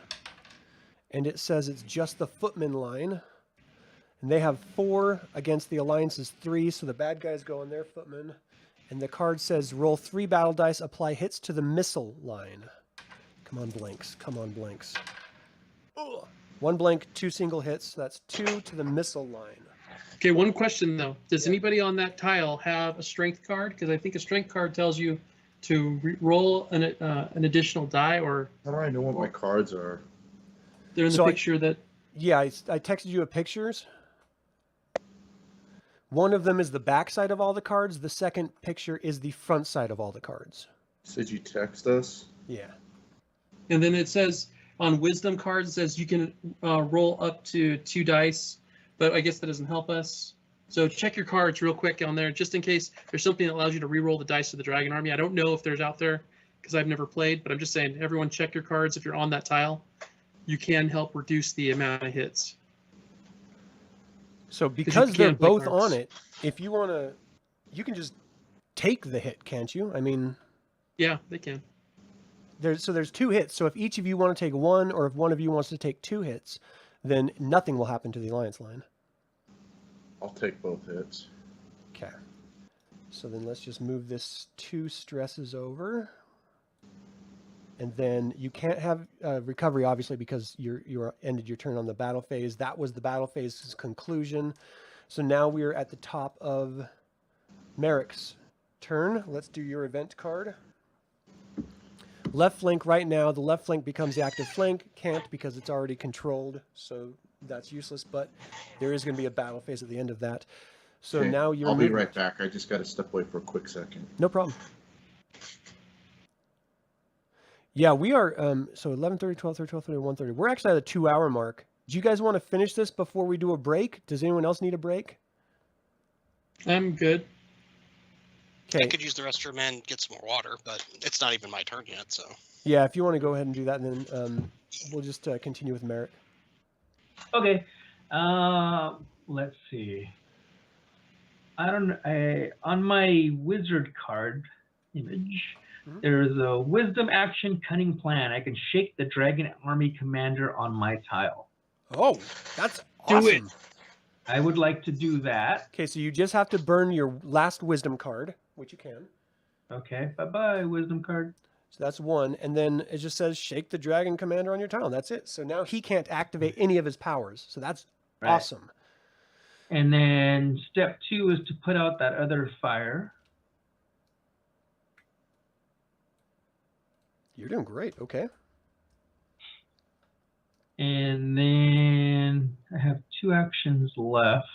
And it says it's just the footman line. And they have 4 against the alliance's 3, so the bad guys go on their footman. And the card says roll 3 battle dice, apply hits to the missile line. Come on, blanks. Come on, blanks. Ugh. 1 blank, 2 single hits. So that's 2 to the missile line. Okay, one question though. Does anybody on that tile have a strength card? Because I think a strength card tells you to roll an additional die, or How do I know what my cards are? they're in the picture that. Yeah, I texted you pictures. One of them is the back side of all the cards. The second picture is the front side of all the cards. Said you text us? Yeah. And then it says on wisdom cards, it says you can roll up to 2 dice, but I guess that doesn't help us. So check your cards real quick on there, just in case there's something that allows you to re-roll the dice of the Dragon Army. I don't know if there's out there because I've never played, but I'm just saying, everyone check your cards if you're on that tile. You can help reduce the amount of hits. So because they're can't play both cards. on it, if you want to, you can just take the hit, can't you? I mean, Yeah, they can. there's 2 hits. So if each of you want to take 1, or if one of you wants to take 2 hits, then nothing will happen to the alliance line. I'll take both hits. Okay. So then let's just move this 2 stresses over. And then you can't have recovery, obviously, because you ended your turn on the battle phase. That was the battle phase's conclusion. So now we are at the top of Merrick's turn. Let's do your event card. Left flank right now. The left flank becomes the active flank. Can't because it's already controlled, so that's useless. But there is going to be a battle phase at the end of that. So Okay, now you're I'll be moving. right back. I just got to step away for a quick second. No problem. Yeah, we are, so 11:30, 12:30, 12:30, 1:30. We're actually at the 2-hour mark. Do you guys want to finish this before we do a break? Does anyone else need a break? I'm good. I Okay. could use the restroom and get some more water, but it's not even my turn yet, so. Yeah, if you want to go ahead and do that, and then we'll just continue with Merrick. Okay. let's see. I don't know. On my wizard card image, there's a wisdom action cunning plan. I can shake the Dragon Army commander on my tile. Oh, that's Do awesome. it. I would like to do that. Okay, so you just have to burn your last wisdom card, which you can. Okay, bye-bye, wisdom card. So that's one. And then it just says shake the dragon commander on your tile. That's it. So now he can't activate any of his powers. So that's Right. awesome. And then step 2 is to put out that other fire. You're doing great. Okay. And then I have 2 actions left.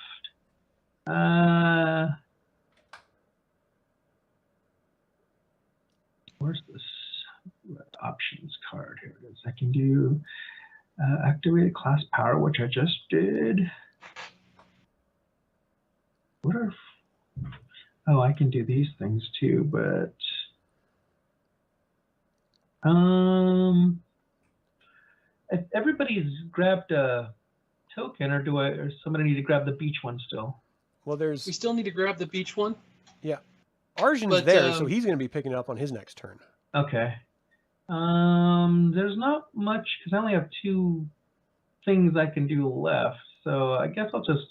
Where's this options card? Here it is. I can do activate a class power, which I just did. What are? Oh, I can do these things too, but if everybody's grabbed a token, or somebody need to grab the beach one still? Well, We there's still need to grab the beach one. Arjun's but, there, so he's going to be picking it up on his next turn. Okay. There's not much because I only have 2 things I can do left, so I guess I'll just.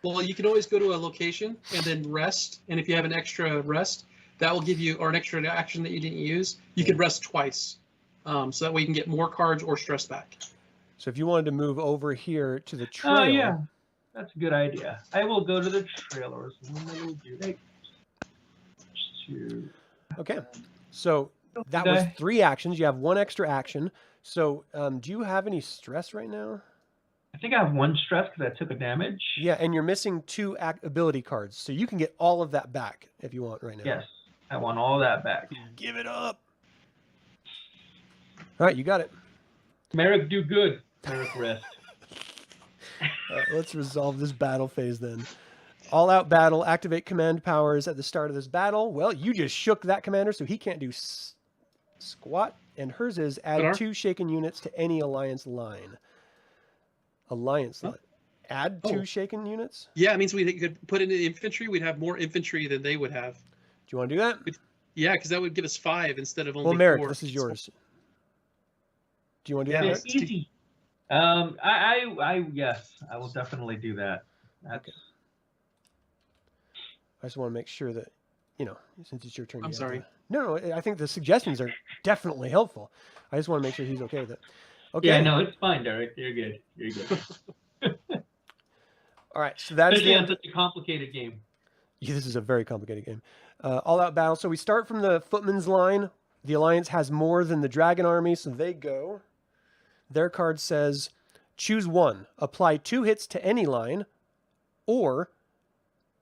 Well, you can always go to a location and then rest. And if you have an extra rest, that will give you, or an extra action that you didn't use, you could rest twice. So that way you can get more cards or stress back. So if you wanted to move over here to the trail. Oh yeah, that's a good idea. I will go to the trailers. Okay. So that was 3 actions. You have 1 extra action. So do you have any stress right now? I think I have 1 stress because I took a damage. Yeah, and you're missing 2 ability cards. So you can get all of that back if you want right now. Yes, I want all that back. Give it up. All right, you got it. Merrick, do good. Merrick, rest. Let's resolve this battle phase then. All out battle, activate command powers at the start of this battle. Well, you just shook that commander, so he can't do squat. And hers is add 2 shaken units to any alliance line. Alliance line. Add 2 shaken units? Yeah, it means we could put in the infantry. We'd have more infantry than they would have. Do you want to do that? Yeah, because that would give us 5 instead of only 4. Well, Merrick, this is yours. Do you want to do Yeah, that? It's easy. Yes, I will definitely do that. Okay. I just want to make sure that, since it's your turn. I'm sorry. No, I think the suggestions are definitely helpful. I just want to make sure he's okay with it. Okay. Yeah, no, it's fine, Derek. You're good. You're good. All right, so that is Especially on such a complicated game. Yeah, this is a very complicated game. All-out battle. So we start from the footman's line. The Alliance has more than the Dragon Army, so they go. Their card says, choose 1. Apply 2 hits to any line, or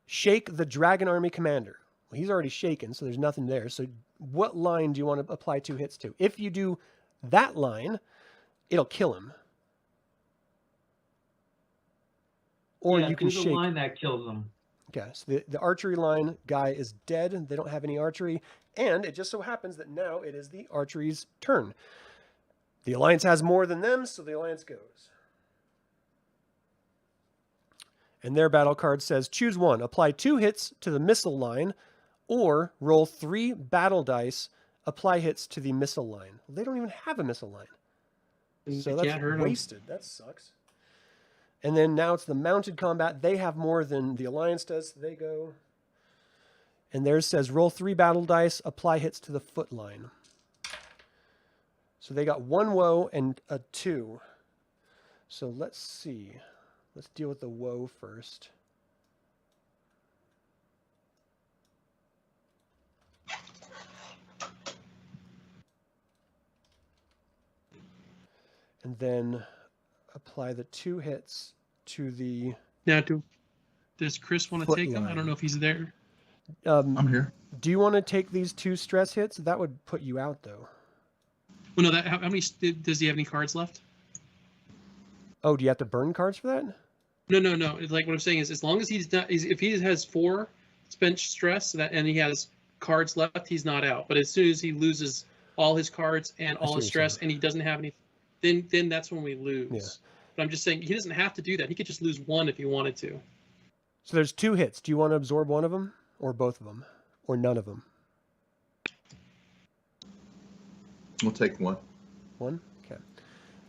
shake the Dragon Army commander. Well, he's already shaken, so there's nothing there. So what line do you want to apply 2 hits to? If you do that line, it'll kill him. Or you can shake the line that kills them. Okay, so the archery line guy is dead. They don't have any archery. And it just so happens that now it is the archery's turn. The Alliance has more than them, so the Alliance goes. And their battle card says, choose 1. Apply 2 hits to the missile line, or roll 3 battle dice. Apply hits to the missile line. Well, they don't even have a missile line. So that's wasted. That sucks. And then now it's the mounted combat. They have more than the Alliance does. So they go. And theirs says roll 3 battle dice, apply hits to the foot line. So they got 1 woe and a 2. So let's see. Let's deal with the woe first. And then apply the 2 hits to the... Now, does Chris want to take them? I line. don't know if he's there. I'm here. Do you want to take these 2 stress hits? That would put you out, though. Well, no. How many does he have any cards left? Oh, do you have to burn cards for that? No. It's like what I'm saying is, as long as he's not, if he has 4 spent stress and he has cards left, he's not out. But as soon as he loses all his cards and all his stress, and he doesn't have any, then that's when we lose. But I'm just saying he doesn't have to do that. He could just lose 1 if he wanted to. So there's 2 hits. Do you want to absorb one of them or both of them or none of them? We'll take 1. 1? Okay.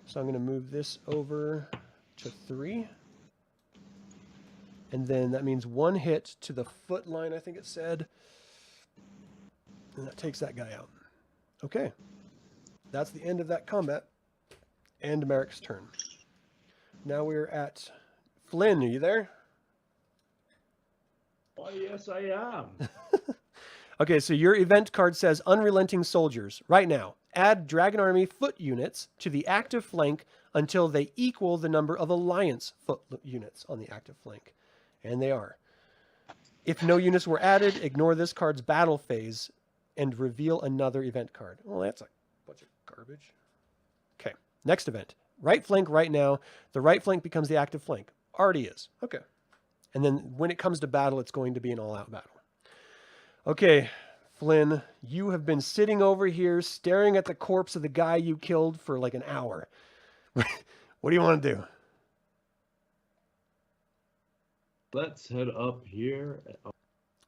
So I'm going to move this over to 3. And then that means 1 hit to the foot line, I think it said. And that takes that guy out. Okay. That's the end of that combat. And Merrick's turn. Now we're at Flynn. Are you there? Oh, yes, I am. Okay, so your event card says Unrelenting Soldiers. Right now, add Dragon Army foot units to the active flank until they equal the number of Alliance foot units on the active flank. And they are. If no units were added, ignore this card's battle phase and reveal another event card. Well, that's a bunch of garbage. Okay, next event. Right flank right now. The right flank becomes the active flank. Already is. Okay. And then when it comes to battle, it's going to be an all-out battle. Okay, Flynn, you have been sitting over here staring at the corpse of the guy you killed for like an hour. What do you want to do? Let's head up here.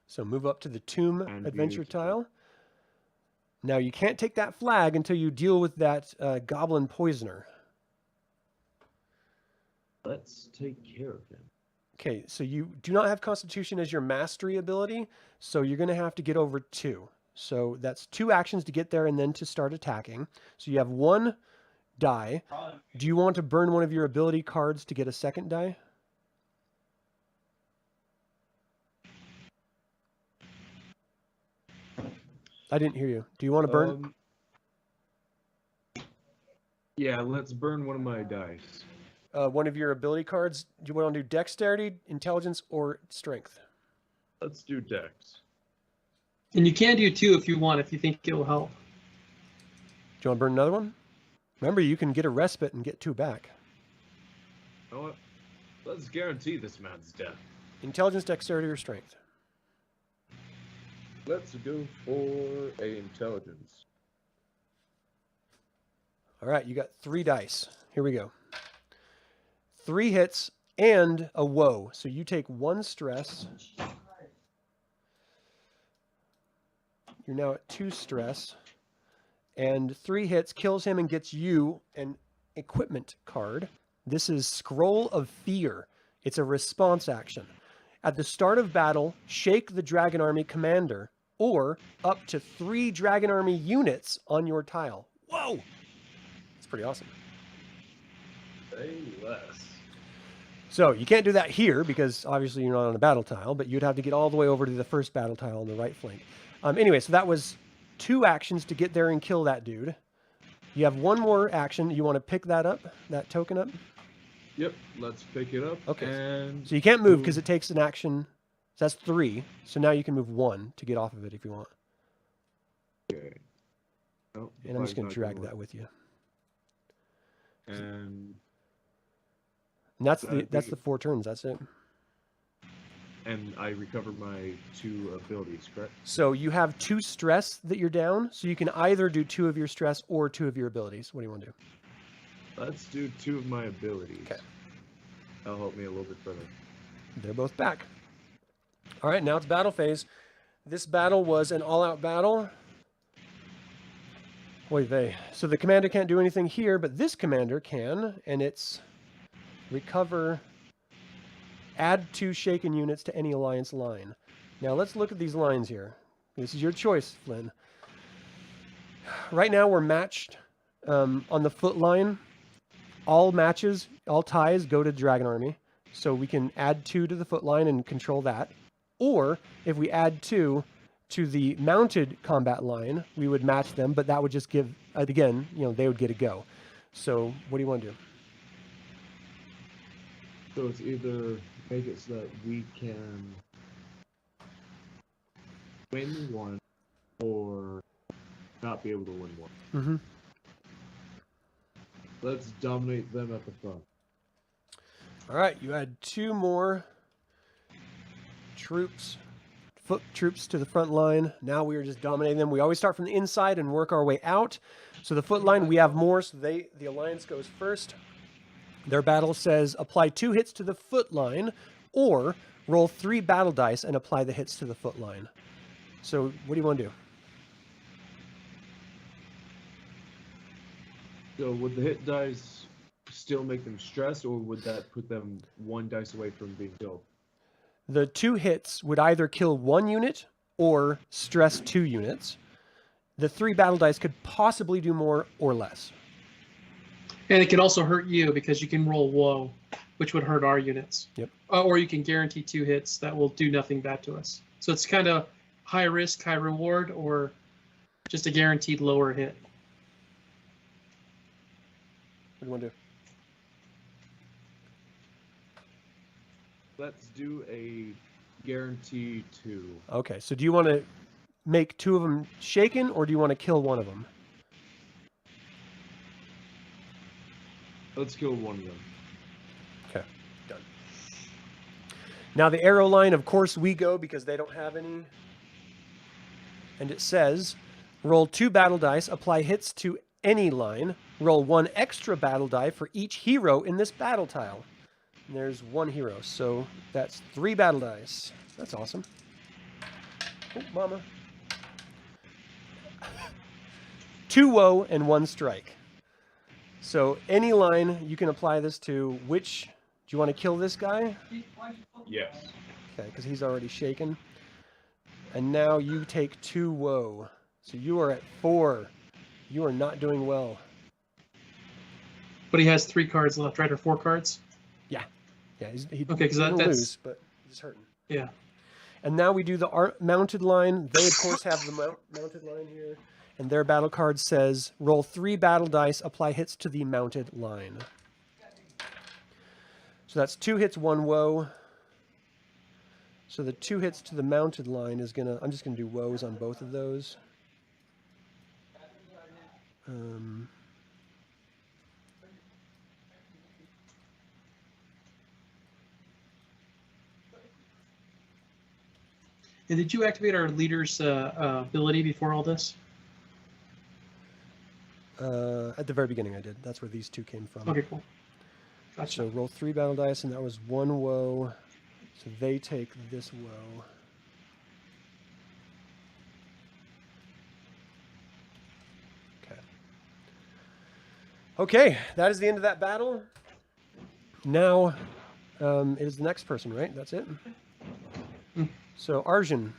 So move up to the tomb And adventure beautiful. tile. Now you can't take that flag until you deal with that goblin poisoner. Let's take care of him. Okay, so you do not have Constitution as your mastery ability, so you're going to have to get over 2. So that's 2 actions to get there and then to start attacking. So you have 1 die. Do you want to burn one of your ability cards to get a second die? I didn't hear you. Do you want to burn? Yeah, let's burn one of my dice. One of your ability cards? Do you want to do dexterity, intelligence, or strength? Let's do Dex. And you can do 2 if you want, if you think it will help. Do you want to burn another one? Remember, you can get a respite and get 2 back. You know what? Let's guarantee this man's death. Intelligence, dexterity, or strength? Let's go for a intelligence. All right, you got 3 dice. Here we go. 3 hits and a woe. So you take 1 stress. You're now at 2 stress. And 3 hits kills him and gets you an equipment card. This is Scroll of Fear. It's a response action. At the start of battle, shake the Dragon Army commander or up to 3 Dragon Army units on your tile. Whoa! That's pretty awesome. Say less. So you can't do that here because obviously you're not on a battle tile, but you'd have to get all the way over to the first battle tile on the right flank. Anyway, so that was 2 actions to get there and kill that dude. You have 1 more action. You want to pick that up, that token up? Yep, let's pick it up. Okay. And So you can't move because it takes an action. So that's 3. So now you can move 1 to get off of it if you want. okay. Oh, And I'm just going flag's to not drag gonna that with you. work. And And I that's think the 4 turns. That's it. I recover my 2 abilities, correct? So you have 2 stress that you're down. So you can either do 2 of your stress or 2 of your abilities. What do you want to do? Let's do 2 of my abilities. Okay. That'll help me a little bit further. They're both back. All right, now it's battle phase. This battle was an all-out battle. Oy vey. So the commander can't do anything here, but this commander can, and it's recover, add 2 shaken units to any alliance line. Now let's look at these lines here. This is your choice, Flynn. Right now we're matched on the foot line. All matches, all ties go to Dragon Army. So we can add 2 to the foot line and control that. Or if we add 2 to the mounted combat line, we would match them, but that would just give, again, they would get a go. So what do you want to do? So it's either make it so that we can win 1 or not be able to win 1. Mm-hmm. Let's dominate them at the front. All right, you add 2 more foot troops to the front line. Now we are just dominating them. We always start from the inside and work our way out. So the foot line, we have more, so the alliance goes first. Their battle says apply 2 hits to the foot line, or roll 3 battle dice and apply the hits to the foot line. So what do you want to do? So would the hit dice still make them stressed, or would that put them 1 dice away from being killed? The 2 hits would either kill 1 unit or stress 2 units. The 3 battle dice could possibly do more or less. And it can also hurt you because you can roll woe, which would hurt our units. Yep. Or you can guarantee 2 hits that will do nothing bad to us. So it's kind of high risk, high reward, or just a guaranteed lower hit. What do you want to do? Let's do a guarantee 2. Okay, so do you want to make 2 of them shaken, or do you want to kill 1 of them? Let's kill 1 of them. Okay, done. Now the arrow line, of course, we go because they don't have any. And it says, roll 2 battle dice, apply hits to any line, roll 1 extra battle die for each hero in this battle tile. And there's 1 hero, so that's 3 battle dice. That's awesome. Oh, mama. 2 woe and 1 strike. So any line you can apply this to. Which, do you want to kill this guy? Yes. Okay, because he's already shaken. And now you take 2 woe. So you are at 4. You are not doing well. But he has 3 cards left, right? Or 4 cards? Yeah, he Okay, 'cause didn't that's- lose, but he's hurting. Yeah. And now we do the mounted line. They, of course, have the mounted line here. And their battle card says, roll 3 battle dice, apply hits to the mounted line. So that's 2 hits, 1 woe. So the 2 hits to the mounted line is going to... I'm just going to do woes on both of those. And did you activate our leader's ability before all this? At the very beginning I did. That's where these 2 came from. Okay, cool. Gotcha. So roll 3 battle dice, and that was 1 woe. So they take this woe. Okay. Okay, that is the end of that battle. Now, it is the next person, right? That's it? So, Arjun.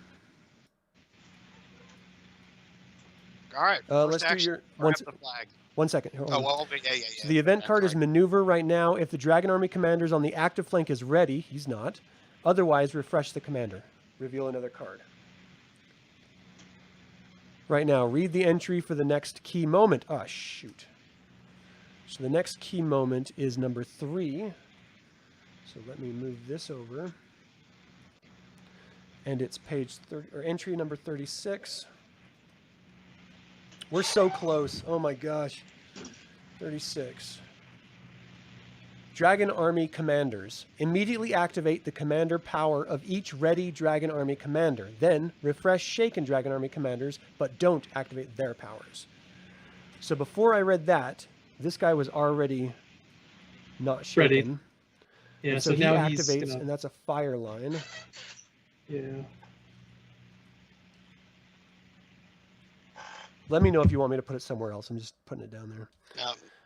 All right. Let's first do action, your... grab the flag. 1 second. Hold Oh, on. well, yeah. So the event That's card is right. maneuver right now. If the Dragon Army commander's on the active flank is ready, he's not. Otherwise, refresh the commander. Reveal another card. Right now, read the entry for the next key moment. Ah, shoot. So the next key moment is number 3. So let me move this over. And it's page 30, or entry number 36. We're so close. Oh my gosh. 36. Dragon Army Commanders. Immediately activate the commander power of each ready Dragon Army Commander. Then refresh shaken Dragon Army Commanders, but don't activate their powers. So before I read that, this guy was already not shaken. Ready. Yeah, And so he now activates, he's gonna... and that's a fire line. Yeah. Let me know if you want me to put it somewhere else. I'm just putting it down there.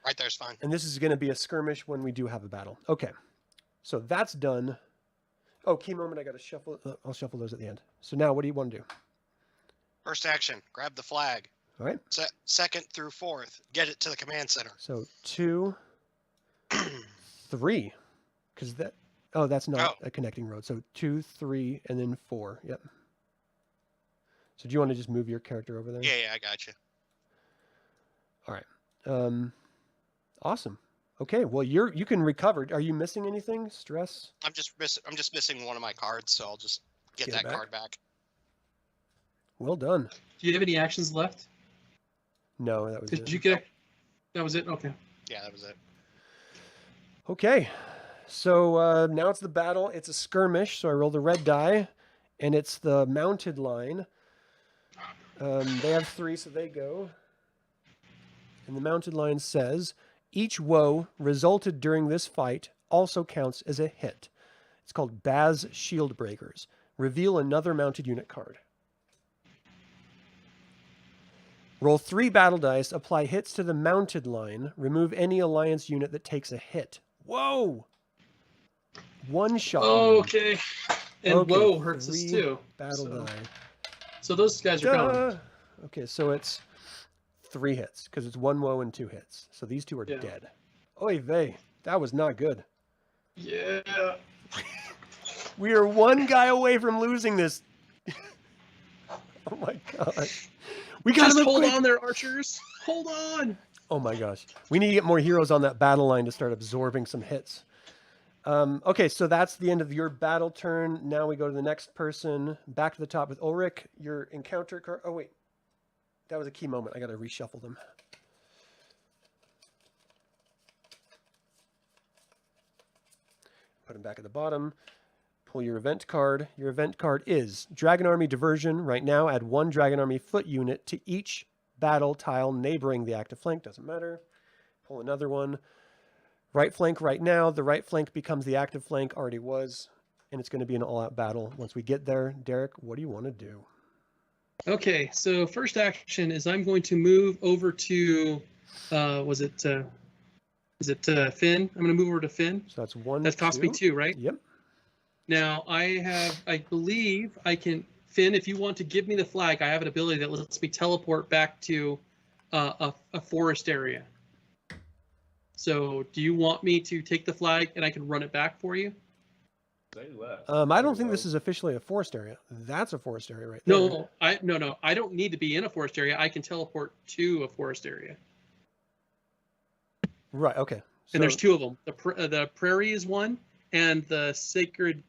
Right there's fine. And this is going to be a skirmish when we do have a battle. Okay. So that's done. Oh, key moment. I got to shuffle. I'll shuffle those at the end. So now what do you want to do? First action, grab the flag. All right. Second through 4th, get it to the command center. So 2, 3. Because that... Oh, that's not a connecting road. So 2, 3, and then 4. Yep. So do you want to just move your character over there? Yeah, I got you. All right. Awesome. Okay. Well, you can recover. Are you missing anything? Stress? I'm just missing one of my cards, so I'll just get Get it that back? card back. Well done. Do you have any actions left? No, that was it. Did you get... That was it? Okay. Yeah, that was it. Okay. So now it's the battle. It's a skirmish. So I rolled a red die, and it's the mounted line. They have 3, so they go. And the mounted line says, Each woe resulted during this fight also counts as a hit. It's called Baz Shield Breakers. Reveal another mounted unit card. Roll 3 battle dice, apply hits to the mounted line, remove any alliance unit that takes a hit. Whoa! One shot. Okay. And Okay, woe hurts us 3 too. Battle So, die. so those guys are gone. Duh! Okay, so it's 3 hits, because it's 1 woe and 2 hits. So these 2 are Yeah. dead. Oy vey, that was not good. Yeah. We are 1 guy away from losing this. Oh my gosh. We gotta Just move hold quick. on there, archers. Hold on. Oh my gosh. We need to get more heroes on that battle line to start absorbing some hits. Okay, so that's the end of your battle turn. Now we go to the next person. Back to the top with Ulrich. Your encounter card. Oh, wait. That was a key moment. I got to reshuffle them. Put them back at the bottom. Pull your event card. Your event card is Dragon Army Diversion. Right now, add 1 Dragon Army foot unit to each battle tile neighboring the active flank. Doesn't matter. Pull another one. Right flank right now. The right flank becomes the active flank. Already was. And it's going to be an all-out battle once we get there. Derek, what do you want to do? Okay, so first action is I'm going to move over to, is it Finn? I'm going to move over to Finn. So that's 1, That cost me 2, right? Yep. Now I believe I can, Finn, if you want to give me the flag, I have an ability that lets me teleport back to a forest area. So do you want me to take the flag and I can run it back for you? Say less. I don't think this is officially a forest area. That's a forest area right there. No, I don't need to be in a forest area. I can teleport to a forest area. Right, okay. And there's 2 of them. The prairie is one, and the sacred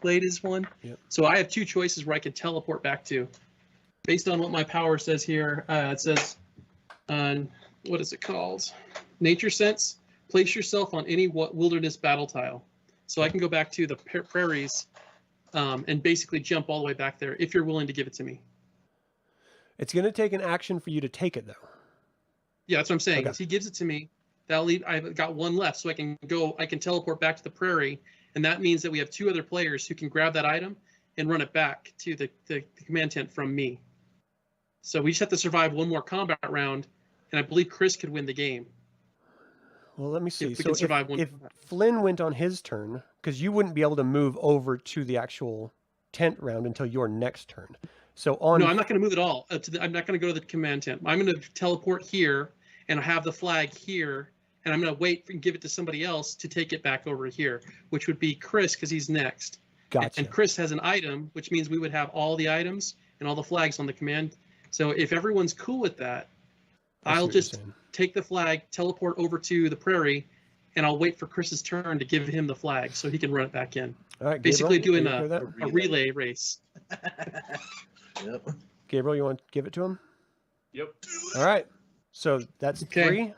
glade is one. Yep. So I have 2 choices where I can teleport back to, based on what my power says here. It says, what is it called? Nature Sense. Place yourself on any wilderness battle tile. So I can go back to the prairies, and basically jump all the way back there if you're willing to give it to me. It's going to take an action for you to take it, though. Yeah, that's what I'm saying. Okay. If he gives it to me, that'll leave. I've got 1 left, so I can teleport back to the prairie, and that means that we have 2 other players who can grab that item and run it back to the command tent from me. So we just have to survive 1 more combat round, and I believe Chris could win the game. Well, let me see. If we So can survive one if combat. Flynn went on his turn, because you wouldn't be able to move over to the actual tent round until your next turn. So on. No, I'm not going to move at all. I'm not going to go to the command tent. I'm going to teleport here and have the flag here, and I'm going to wait and give it to somebody else to take it back over here, which would be Chris because he's next. Gotcha. And Chris has an item, which means we would have all the items and all the flags on the command. So if everyone's cool with that, I see I'll what you're just saying. take the flag, teleport over to the prairie, and I'll wait for Chris's turn to give him the flag so he can run it back in. All right, Basically Gabriel, doing are you okay with that? a relay race. Yep. Gabriel, you want to give it to him? Yep. All right. So that's Okay. 3.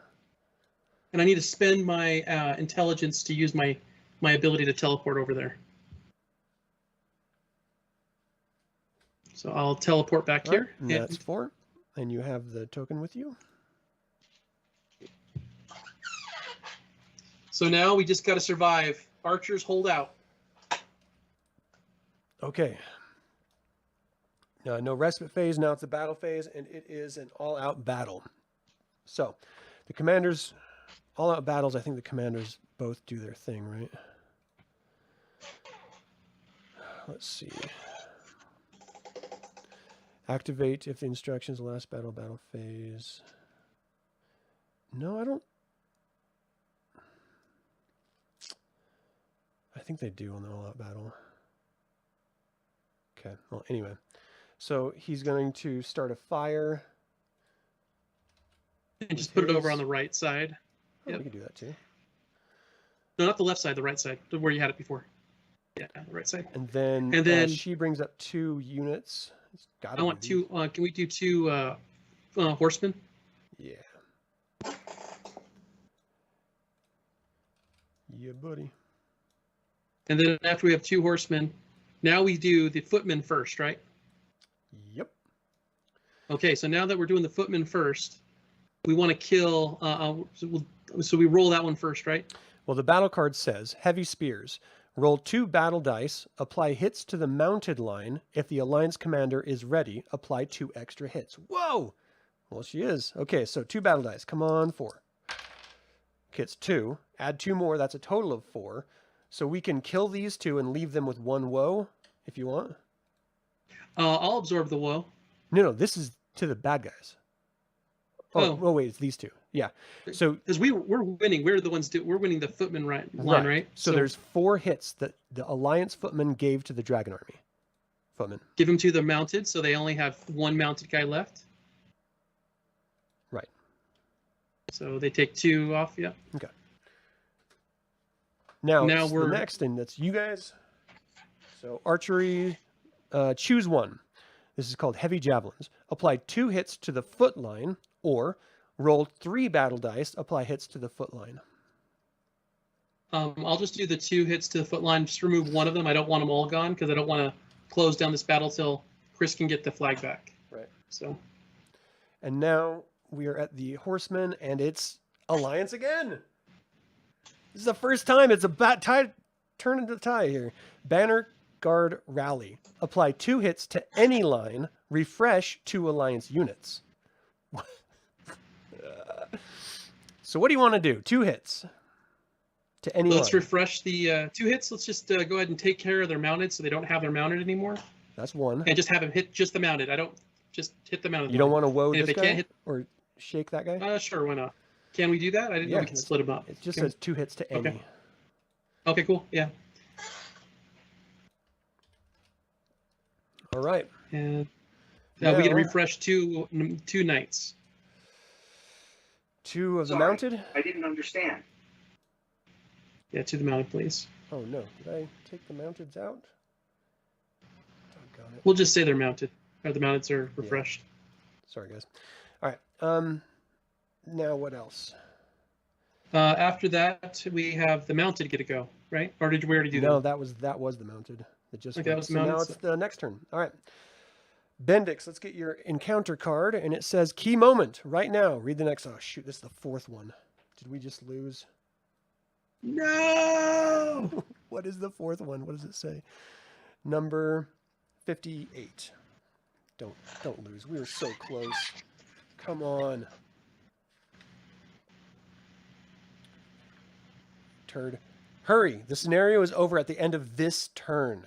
And I need to spend my intelligence to use my ability to teleport over there. So I'll teleport back All right, here. and that's 4. And you have the token with you. So now we just got to survive. Archers, hold out. Okay. No respite phase. Now it's a battle phase, and it is an all-out battle. So the commanders, all-out battles, I think the commanders both do their thing, right? Let's see. Activate if the instructions last battle phase. No, I don't. I think they do on the all-out battle. Okay, well, anyway. So he's going to start a fire. And just put it over on the right side. Oh, Yep. we can do that too. No, not the left side, the right side, where you had it before. Yeah, the right side. And then, And then- she brings up 2 units. It's gotta I want be 2. Can we do 2 horsemen? these. Yeah. Yeah, buddy. And then after we have 2 horsemen, now we do the footmen first, right? Yep. Okay, so now that we're doing the footmen first, we want to kill. So we roll that one first, right? Well, the battle card says heavy spears. Roll 2 battle dice. Apply hits to the mounted line. If the alliance commander is ready, apply 2 extra hits. Whoa! Well, she is. Okay, so 2 battle dice. Come on, 4. Okay, it's 2. Add 2 more. That's a total of 4. So we can kill these 2 and leave them with 1 woe, if you want. I'll absorb the woe. No, this is to the bad guys. Oh, wait, it's these 2. Yeah. So because we're winning. We're the ones. We're winning the footman line, right? So there's 4 hits that the alliance footman gave to the Dragon Army. Footman. Give them to the mounted, so they only have 1 mounted guy left. Right. So they take 2 off. Yeah. Okay. Now we're the next thing. That's you guys. So archery, choose 1. This is called heavy javelins. Apply 2 hits to the foot line, or roll 3 battle dice. Apply hits to the foot line. I'll just do the 2 hits to the foot line. Just remove 1 of them. I don't want them all gone because I don't want to close down this battle till Chris can get the flag back. Right. So. And now we are at the horsemen, and it's alliance again. This is the first time it's a turn into tie here. Banner Guard Rally. Apply 2 hits to any line. Refresh 2 alliance units. So what do you want to do? 2 hits to any Let's line. refresh the 2 hits. Let's just go ahead and take care of their mounted so they don't have their mounted anymore. That's 1. And just have them hit just the mounted. I don't just hit the mounted. You don't want to woe and this if they guy can't hit, or shake that guy? Sure, why not? Can we do that? I didn't know we could split them up. It just says 2 hits to any. Okay. Okay, cool. Yeah. All right. And we get to refresh 2 knights. 2 of the mounted. I didn't understand. Yeah, to the mounted, please. Oh no, did I take the mounteds out? Doggone it. We'll just say they're mounted. Or the mounteds are refreshed. Yeah. Sorry, guys. All right. Now what else? After that, we have the mounted get to go, right? Or did we already do that? No, that was the mounted. It just Okay, that was so now mounted, it's the next turn. All right. Bendix, let's get your encounter card, and it says key moment right now. Read the next. Oh shoot, this is the 4th one. Did we just lose? No. What is the 4th one? What does it say? Number 58. Don't lose. We were so close. Come on. Turd. Hurry. The scenario is over at the end of this turn.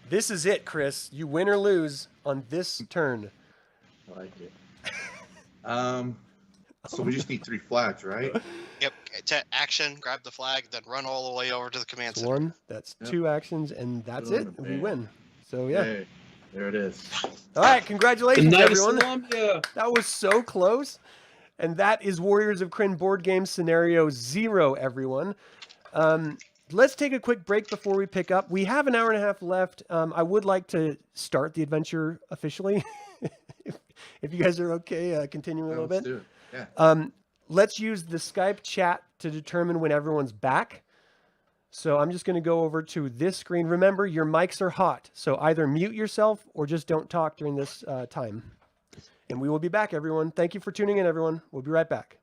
This is it, Chris. You win or lose on this turn. I like it. So we just need 3 flags, right? Yep. To action, grab the flag, then run all the way over to the command That's center. 1. That's 2 actions, and that's Good it. on the We man. win. So yeah. Hey, there it is. All right. Congratulations, Knight of everyone. Solamnia. That was so close. And that is Warriors of Krynn board game scenario 0, everyone. Let's take a quick break before we pick up. We have an hour and a half left. I would like to start the adventure officially, if you guys are okay continuing a little Let's bit. do it. Yeah. Let's use the Skype chat to determine when everyone's back. So I'm just going to go over to this screen. Remember, your mics are hot, so either mute yourself or just don't talk during this time. And we will be back, everyone. Thank you for tuning in, everyone. We'll be right back.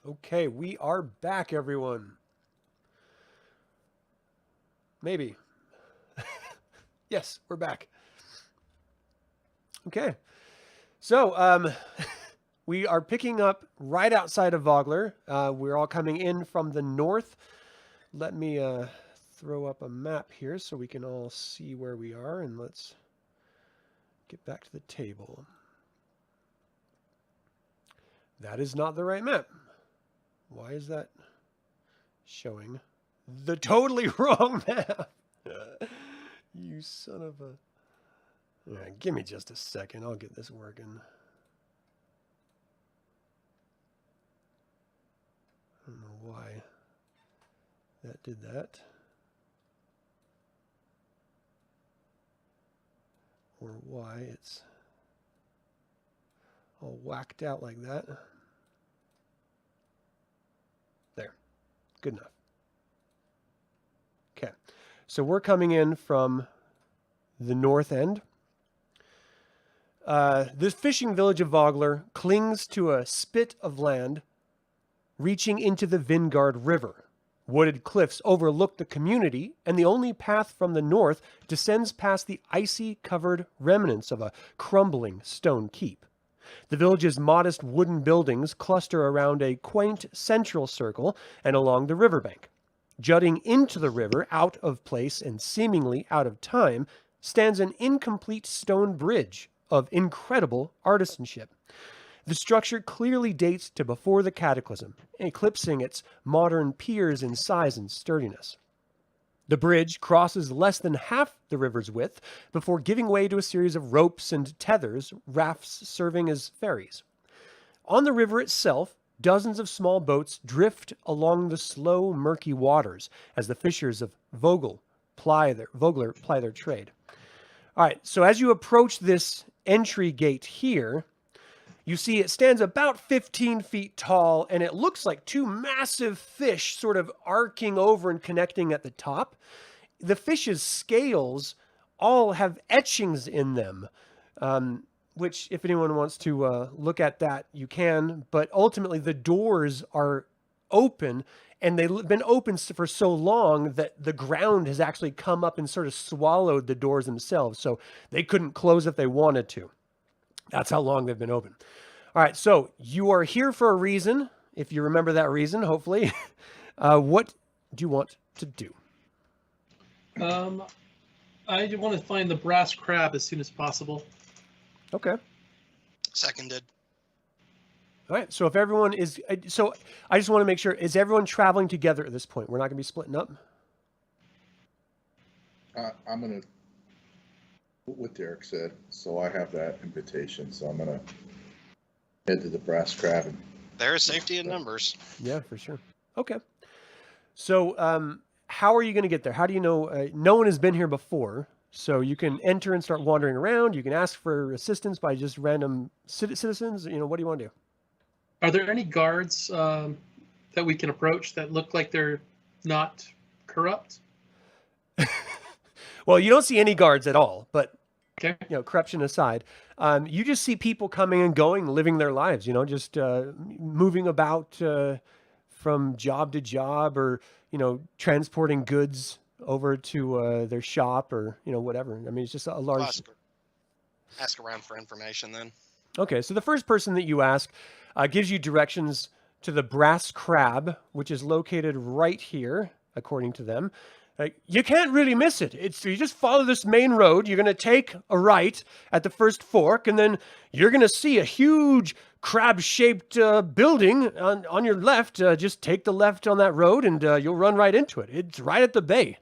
Okay, we are back, everyone. Maybe. Yes, we're back. Okay. So, we are picking up right outside of Vogler. We're all coming in from the north. Let me throw up a map here so we can all see where we are, and let's get back to the table. That is not the right map. Why is that showing the totally wrong map? You son of a... Yeah, give me just a second. I'll get this working. I don't know why that did that. Or why it's all whacked out like that. There. Good enough. Okay. So we're coming in from the north end. This fishing village of Vogler clings to a spit of land reaching into the Vingard River. Wooded cliffs overlook the community, and the only path from the north descends past the icy-covered remnants of a crumbling stone keep. The village's modest wooden buildings cluster around a quaint central circle and along the riverbank. Jutting into the river, out of place and seemingly out of time, stands an incomplete stone bridge of incredible artisanship. The structure clearly dates to before the Cataclysm, eclipsing its modern piers in size and sturdiness. The bridge crosses less than half the river's width before giving way to a series of ropes and tethers, rafts serving as ferries. On the river itself, dozens of small boats drift along the slow, murky waters as the fishers of Vogler ply their trade. All right, so as you approach this entry gate here, you see it stands about 15 feet tall, and it looks like two massive fish sort of arcing over and connecting at the top. The fish's scales all have etchings in them, which if anyone wants to look at that, you can. But ultimately, the doors are open, and they've been open for so long that the ground has actually come up and sort of swallowed the doors themselves. So they couldn't close if they wanted to. That's how long they've been open. All right, so you are here for a reason. If you remember that reason, hopefully. What do you want to do? I want to find the brass crab as soon as possible. Okay. Seconded. All right, so if everyone is... So I just want to make sure, is everyone traveling together at this point? We're not going to be splitting up? I'm going to... What Derek said, so I have that invitation, so I'm going to head to the brass crab. And... There is safety in numbers. Yeah, for sure. Okay. So how are you going to get there? How do you know? No one has been here before, so you can enter and start wandering around. You can ask for assistance by just random citizens. You know, what do you want to do? Are there any guards that we can approach that look like they're not corrupt? Well, you don't see any guards at all, but Okay. you know, corruption aside, you just see people coming and going, living their lives. You know, just moving about from job to job, or you know, transporting goods over to their shop, or you know, whatever. I mean, it's just a large. Ask around for information then. Okay, so the first person that you ask gives you directions to the Brass Crab, which is located right here, according to them. You can't really miss it. You just follow this main road. You're going to take a right at the first fork, and then you're going to see a huge crab-shaped building on your left. Just take the left on that road, and you'll run right into it. It's right at the bay.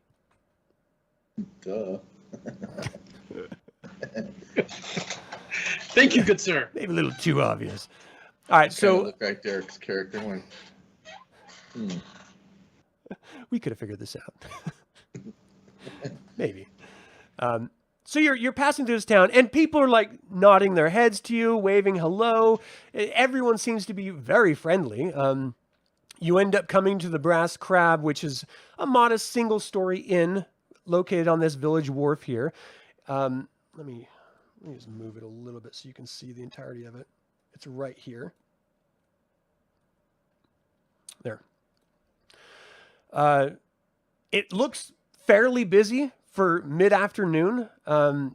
Duh. Thank you, good sir. Maybe a little too obvious. All right, so Look like Derek's character went. We could have figured this out. Maybe. So you're passing through this town, and people are like nodding their heads to you, waving hello. Everyone seems to be very friendly. You end up coming to the Brass Crab, which is a modest single-story inn located on this village wharf here. Let me just move it a little bit so you can see the entirety of it. It's right here. There. It looks fairly busy for mid-afternoon.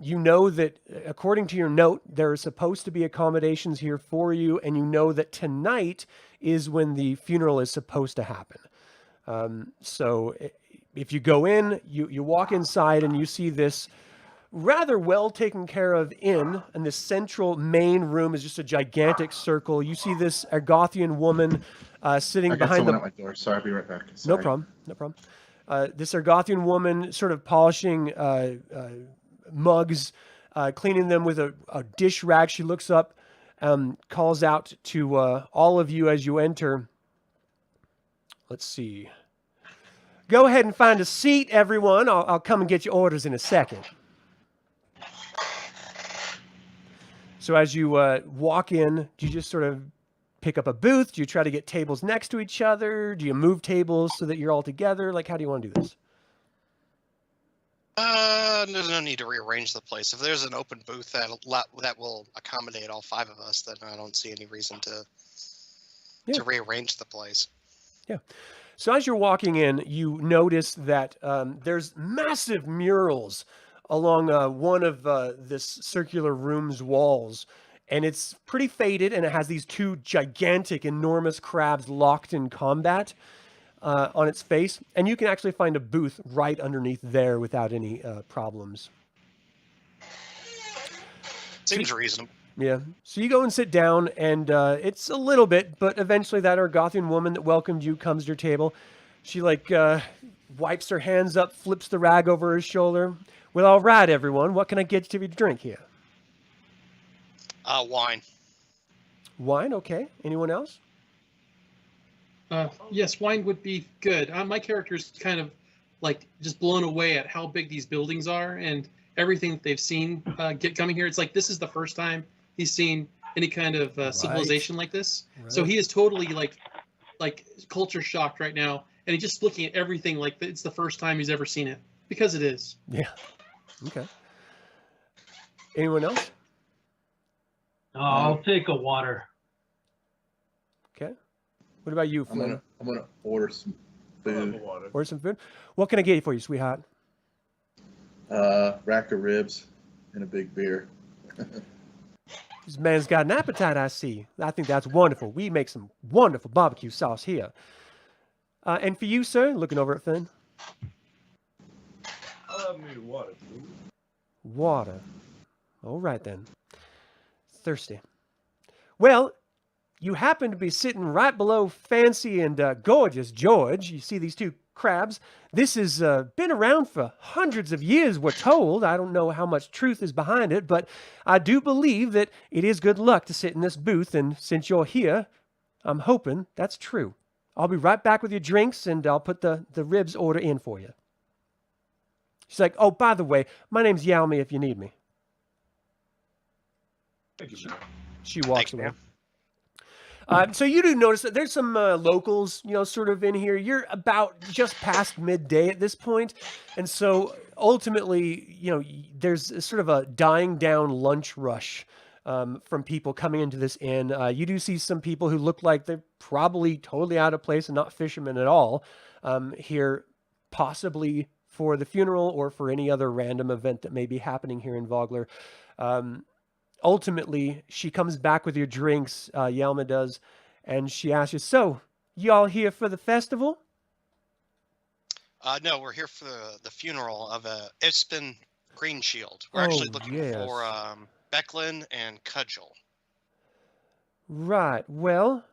You know that according to your note, there are supposed to be accommodations here for you, and you know that tonight is when the funeral is supposed to happen. So if you go in, you walk inside and you see this rather well taken care of inn, and the central main room is just a gigantic circle. You see this Argothian woman sitting I got behind someone the... at my door. Sorry, I'll be right back. No Sorry. problem. No problem. This Argothian woman sort of polishing mugs, cleaning them with a dish rag. She looks up, calls out to all of you as you enter. Let's see. Go ahead and find a seat, everyone. I'll come and get your orders in a second. So as you walk in, do you just sort of pick up a booth? Do you try to get tables next to each other? Do you move tables so that you're all together? Like, how do you want to do this? There's no need to rearrange the place. If there's an open booth that will accommodate all 5 of us, then I don't see any reason to rearrange the place. Yeah. So as you're walking in, you notice that there's massive murals along one of this circular room's walls. And it's pretty faded, and it has these 2 gigantic, enormous crabs locked in combat on its face. And you can actually find a booth right underneath there without any problems. Seems reasonable. Yeah. So you go and sit down, and it's a little bit, but eventually that Argothian woman that welcomed you comes to your table. She, wipes her hands up, flips the rag over her shoulder. Well, all right, everyone. What can I get you to drink here? Wine. Wine, okay. Anyone else? Yes, wine would be good. My character's kind of just blown away at how big these buildings are and everything that they've seen coming here. It's like this is the first time he's seen any kind of civilization like this. Right. So he is totally like culture shocked right now, and he's just looking at everything like it's the first time he's ever seen it, because it is. Yeah. Okay. Anyone else? I'll take a water. Okay. What about you, Flynn? I'm gonna order some food. Order some food. What can I get for you, sweetheart? Rack of ribs and a big beer. This man's got an appetite, I see. I think that's wonderful. We make some wonderful barbecue sauce here. And for you, sir, looking over at Finn. I'll have me water, please. Water. All right, then. Thirsty. Well, you happen to be sitting right below fancy and gorgeous George. You see these 2 crabs. This has been around for hundreds of years, we're told. I don't know how much truth is behind it, but I do believe that it is good luck to sit in this booth, and since you're here, I'm hoping that's true. I'll be right back with your drinks, and I'll put the ribs order in for you. She's like, oh, by the way, my name's Yalmi if you need me. Thank you, man. She walks away. So you do notice that there's some locals, sort of in here. You're about just past midday at this point. And so ultimately, there's sort of a dying down lunch rush from people coming into this inn. You do see some people who look like they're probably totally out of place and not fishermen at all here, possibly for the funeral or for any other random event that may be happening here in Vogler. Ultimately, she comes back with your drinks, Yelma does, and she asks you, so, you all here for the festival? No, we're here for the funeral of Espen Greenshield. We're actually looking for Becklin and Cudgel. Right. Well,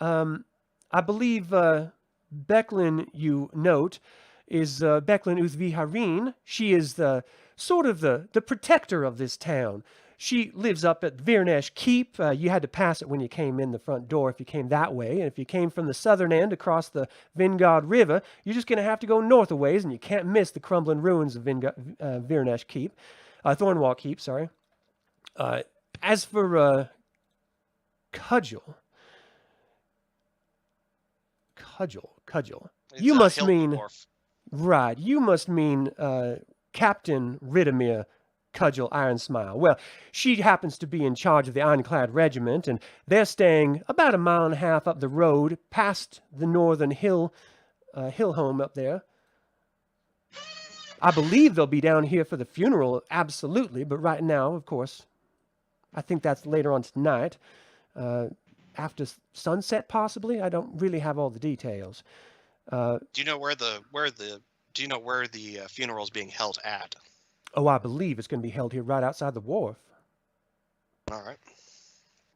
I believe Becklin, you note, is Becklin Uthviharin. She is the protector of this town. She lives up at Virnesh Keep. You had to pass it when you came in the front door if you came that way. And if you came from the southern end across the Vingard River, you're just going to have to go north a ways, and you can't miss the crumbling ruins of Virnesh Keep. Thornwalk Keep, sorry. As for Cudgel. You must mean... Right, you must mean Captain Ridimir cudgel Iron Smile. Well, she happens to be in charge of the Ironclad Regiment, and they're staying about a mile and a half up the road, past the northern hill home up there. I believe they'll be down here for the funeral, absolutely, but right now, of course, I think that's later on tonight. After sunset, possibly. I don't really have all the details. Do you know where the funeral is being held at? Oh, I believe it's going to be held here right outside the wharf. All right.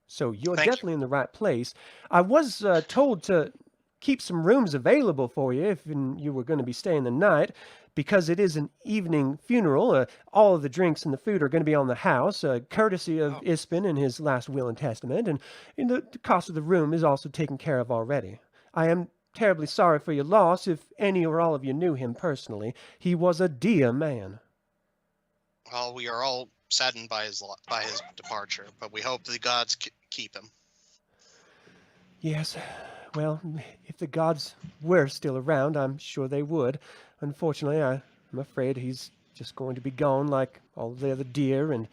So you're Thank you. definitely in the right place. I was told to keep some rooms available for you if you were going to be staying the night, because it is an evening funeral. All of the drinks and the food are going to be on the house, courtesy of Ispin and his last will and testament, and the cost of the room is also taken care of already. I am terribly sorry for your loss if any or all of you knew him personally. He was a dear man. Well, we are all saddened by his departure, but we hope the gods keep him. Yes, well, if the gods were still around, I'm sure they would. Unfortunately, I'm afraid he's just going to be gone like all the other deer and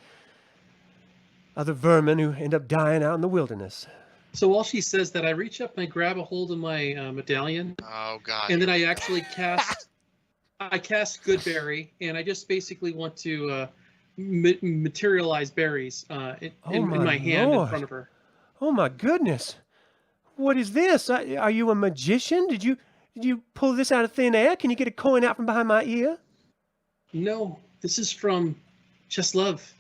other vermin who end up dying out in the wilderness. So while she says that, I reach up and I grab a hold of my medallion, Oh God! and then I actually cast. I cast Goodberry, and I just basically want to materialize berries in my hand in front of her. Oh my goodness! What is this? Are you a magician? Did you pull this out of thin air? Can you get a coin out from behind my ear? No, this is from Just Love,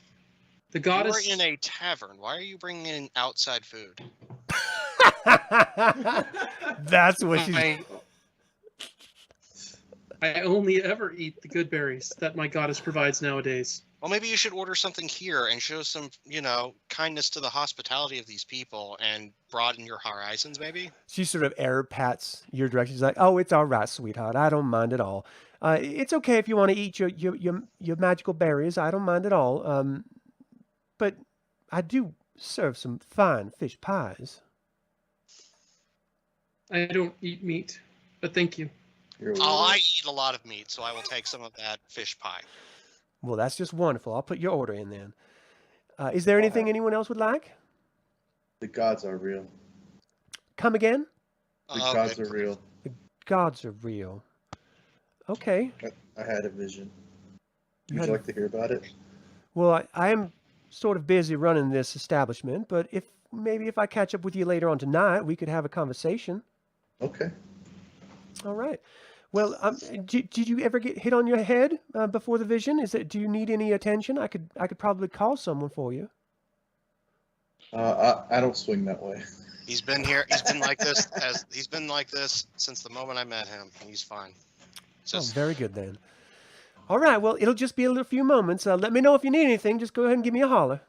the goddess. You're in a tavern. Why are you bringing in outside food? That's what she's... I only ever eat the good berries that my goddess provides nowadays. Well, maybe you should order something here and show some, kindness to the hospitality of these people and broaden your horizons, maybe? She sort of air pats your direction. She's like, "Oh, it's all right, sweetheart. I don't mind at all. It's okay if you want to eat your magical berries. I don't mind at all. But I do serve some fine fish pies." I don't eat meat, but thank you. I eat a lot of meat, so I will take some of that fish pie. Well, that's just wonderful. I'll put your order in then. Is there anything anyone else would like? The gods are real. Come again? The gods are real. The gods are real. Okay. I had a vision. You Would had you a- like to hear about it? Well, I am sort of busy running this establishment, but if I catch up with you later on tonight, we could have a conversation. Okay. All right. Well, did you ever get hit on your head before the vision? Do you need any attention? I could probably call someone for you. I don't swing that way. He's been here. He's been like this since the moment I met him. He's fine. Oh, very good then. All right. Well, it'll just be a few moments. Let me know if you need anything. Just go ahead and give me a holler.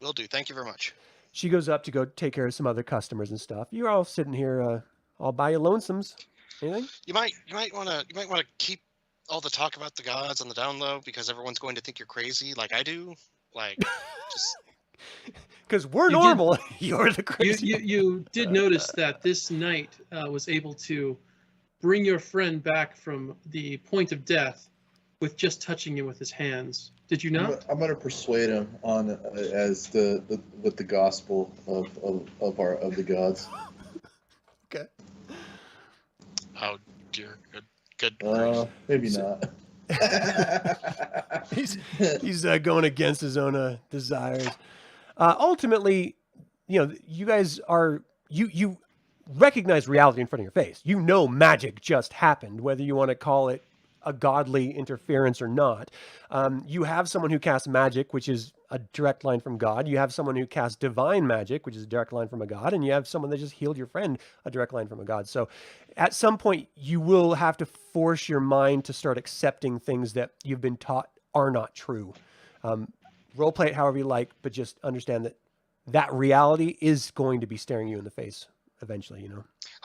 Will do. Thank you very much. She goes up to go take care of some other customers and stuff. You're all sitting here all by your lonesomes. Anything? You might want to keep all the talk about the gods on the down low, because everyone's going to think you're crazy, like I do. Like, just because we're normal. You're the crazy. You did notice that this knight was able to bring your friend back from the point of death with just touching you with his hands. Did you not? I'm going to persuade him on as with the gospel of the gods. Okay. Oh dear, good grief. Maybe not. he's going against his own desires. Ultimately, you guys are you recognize reality in front of your face. You know magic just happened, whether you want to call it a godly interference or not. You have someone who casts magic, which is a direct line from God. You have someone who casts divine magic, which is a direct line from a god. And you have someone that just healed your friend, a direct line from a god. So at some point, you will have to force your mind to start accepting things that you've been taught are not true. Role play it however you like, but just understand that reality is going to be staring you in the face eventually,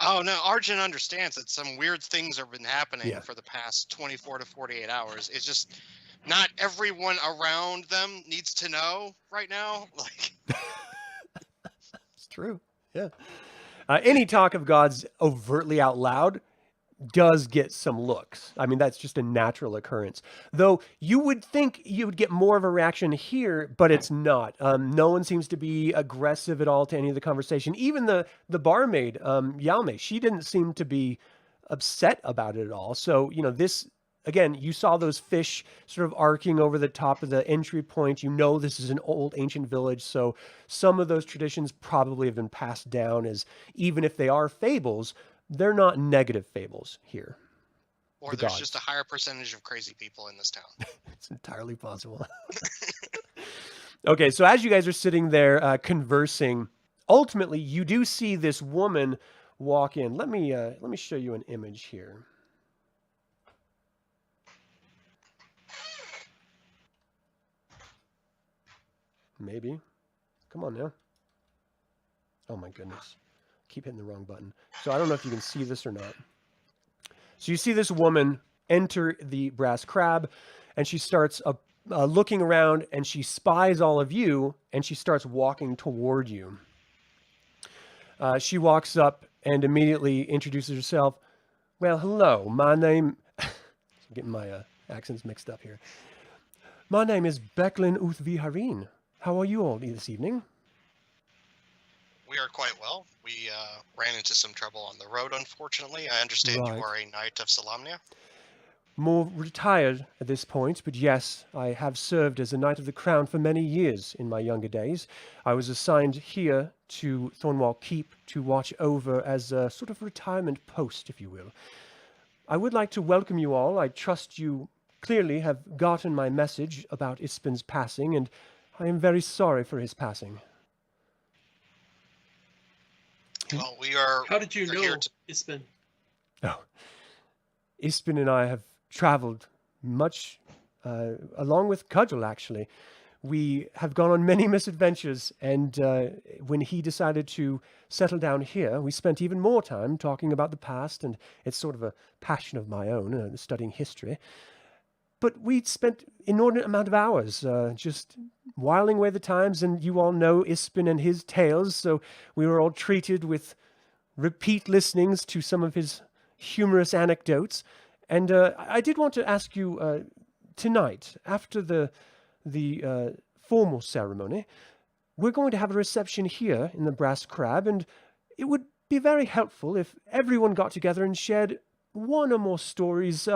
Oh no, Arjun understands that some weird things have been happening for the past 24 to 48 hours. It's just not everyone around them needs to know right now. Like, it's true. Yeah. Any talk of gods overtly out loud does get some looks. I mean, that's just a natural occurrence. Though you would think you would get more of a reaction here, but it's not. No one seems to be aggressive at all to any of the conversation. Even the barmaid, Yalme, she didn't seem to be upset about it at all. So, this, again, you saw those fish sort of arcing over the top of the entry point. This is an old ancient village. So some of those traditions probably have been passed down, as even if they are fables, they're not negative fables here. Or The there's gods. just a higher percentage of crazy people in this town. It's entirely possible. Okay, so as you guys are sitting there conversing, ultimately you do see this woman walk in. Let me show you an image here. Maybe. Come on now. Oh my goodness. Keep hitting the wrong button. So I don't know if you can see this or not. So you see this woman enter the brass crab, and she starts looking around, and she spies all of you, and she starts walking toward you. She walks up and immediately introduces herself. Well, hello, my name... I'm getting my accents mixed up here. My name is Becklin Uthviharin. How are you all this evening? We are quite well. We ran into some trouble on the road, unfortunately. I understand Right. you are a knight of Solamnia. More retired at this point, but yes, I have served as a Knight of the Crown for many years in my younger days. I was assigned here to Thornwall Keep to watch over as a sort of retirement post, if you will. I would like to welcome you all. I trust you clearly have gotten my message about Ispin's passing, and I am very sorry for his passing. Well, we are. How did you we're know here to- Ispin? Oh, Ispin and I have traveled much, along with Cudgel, actually. We have gone on many misadventures, and when he decided to settle down here, we spent even more time talking about the past, and it's sort of a passion of my own, studying history. But we spent inordinate amount of hours just whiling away the times, and you all know Ispin and his tales, so we were all treated with repeat listenings to some of his humorous anecdotes. And I did want to ask you tonight, after the formal ceremony, we're going to have a reception here in the Brass Crab, and it would be very helpful if everyone got together and shared one or more stories,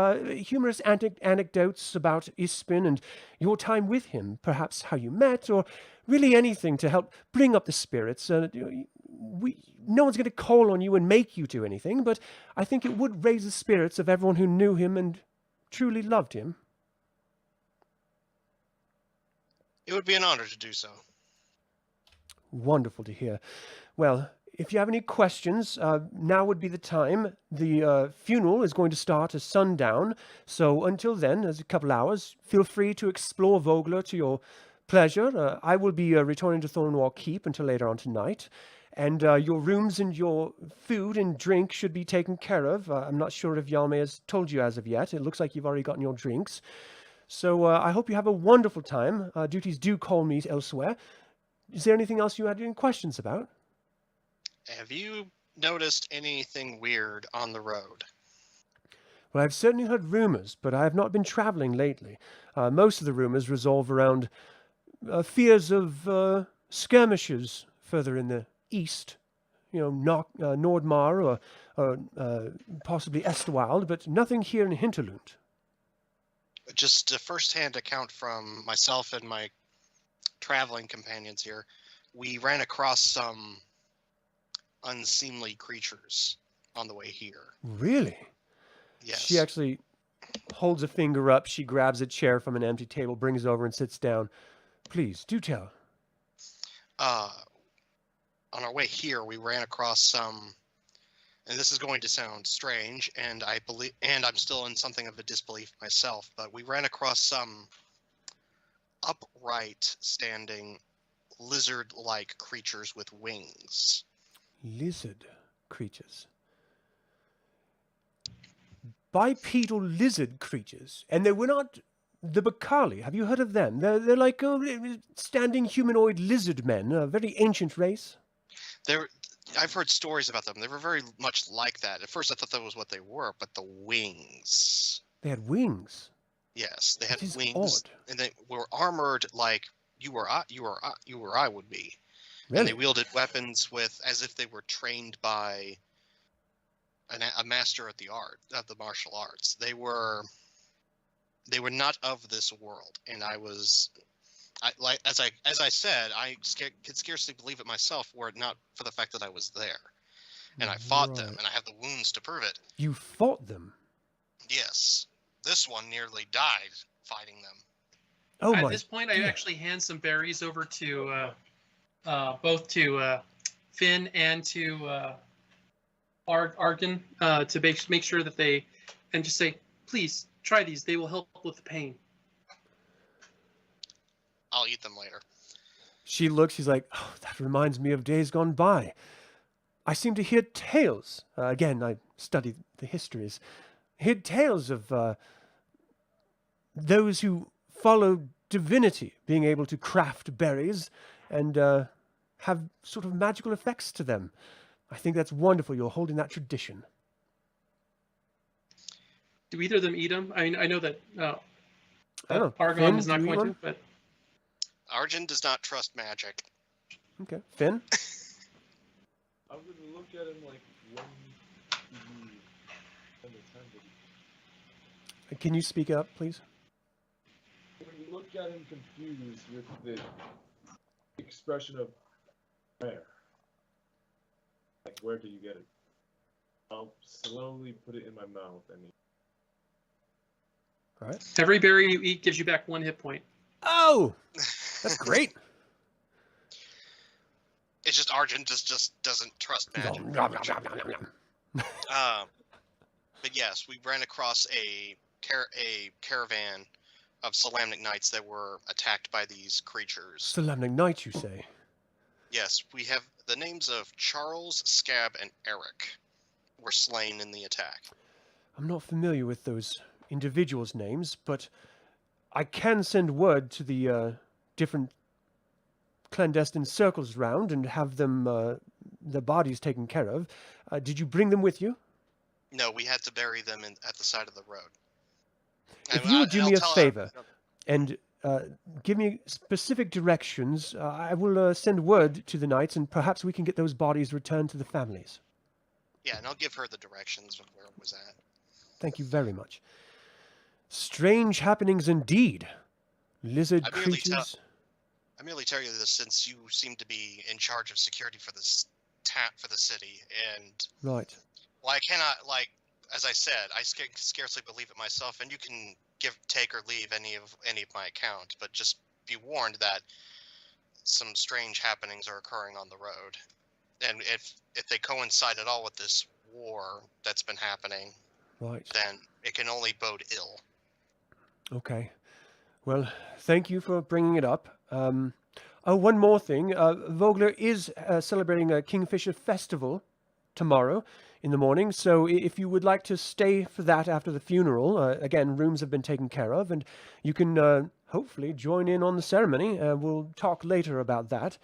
humorous anecdotes about Ispin and your time with him, perhaps how you met, or really anything to help bring up the spirits. No one's going to call on you and make you do anything, but I think it would raise the spirits of everyone who knew him and truly loved him. It would be an honor to do so. Wonderful to hear. Well, if you have any questions, now would be the time. The funeral is going to start at sundown, so until then, there's a couple hours. Feel free to explore Vogler to your pleasure. I will be returning to Thornwall Keep until later on tonight, and your rooms and your food and drink should be taken care of. I'm not sure if Yalme has told you as of yet. It looks like you've already gotten your drinks. So I hope you have a wonderful time. Duties do call me elsewhere. Is there anything else you had any questions about? Have you noticed anything weird on the road? Well, I've certainly heard rumors, but I have not been traveling lately. Most of the rumors revolve around fears of skirmishes further in the east. Nordmar or possibly Estwild, but nothing here in Hinterlund. Just a first-hand account from myself and my traveling companions here, we ran across some unseemly creatures on the way here. Really? Yes. She actually holds a finger up. She grabs a chair from an empty table, brings it over, and sits down. Please, do tell. On our way here, we ran across some, and this is going to sound strange, and I'm still in something of a disbelief myself, but we ran across some upright standing lizard-like creatures with wings. Lizard creatures. Bipedal lizard creatures. And they were not the Bakali. Have you heard of them? They're like standing humanoid lizard men, a very ancient race. I've heard stories about them. They were very much like that. At first, I thought that was what they were, but the wings. They had wings. Yes, they That had is wings, odd. and they were armored like you or I would be. And Really? they wielded weapons as if they were trained by a master of the martial arts. They were not of this world, and as I said, could scarcely believe it myself were it not for the fact that I was there, and I fought them, Right. and I have the wounds to prove it. You fought them? Yes, this one nearly died fighting them. Oh At my this point, I dear. actually hand some berries over to both to Finn and to Argon to make sure that they, and just say, please try these. They will help with the pain. I'll eat them later. She looks, she's like, oh, that reminds me of days gone by. I seem to hear tales. Again, I studied the histories. Hear tales of those who follow divinity being able to craft berries and have sort of magical effects to them. I think that's wonderful. You're holding that tradition. Do either of them eat them? I mean, I know that I don't know. Argon Finn, is do not you eat going one? to, but Arjun does not trust magic. Okay. Finn? I would look at him like when you spend the time with Can you speak up, please? when you look at him confused with the expression of where? Like, where do you get it? I'll slowly put it in my mouth and All right. every berry you eat gives you back 1 hit point. Oh, that's great. It's just Arjun just doesn't trust He's all, magic. "Nom, nom, nom, nom, nom, nom." But yes, we ran across a caravan of Solamnic knights that were attacked by these creatures. Solemnic night, you say? Yes, we have the names of Charles, Scab, and Eric were slain in the attack. I'm not familiar with those individuals' names, but I can send word to the different clandestine circles round and have them the bodies taken care of. Did you bring them with you? No, we had to bury them at the side of the road. If And you would do I'll me a tell- favor and give me specific directions, I will send word to the knights, and perhaps we can get those bodies returned to the families. Yeah, and I'll give her the directions of where it was at. Thank you very much. Strange happenings indeed. Lizard I merely creatures. I merely tell you this since you seem to be in charge of security for this for the city, and Right. well, I cannot as I said, I scarcely believe it myself, and you can take or leave any of my account, but just be warned that some strange happenings are occurring on the road, and if they coincide at all with this war that's been happening, Right. then it can only bode ill. Okay. Well, thank you for bringing it up. One more thing. Vogler is celebrating a Kingfisher Festival tomorrow in the morning, so if you would like to stay for that after the funeral, again, rooms have been taken care of, and you can hopefully join in on the ceremony. We'll talk later about that.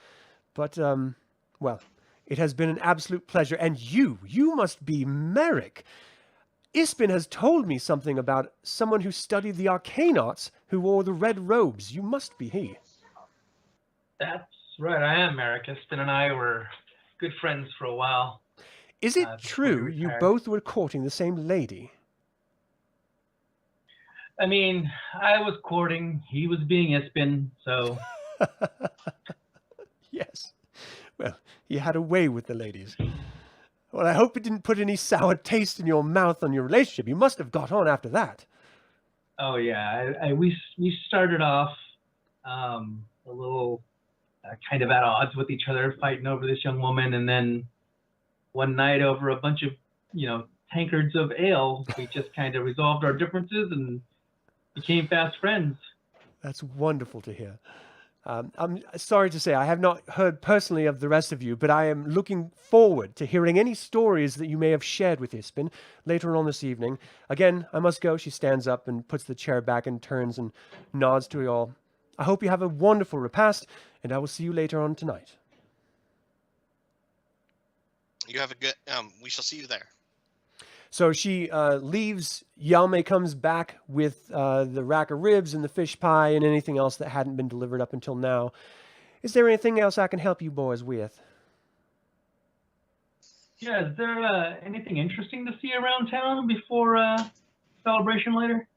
But, well, it has been an absolute pleasure. And you must be Merrick. Ispin has told me something about someone who studied the arcane arts who wore the red robes. You must be he. That's right, I am Merrick. Espen and I were good friends for a while. Is it Before true you you retired. both were courting the same lady? I mean, I was courting, he was being Espen, so Yes. Well, he had a way with the ladies. Well, I hope it didn't put any sour taste in your mouth on your relationship. You must have got on after that. oh yeah, we started off a little kind of at odds with each other, fighting over this young woman, and then one night over a bunch of tankards of ale, we just kind of resolved our differences and became fast friends. That's wonderful to hear. I'm sorry to say I have not heard personally of the rest of you, but I am looking forward to hearing any stories that you may have shared with Ispin later on this evening. Again, I must go. She stands up and puts the chair back and turns and nods to you all. I hope you have a wonderful repast, and I will see you later on tonight. You have a good. We shall see you there. So she leaves. Yalme comes back with the rack of ribs and the fish pie and anything else that hadn't been delivered up until now. Is there anything else I can help you boys with? Yeah, is there anything interesting to see around town before celebration later?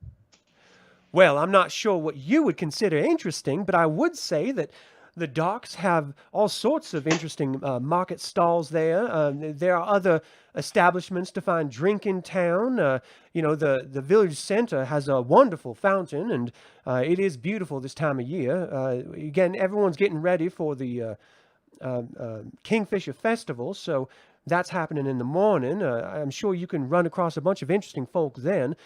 Well, I'm not sure what you would consider interesting, but I would say that the docks have all sorts of interesting market stalls there. There are other establishments to find drink in town. The village center has a wonderful fountain, and it is beautiful this time of year. Again, everyone's getting ready for the Kingfisher Festival, so that's happening in the morning. I'm sure you can run across a bunch of interesting folk then.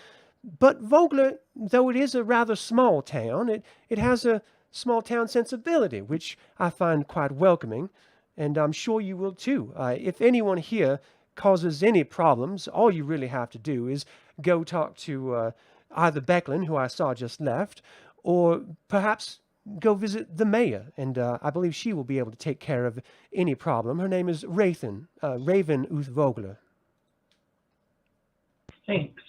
But Vogler, though it is a rather small town, it has a small town sensibility, which I find quite welcoming, and I'm sure you will too. If anyone here causes any problems, all you really have to do is go talk to either Becklin, who I saw just left, or perhaps go visit the mayor, and I believe she will be able to take care of any problem. Her name is Raven Uth Vogler. Thanks.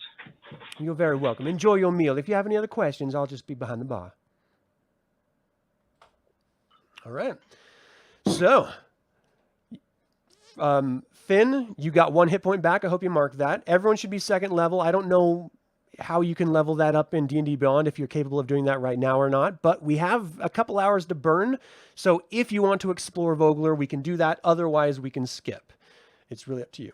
You're very welcome. Enjoy your meal. If you have any other questions, I'll just be behind the bar. All right. So, Finn, you got 1 hit point back. I hope you marked that. Everyone should be 2nd level. I don't know how you can level that up in D&D Beyond if you're capable of doing that right now or not, but we have a couple hours to burn. So if you want to explore Vogler, we can do that. Otherwise, we can skip. It's really up to you.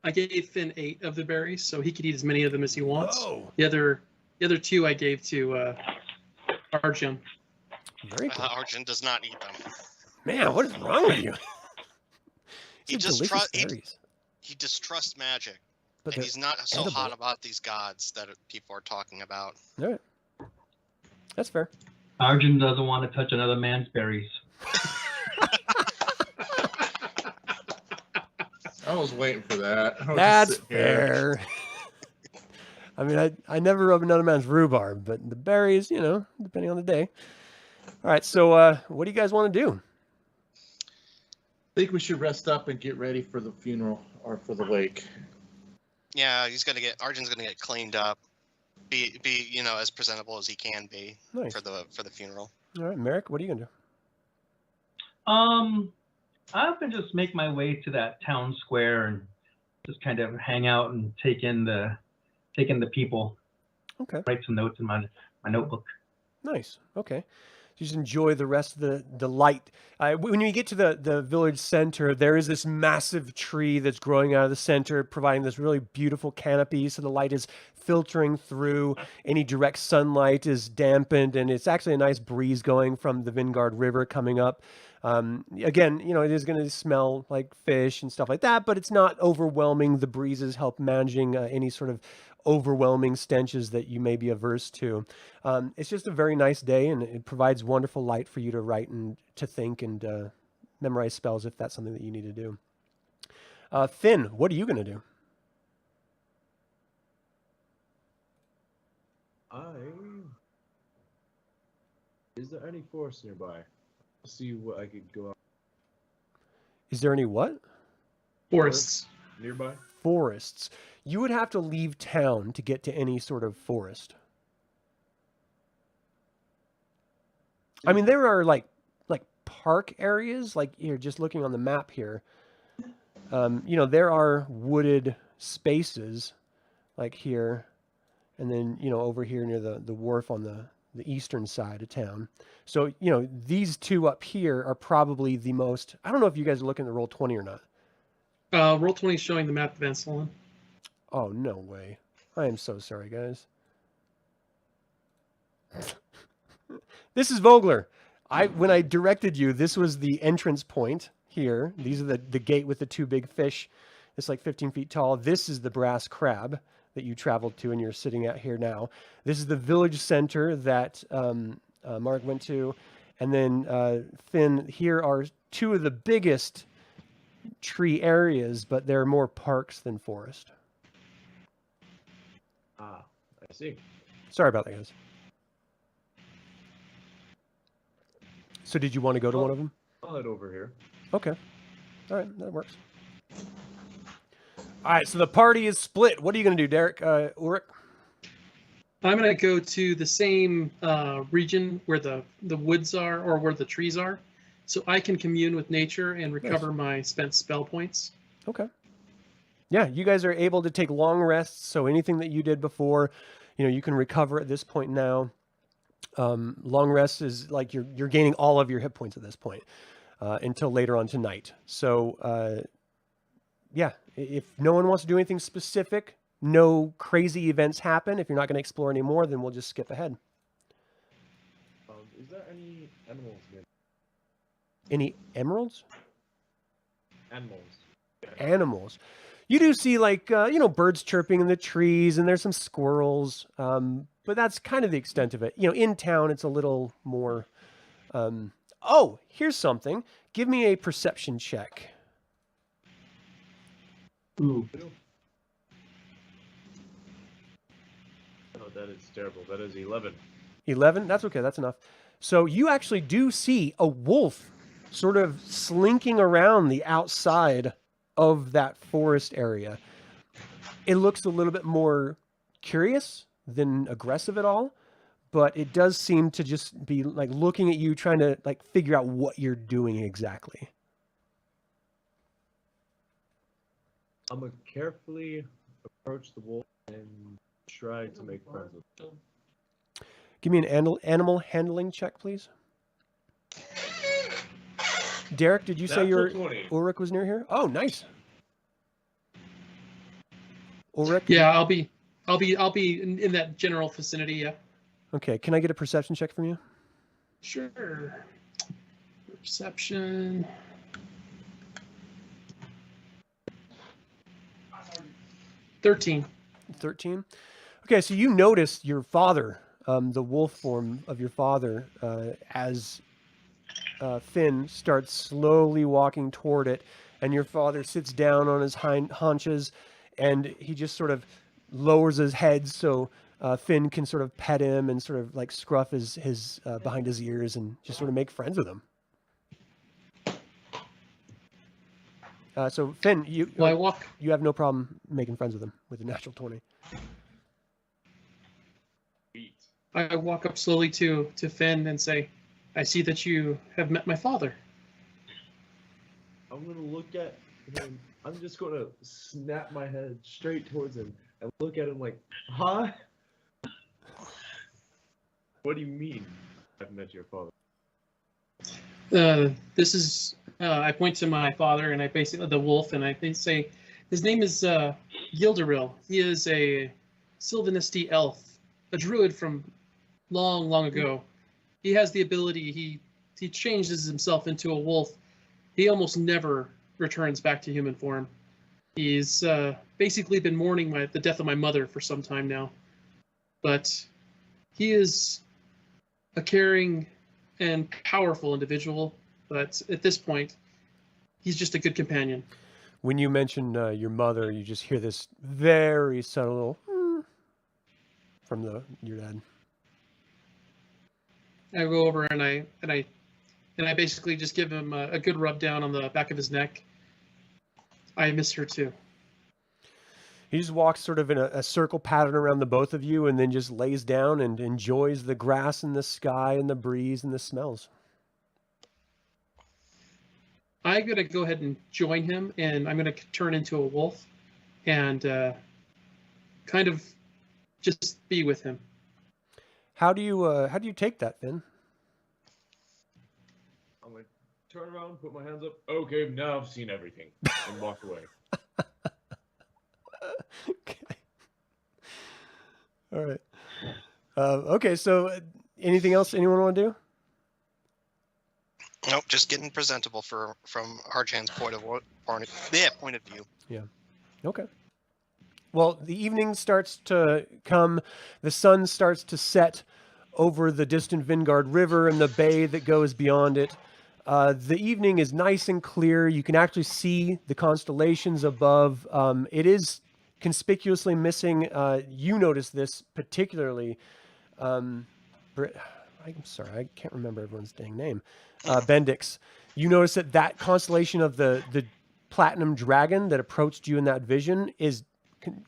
I gave Finn 8 of the berries, so he could eat as many of them as he wants. Oh. The other 2 I gave to Arjun. Very cool. Arjun does not eat them. Man, what is wrong with you? He These are just delicious berries. he distrusts magic, But and they're he's not so edible. hot about these gods that people are talking about. All right. That's fair. Arjun doesn't want to touch another man's berries. I was waiting for that. I was just That's sitting here. fair. I mean, I never rub another man's rhubarb, but the berries, depending on the day. All right, so what do you guys want to do? I think we should rest up and get ready for the funeral or for the wake. Yeah, Arjun's gonna get cleaned up, be as presentable as he can be Nice. for the funeral. All right, Merrick, what are you going to do? I can just make my way to that town square and just kind of hang out and take in the people. Okay. Write some notes in my notebook. Nice. Okay. Just enjoy the rest of the light. When you get to the village center, there is this massive tree that's growing out of the center, providing this really beautiful canopy. So the light is filtering through. Any direct sunlight is dampened, and it's actually a nice breeze going from the Vingard River coming up. Again, it is going to smell like fish and stuff like that, but it's not overwhelming. The breezes help managing any sort of overwhelming stenches that you may be averse to. It's just a very nice day, and it provides wonderful light for you to write and to think and memorize spells if that's something that you need to do. Finn, what are you going to do? Is there any forest nearby? See what I could go out Is there any what? Forests. nearby. Forests. You would have to leave town to get to any sort of forest. I mean, there are like park areas, like you're just looking on the map here. There are wooded spaces like here, and then, over here near the wharf on the eastern side of town. So, these two up here are probably the most, I don't know if you guys are looking at roll 20 or not. Roll 20 is showing the map of Van Solon. Oh, no way. I am so sorry, guys. This is Vogler. When I directed you, this was the entrance point here. These are the gate with the 2 big fish. It's like 15 feet tall. This is the brass crab that you traveled to and you're sitting at here now. This is the village center that Mark went to. And then Finn, here are 2 of the biggest tree areas, but there are more parks than forest. Ah, I see. Sorry about that, guys. So did you want to go to one of them? I'll head over here. Okay. All right, that works. All right, so the party is split. What are you going to do, Derek? Ulrich? I'm going to go to the same region where the woods are or where the trees are, so I can commune with nature and recover my spent spell points. Okay. Yeah, you guys are able to take long rests, so anything that you did before, you can recover at this point now. Long rest is like you're gaining all of your hit points at this point until later on tonight. So, yeah, if no one wants to do anything specific, no crazy events happen. If you're not going to explore anymore, then we'll just skip ahead. Is there any animals near? Any emeralds? Animals. Animals. You do see like, birds chirping in the trees, and there's some squirrels. But that's kind of the extent of it. In town, it's a little more. Oh, here's something. Give me a perception check. Ooh. Oh, that is terrible. That is 11. 11? That's okay. That's enough. So you actually do see a wolf sort of slinking around the outside of that forest area. It looks a little bit more curious than aggressive at all, but it does seem to just be like looking at you, trying to like figure out what you're doing exactly. I'm gonna carefully approach the wolf and try to make friends with him. Give me an animal handling check, please. Derek, did you say your 20. Ulrich was near here? Oh, nice. Ulrich? Yeah, I'll be in that general vicinity. Yeah. Okay, can I get a perception check from you? Sure. Perception. $13. 13. Okay, so you noticed your father, the wolf form of your father, as Finn starts slowly walking toward it, and your father sits down on his haunches, and he just sort of lowers his head so Finn can sort of pet him and sort of like scruff his behind his ears and just sort of make friends with him. So Finn, you have no problem making friends with him with a natural 20. I walk up slowly to Finn and say, "I see that you have met my father." I'm gonna look at him. I'm just gonna snap my head straight towards him and look at him like, huh? What do you mean I've met your father? This is, I point to my father and I basically, the wolf, and I say, his name is Gilderil. He is a Sylvanisty elf, a druid from long, long ago. He has the ability, he changes himself into a wolf. He almost never returns back to human form. He's basically been mourning the death of my mother for some time now. But he is a caring and powerful individual, but at this point, he's just a good companion. When you mention your mother, you just hear this very subtle little from your dad. I go over and I basically just give him a good rub down on the back of his neck. I miss her too. He just walks sort of in a circle pattern around the both of you and then just lays down and enjoys the grass and the sky and the breeze and the smells. I'm going to go ahead and join him, and I'm going to turn into a wolf and kind of just be with him. How do you take that, Finn? I'm gonna turn around, put my hands up. Okay, now I've seen everything, and walk away. Okay. All right. Okay, so anything else anyone want to do? Nope, just getting presentable from Arjan's point of view. Yeah. Okay. Well, the evening starts to come. The sun starts to set over the distant Vingard River and the bay that goes beyond it. The evening is nice and clear. You can actually see the constellations above. It is conspicuously missing. You notice this particularly. I'm sorry, I can't remember everyone's dang name. Bendix. You notice that constellation of the platinum dragon that approached you in that vision is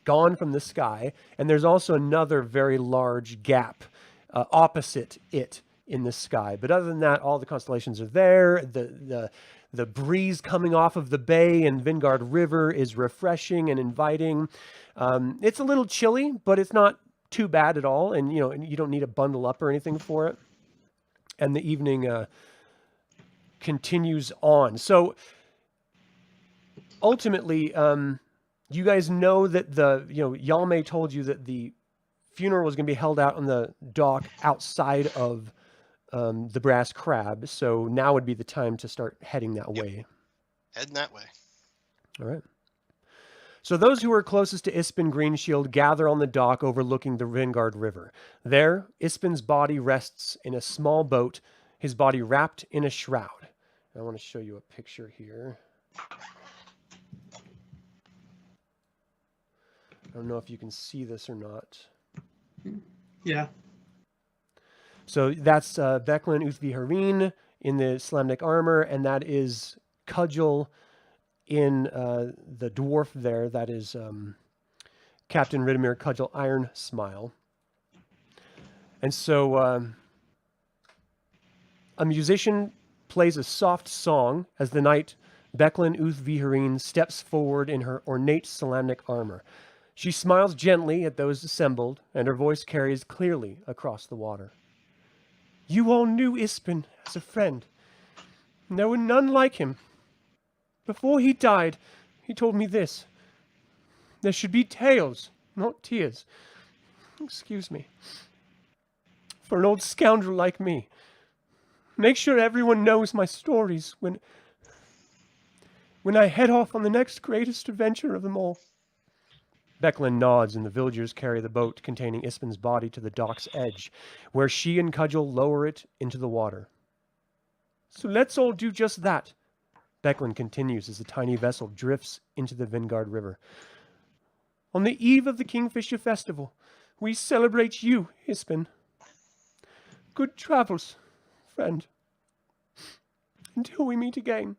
gone from the sky, and there's also another very large gap opposite it in the sky. But other than that, all the constellations are there. The breeze coming off of the bay and Vingard River is refreshing and inviting. It's a little chilly, but it's not too bad at all, and you don't need to bundle up or anything for it. And the evening continues on. So ultimately, you guys know that Yalme told you that the funeral was going to be held out on the dock outside of the Brass Crab. So now would be the time to start heading that way. Heading that way. All right. So those who are closest to Ispin Greenshield gather on the dock overlooking the Vingard River. There, Ispin's body rests in a small boat, his body wrapped in a shroud. I want to show you a picture here. I don't know if you can see this or not. Yeah. So that's Becklin Uthvi-Hareen in the Solamnic armor, and that is Cudgel in the dwarf there. That is Captain Ridimir Cudgel Iron Smile. And so a musician plays a soft song as the knight Becklin Uthvi-Hareen steps forward in her ornate Solamnic armor. She smiles gently at those assembled, and her voice carries clearly across the water. You all knew Ispin as a friend. There were none like him. Before he died, he told me this. There should be tales, not tears. Excuse me. For an old scoundrel like me. Make sure everyone knows my stories when I head off on the next greatest adventure of them all. Becklin nods, and the villagers carry the boat containing Ispin's body to the dock's edge, where she and Cudgel lower it into the water. So let's all do just that, Becklin continues as the tiny vessel drifts into the Vingard River. On the eve of the Kingfisher Festival, we celebrate you, Ispin. Good travels, friend. Until we meet again.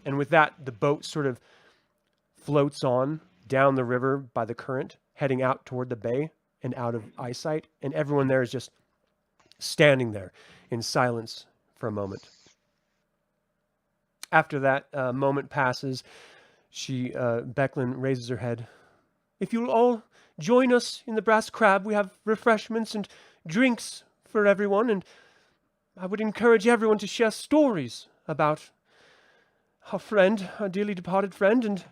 And with that, the boat sort of floats on down the river by the current, heading out toward the bay and out of eyesight, and everyone there is just standing there in silence for a moment. After that moment passes, Becklin raises her head. If you'll all join us in the Brass Crab, we have refreshments and drinks for everyone, and I would encourage everyone to share stories about our friend, our dearly departed friend, and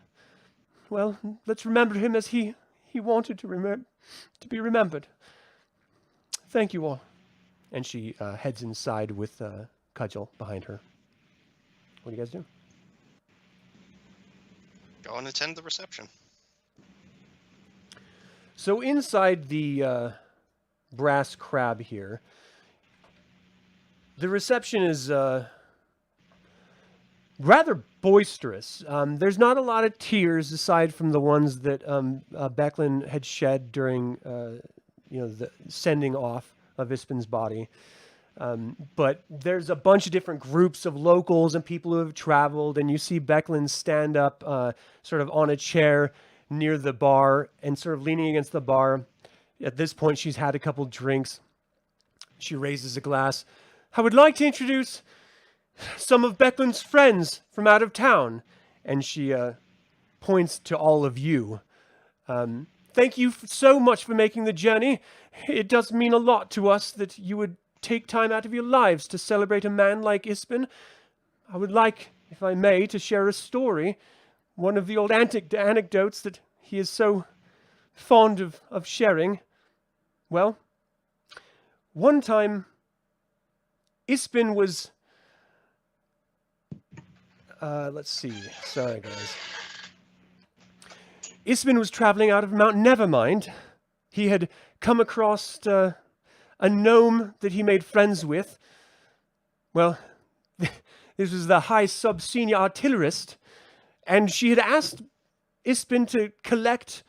well, let's remember him as he wanted to be remembered. Thank you all. And she heads inside with Cudgel behind her. What do you guys do? Go and attend the reception. So inside the Brass Crab here, the reception is rather boisterous. There's not a lot of tears aside from the ones that Becklin had shed during, the sending off of Ispin's body. But there's a bunch of different groups of locals and people who have traveled, and you see Becklin stand up sort of on a chair near the bar and sort of leaning against the bar. At this point, she's had a couple drinks. She raises a glass. I would like to introduce some of Becklin's friends from out of town. And she points to all of you. Thank you so much for making the journey. It does mean a lot to us that you would take time out of your lives to celebrate a man like Ispin. I would like, if I may, to share a story, one of the old anecdotes that he is so fond of sharing. Well, one time, Ispin was... let's see. Sorry, guys. Ispin was traveling out of Mount Nevermind. He had come across a gnome that he made friends with. Well, this was the high sub-senior artillerist, and she had asked Ispin to collect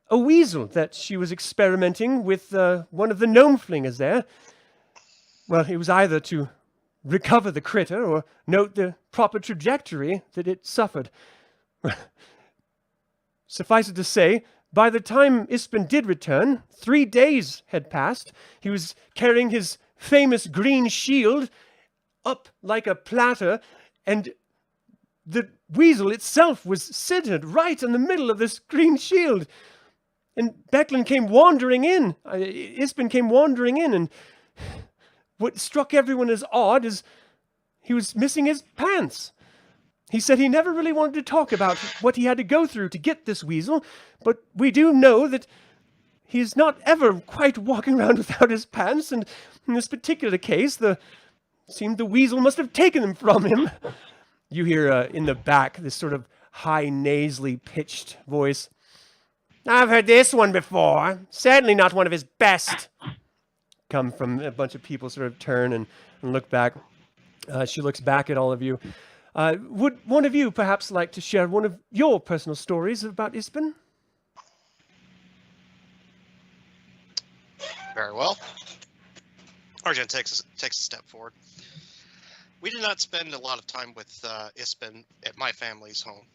a weasel that she was experimenting with one of the gnome flingers there. Well, it was either to recover the critter or note the proper trajectory that it suffered. Suffice it to say, by the time Ispen did return, 3 days had passed. He was carrying his famous green shield up like a platter, and the weasel itself was centered right in the middle of this green shield. And Becklin came wandering in. Ispen came wandering in, and what struck everyone as odd is he was missing his pants. He said he never really wanted to talk about what he had to go through to get this weasel, but we do know that he's not ever quite walking around without his pants, and in this particular case, seemed the weasel must have taken them from him. You hear in the back this sort of high, nasally pitched voice. I've heard this one before. Certainly not one of his best. Come from a bunch of people sort of turn and look back. She looks back at all of you. Would one of you perhaps like to share one of your personal stories about Ispen? Very well. Arjun takes a step forward. We did not spend a lot of time with Ispen at my family's home,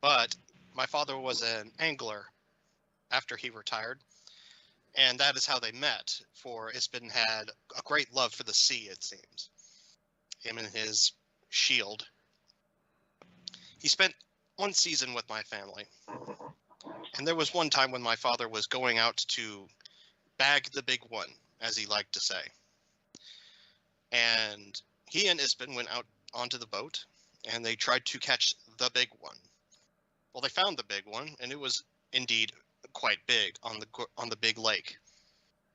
but my father was an angler after he retired, and that is how they met, for Ispen had a great love for the sea, it seems. Him and his shield. He spent one season with my family, and there was one time when my father was going out to bag the big one, as he liked to say. And he and Ispen went out onto the boat, and they tried to catch the big one. Well, they found the big one, and it was indeed quite big on the big lake.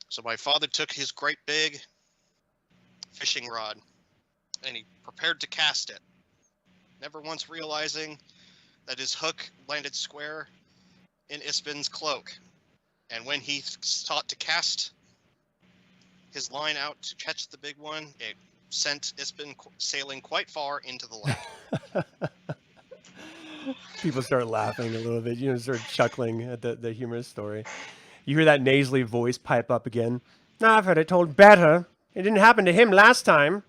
So my father took his great big fishing rod, and he prepared to cast it, never once realizing that his hook landed square in Ispen's cloak. And when he sought to cast his line out to catch the big one, it sent Ispen sailing quite far into the lake. People start laughing a little bit, start chuckling at the humorous story. You hear that nasally voice pipe up again. I've heard it told better. It didn't happen to him last time.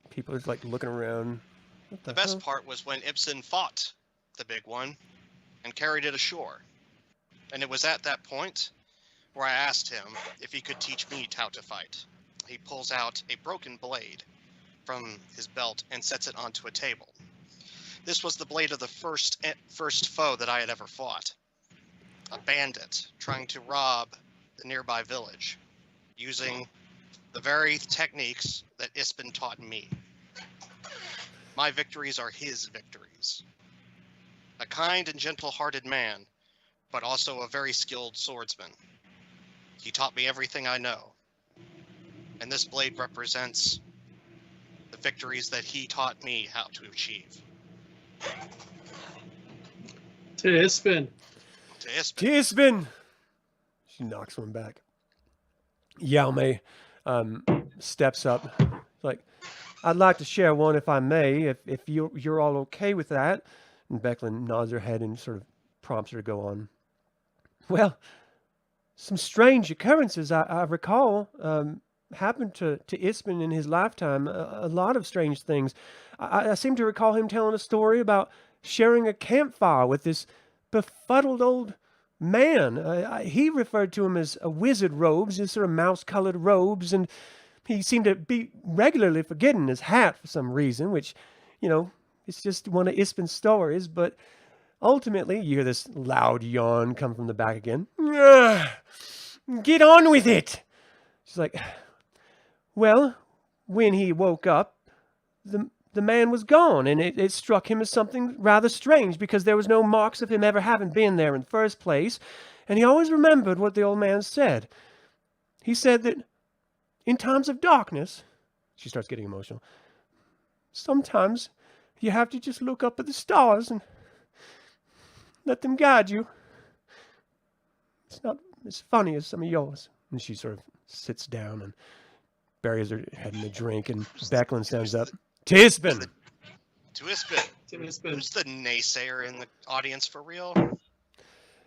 People are like looking around. The best part was when Ibsen fought the big one and carried it ashore. And it was at that point where I asked him if he could teach me how to fight. He pulls out a broken blade from his belt and sets it onto a table. This was the blade of the first foe that I had ever fought. A bandit trying to rob the nearby village, using the very techniques that Ispen taught me. My victories are his victories. A kind and gentle-hearted man, but also a very skilled swordsman. He taught me everything I know. And this blade represents the victories that he taught me how to achieve. To Ispen. To Ispen. To Ispen! She knocks one back. Yaume steps up. Like, I'd like to share one if I may, if you're all okay with that. And Becklin nods her head and sort of prompts her to go on. Well, some strange occurrences I recall happened to Ispen in his lifetime. A lot of strange things. I seem to recall him telling a story about sharing a campfire with this befuddled old man. He referred to him as a wizard robes, his sort of mouse-colored robes, and he seemed to be regularly forgetting his hat for some reason, which, it's just one of Ispen's stories, but ultimately, you hear this loud yawn come from the back again. Get on with it! She's like, well, when he woke up, the man was gone, and it struck him as something rather strange, because there was no marks of him ever having been there in the first place, and he always remembered what the old man said. He said that in times of darkness, she starts getting emotional, sometimes you have to just look up at the stars and let them guide you. It's not as funny as some of yours. And she sort of sits down and buries her head in a drink, and Becklin stands up. To Ispen! To Ispen. To Ispen. Who's the naysayer in the audience for real?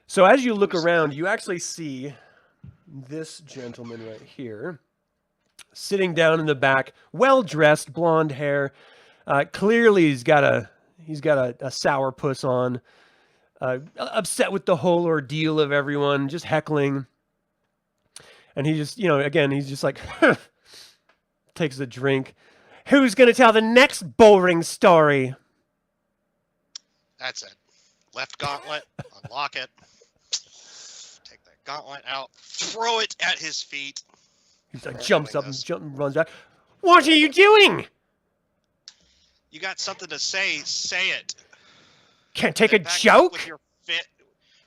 So as you look around, you actually see this gentleman right here sitting down in the back, well-dressed, blonde hair. Clearly he's got a sourpuss on. Upset with the whole ordeal of everyone, just heckling. And he just, again, he's just like, takes a drink. Who's going to tell the next boring story? That's it. Left gauntlet, unlock it. Take that gauntlet out, throw it at his feet. He like jumps up and runs back. What are you doing? You got something to say it. Can't take a Back it up joke? with your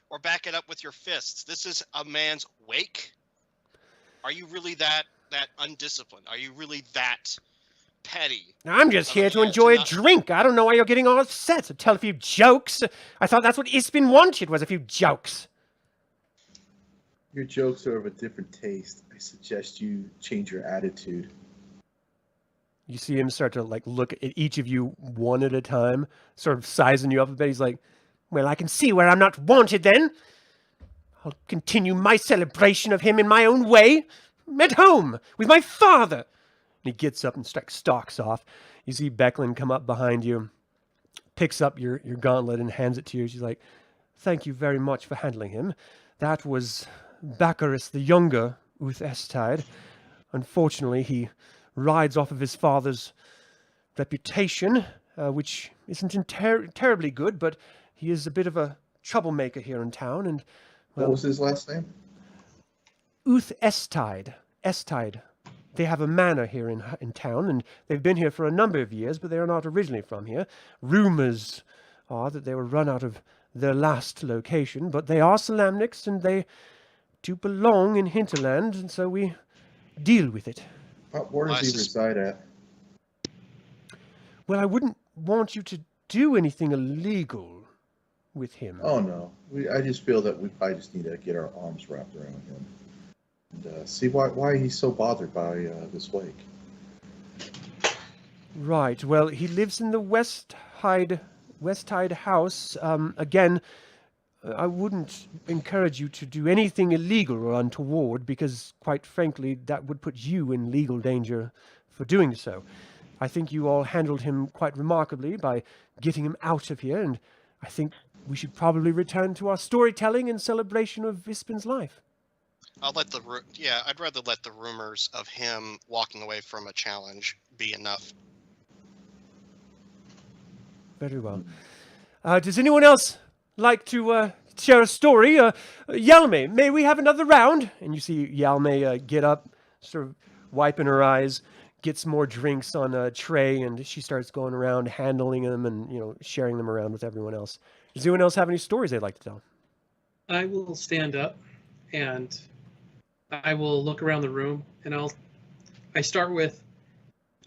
or back it up with your fists. This is a man's wake. Are you really that undisciplined? Are you really that petty? I'm just here to enjoy a drink. I don't know why you're getting all upset. So tell a few jokes. I thought that's what Ispin wanted, was a few jokes. Your jokes are of a different taste. I suggest you change your attitude. You see him start to look at each of you one at a time, sort of sizing you up a bit. He's like, well, I can see where I'm not wanted then. I'll continue my celebration of him in my own way, at home, with my father. And he gets up and stalks off. You see Becklin come up behind you, picks up your gauntlet and hands it to you. She's like, thank you very much for handling him. That was Baccharis the Younger, Uth Estide. Unfortunately, he rides off of his father's reputation, which isn't terribly good, but he is a bit of a troublemaker here in town. And what was his last name? Uth Estide. Estide. They have a manor here in town, and they've been here for a number of years, but they are not originally from here. Rumors are that they were run out of their last location, but they are Solamnics, and they do belong in Hinterland, and so we deal with it. Where does he reside at? Well, I wouldn't want you to do anything illegal with him. Oh, no. I just feel that we probably just need to get our arms wrapped around him and see why he's so bothered by this wake. Right. Well, he lives in the West Hyde house. Again, I wouldn't encourage you to do anything illegal or untoward because, quite frankly, that would put you in legal danger for doing so. I think you all handled him quite remarkably by getting him out of here, and I think we should probably return to our storytelling and celebration of Ispin's life. I'd rather let the rumors of him walking away from a challenge be enough. Very well. Does anyone else like to share a story? Yalme, may we have another round? And you see Yalme get up, sort of wiping her eyes, gets more drinks on a tray, and she starts going around handling them and sharing them around with everyone else. Does anyone else have any stories they'd like to tell? I will stand up and I will look around the room, and I start with,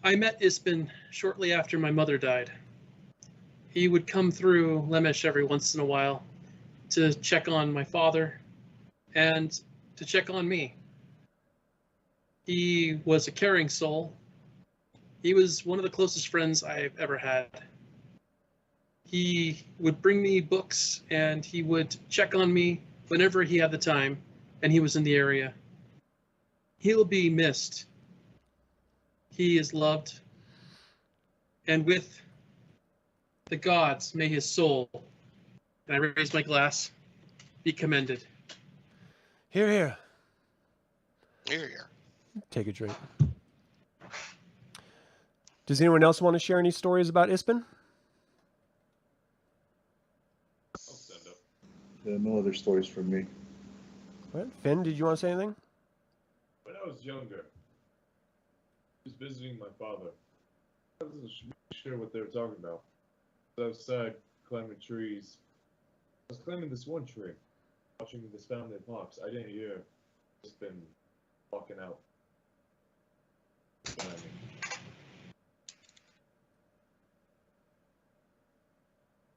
I met Ispin shortly after my mother died. He would come through Lemesh every once in a while to check on my father and to check on me. He was a caring soul. He was one of the closest friends I've ever had. He would bring me books and he would check on me whenever he had the time and he was in the area. He'll be missed. He is loved. And with the gods, may his soul, and I raise my glass, be commended. Hear, hear. Hear, hear. Take a drink. Does anyone else want to share any stories about Ispin? I'll stand up. No other stories from me. All right. Finn, did you want to say anything? When I was younger, I was visiting my father. I wasn't sure what they were talking about. I was outside climbing trees. I was climbing this one tree, watching this family of hawks. I didn't hear. Just been walking out. Behind me.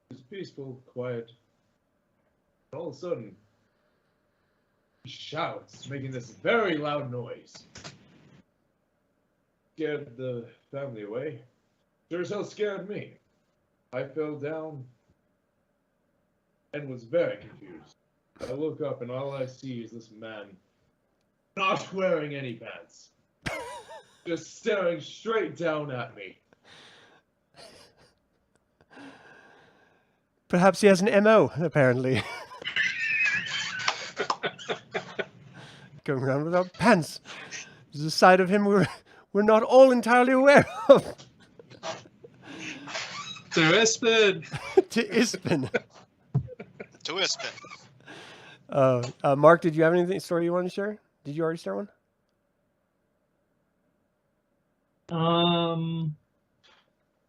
It was peaceful, quiet. And all of a sudden, he shouts, making this very loud noise. Scared the family away. Sure as hell scared me. I fell down and was very confused. I look up and all I see is this man not wearing any pants. just staring straight down at me. Perhaps he has an MO, apparently. Going around without pants. There's a side of him we're not all entirely aware of. To Ispin. To Ispin. To Ispin. Mark, did you have anything story you want to share? Did you already start one?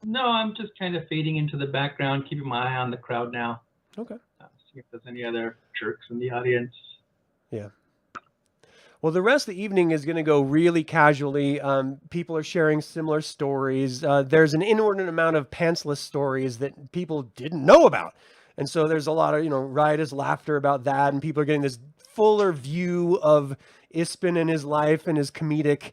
No, I'm just kind of fading into the background, keeping my eye on the crowd now. Okay. See if there's any other jerks in the audience. Yeah. Well, the rest of the evening is going to go really casually. People are sharing similar stories. There's an inordinate amount of pantsless stories that people didn't know about. And so there's a lot of, riotous laughter about that. And people are getting this fuller view of Ispin and his life and his comedic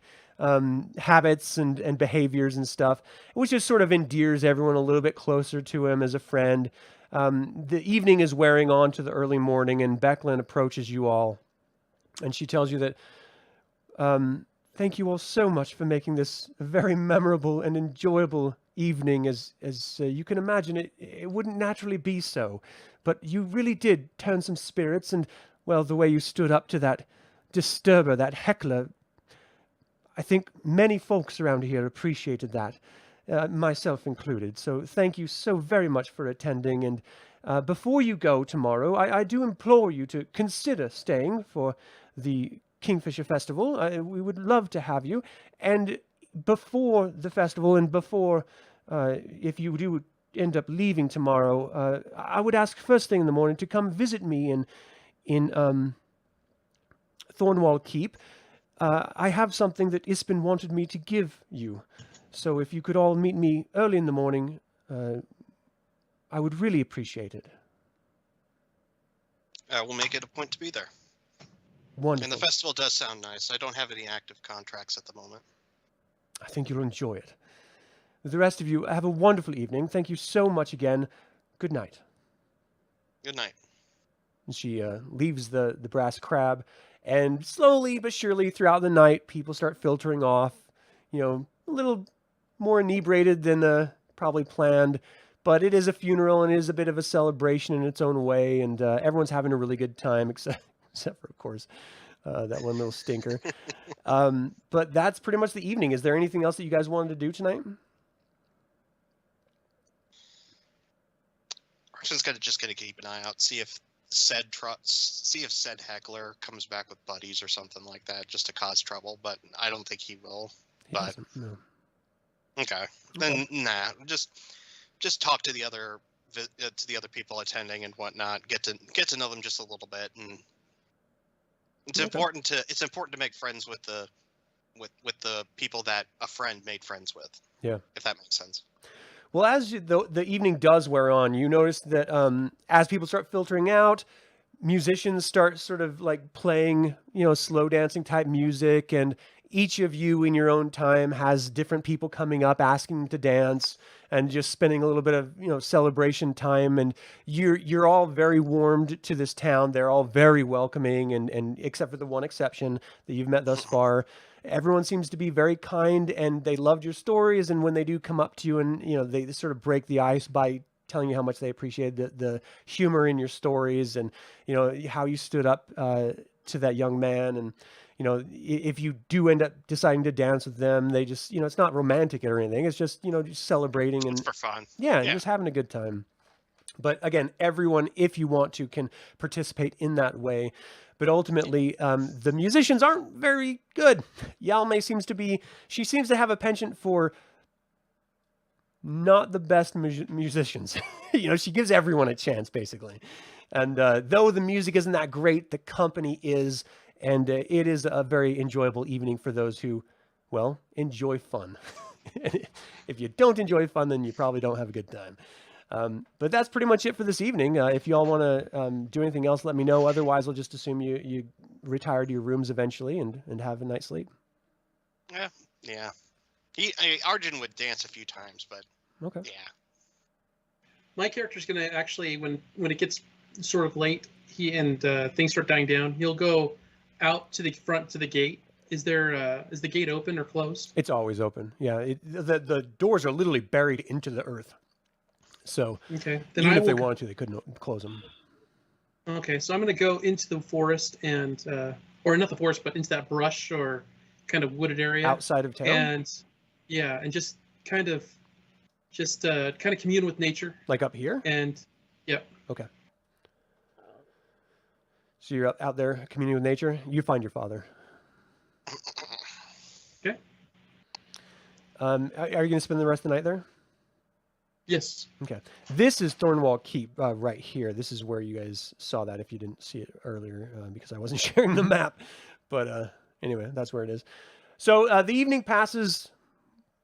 habits and behaviors and stuff, which just sort of endears everyone a little bit closer to him as a friend. The evening is wearing on to the early morning, and Becklin approaches you all. And she tells you that, thank you all so much for making this a very memorable and enjoyable evening. As you can imagine, it wouldn't naturally be so. But you really did turn some spirits, and, well, the way you stood up to that disturber, that heckler, I think many folks around here appreciated that, myself included. So thank you so very much for attending. And before you go tomorrow, I do implore you to consider staying for the Kingfisher Festival. We would love to have you. And before the festival and before, if you do end up leaving tomorrow, I would ask first thing in the morning to come visit me in Thornwall Keep. I have something that Ispin wanted me to give you. So if you could all meet me early in the morning, I would really appreciate it. We'll make it a point to be there. Wonderful. And the festival does sound nice. I don't have any active contracts at the moment. I think you'll enjoy it. With the rest of you, have a wonderful evening. Thank you so much again. Good night. Good night. And she leaves the brass crab, and slowly but surely throughout the night, people start filtering off, a little more inebriated than probably planned. But it is a funeral, and it is a bit of a celebration in its own way, and everyone's having a really good time, except for, of course, that one little stinker. But that's pretty much the evening. Is there anything else that you guys wanted to do tonight? Archon's just gonna keep an eye out, see if said heckler comes back with buddies or something like that, just to cause trouble. But I don't think he will. But No. okay, then nah, just talk to the other people attending and whatnot. Get to know them just a little bit, and it's important to make friends with the people that a friend made friends with. Yeah, if that makes sense. Well, as the evening does wear on, you notice that as people start filtering out, musicians start sort of like playing, slow dancing type music, and each of you in your own time has different people coming up asking to dance and just spending a little bit of, celebration time. And you're all very warmed to this town. They're all very welcoming, and except for the one exception that you've met thus far, everyone seems to be very kind, and they loved your stories. And when they do come up to you and, they sort of break the ice by telling you how much they appreciated the humor in your stories, and, how you stood up to that young man. And, if you do end up deciding to dance with them, they just, it's not romantic or anything. It's just, just celebrating and it's for fun. Yeah, and just having a good time. But again, everyone, if you want to, can participate in that way. But ultimately, the musicians aren't very good. Yalme seems to have a penchant for not the best musicians. She gives everyone a chance, basically. And though the music isn't that great, the company is. And it is a very enjoyable evening for those who, well, enjoy fun. If you don't enjoy fun, then you probably don't have a good time. But that's pretty much it for this evening. If you all want to do anything else, let me know. Otherwise, I'll just assume you retire to your rooms eventually and have a night's sleep. Yeah. Arjun would dance a few times, but okay. Yeah. My character's going to actually, when it gets sort of late, things start dying down, he'll go out to the front to the gate is the gate open or closed? It's always open. Yeah, the doors are literally buried into the earth. So Okay, then even I if they will. wanted to, they couldn't close them. Okay, so I'm going to go into the forest and, or not the forest, but into that brush or kind of wooded area. Outside of town? And yeah, and just kind of commune with nature. Like up here? And yep. Okay. So you're out there communing with nature. You find your father. Okay. Are you going to spend the rest of the night there? Yes. Okay. This is Thornwall Keep right here. This is where you guys saw that if you didn't see it earlier because I wasn't sharing the map. But anyway, that's where it is. So the evening passes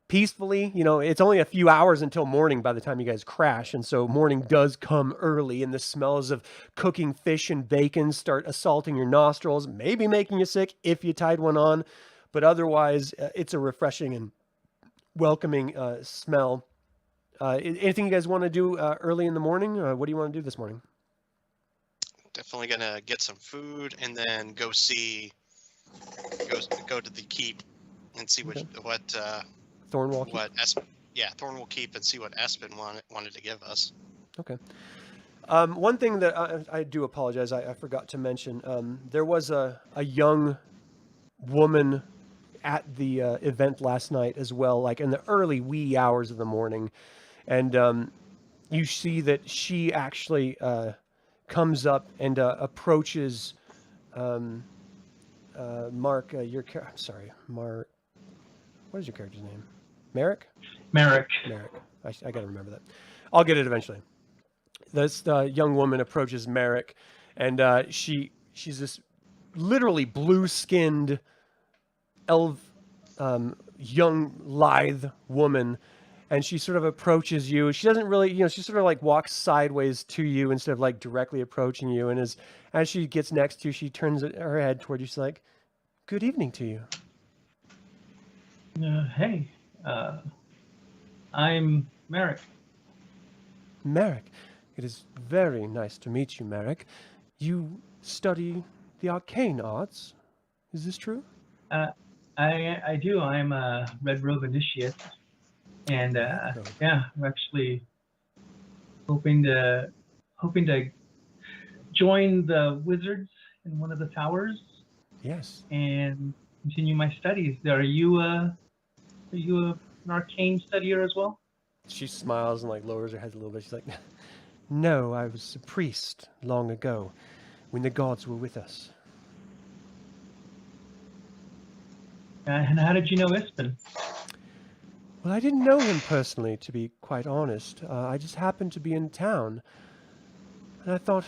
peacefully. You know, it's only a few hours until morning by the time you guys crash. And so morning does come early and the smells of cooking fish and bacon start assaulting your nostrils, maybe making you sick if you tied one on. But otherwise, it's a refreshing and welcoming smell. Anything you guys want to do early in the morning? What do you want to do this morning? Definitely gonna get some food and then go to the keep and see Okay. what Thornwall Keep? Thornwall Keep and see what Espen wanted to give us. Okay. One thing that I do apologize, I forgot to mention, there was a young woman at the event last night as well, like in the early wee hours of the morning. And you see that she actually comes up and approaches Mark. I'm sorry, Mark. What is your character's name? Merrick? Merrick. Merrick. I got to remember that. I'll get it eventually. This young woman approaches Merrick, and she's this literally blue-skinned, elf, young, lithe woman. And she sort of approaches you. She doesn't really, she sort of like walks sideways to you instead of like directly approaching you. And as she gets next to you, she turns her head toward you. She's like, "Good evening to you." Hey, I'm Merrick. Merrick, it is very nice to meet you, Merrick. You study the arcane arts. Is this true? I do. I'm a Red Robe Initiate. And yeah, I'm actually hoping to join the wizards in one of the towers. Yes. And continue my studies. Are you an arcane studier as well? She smiles and like lowers her head a little bit. She's like, "No, I was a priest long ago, when the gods were with us." And how did you know Espen? Well, I didn't know him personally, to be quite honest. I just happened to be in town. And I thought,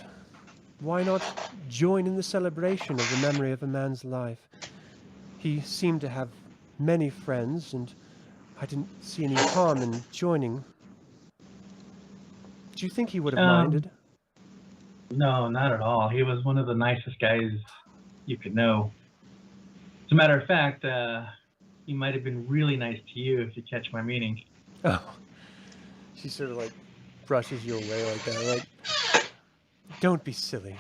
why not join in the celebration of the memory of a man's life? He seemed to have many friends, and I didn't see any harm in joining. Do you think he would have minded? No, not at all. He was one of the nicest guys you could know. As a matter of fact, he might have been really nice to you, if you catch my meaning. Oh. She sort of like brushes you away like that. Like, don't be silly.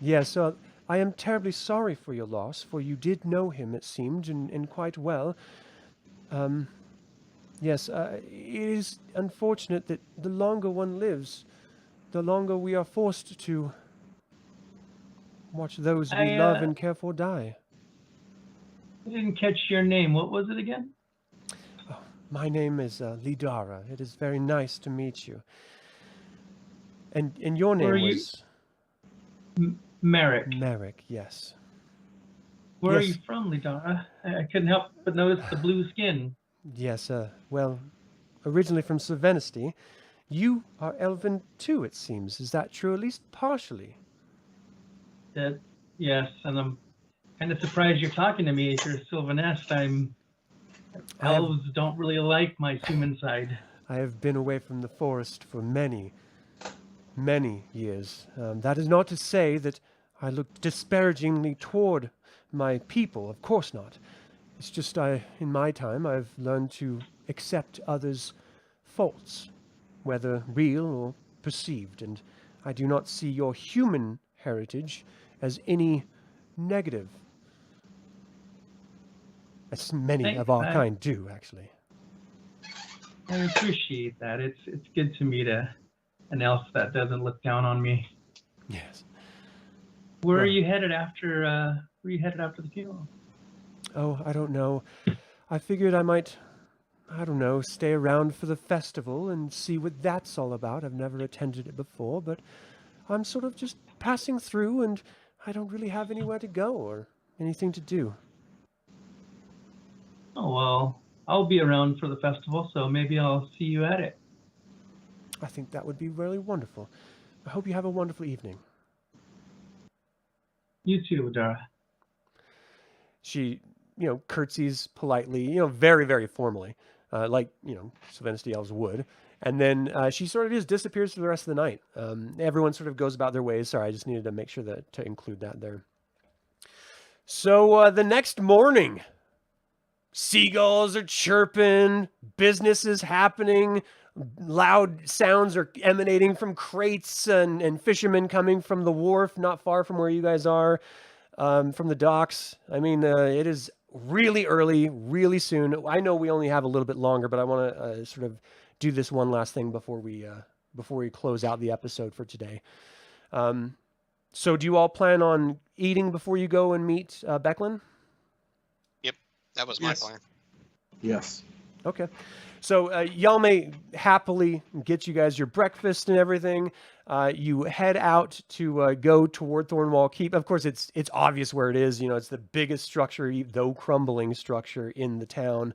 Yes, I am terribly sorry for your loss, for you did know him, it seemed, and quite well. Yes, it is unfortunate that the longer one lives, the longer we are forced to watch those we love and care for die. I didn't catch your name. What was it again? Oh, my name is Lidara. It is very nice to meet you. And your name was? Merrick. Merrick, yes. Where are you from, Lidara? I couldn't help but notice the blue skin. Yes, well, originally from Silvenesty. You are Elven too, it seems. Is that true, at least partially? Yes, and I'm kind of surprised you're talking to me if you're Sylvanest. Elves don't really like my human side. I have been away from the forest for many, many years. That is not to say that I look disparagingly toward my people. Of course not. It's just in my time, I've learned to accept others' faults, whether real or perceived, and I do not see your human heritage as any negative. as many Thanks, of our man. kind do, actually. I appreciate that. It's good to meet an elf that doesn't look down on me. Yes. Where are Well- you headed after? Where are you headed after the funeral? Oh, I don't know. I figured I might, I don't know, stay around for the festival and see what that's all about. I've never attended it before, but I'm sort of just passing through and I don't really have anywhere to go or anything to do. Oh well, I'll be around for the festival, so maybe I'll see you at it. I think that would be really wonderful. I hope you have a wonderful evening. You too, Adara. She, curtsies politely, very, very formally, like, Sylvanesti elves would. And then she sort of just disappears for the rest of the night. Everyone sort of goes about their ways. Sorry, I just needed to make sure to include that there. So the next morning, seagulls are chirping, business is happening, loud sounds are emanating from crates and fishermen coming from the wharf not far from where you guys are, from the docks. I mean, it is really early, really soon. I know we only have a little bit longer, but I want to sort of do this one last thing before we close out the episode for today. So do you all plan on eating before you go and meet Becklin? That was my Yes. plan. Yes. Okay. So Yalme happily gets you guys your breakfast and everything. You head out to go toward Thornwall Keep. Of course, it's obvious where it is. It's the biggest structure, though crumbling structure in the town.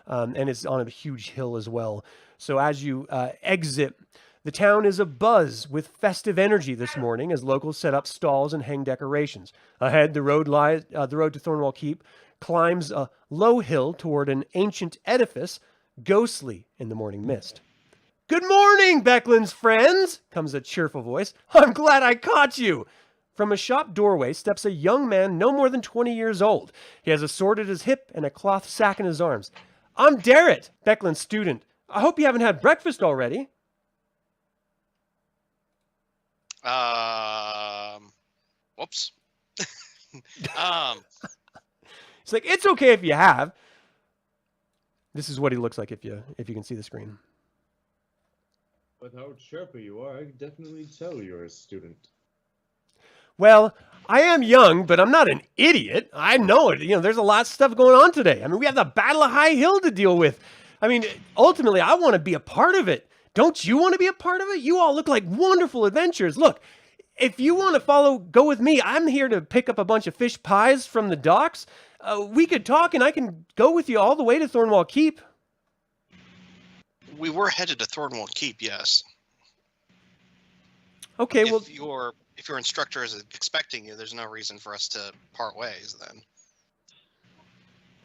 And it's on a huge hill as well. So as you exit, the town is abuzz with festive energy this morning as locals set up stalls and hang decorations. Ahead, the road to Thornwall Keep climbs a low hill toward an ancient edifice, ghostly in the morning mist. "Good morning, Becklin's friends," comes a cheerful voice. "I'm glad I caught you." From a shop doorway steps a young man no more than 20 years old. He has a sword at his hip and a cloth sack in his arms. "I'm Darrett, Becklin's student. I hope you haven't had breakfast already." Whoops. It's like, "It's okay if you have." This is what he looks like if you can see the screen. With how chirpy you are, I can definitely tell you're a student. Well, I am young, but I'm not an idiot. I know it. There's a lot of stuff going on today. I mean, we have the Battle of High Hill to deal with. I mean, ultimately, I want to be a part of it. Don't you want to be a part of it? You all look like wonderful adventures. Look, if you want to go with me. I'm here to pick up a bunch of fish pies from the docks. We could talk, and I can go with you all the way to Thornwall Keep. We were headed to Thornwall Keep, yes. Okay, If well, your instructor is expecting you, there's no reason for us to part ways then.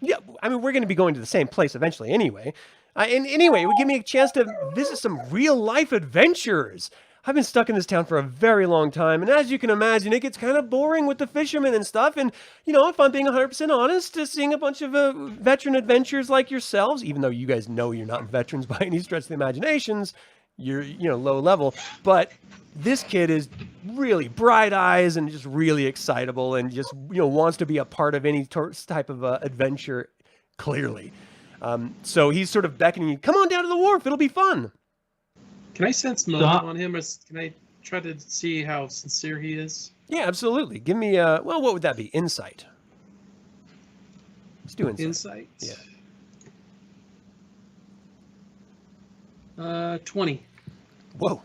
yeah, I mean, we're going to be going to the same place eventually anyway. And anyway, it would give me a chance to visit some real-life adventurers. I've been stuck in this town for a very long time, and as you can imagine, it gets kind of boring with the fishermen and stuff. And, if I'm being 100% honest, seeing a bunch of veteran adventurers like yourselves, even though you guys know you're not veterans by any stretch of the imaginations, you're, low level. But this kid is really bright eyes and just really excitable and just, wants to be a part of any type of adventure, clearly. So he's sort of beckoning you, "Come on down to the wharf, it'll be fun." Can I sense motive on him, or can I try to see how sincere he is? Yeah, absolutely. Give me, what would that be? Insight. Let's do insight. Insight. Yeah. 20. Whoa.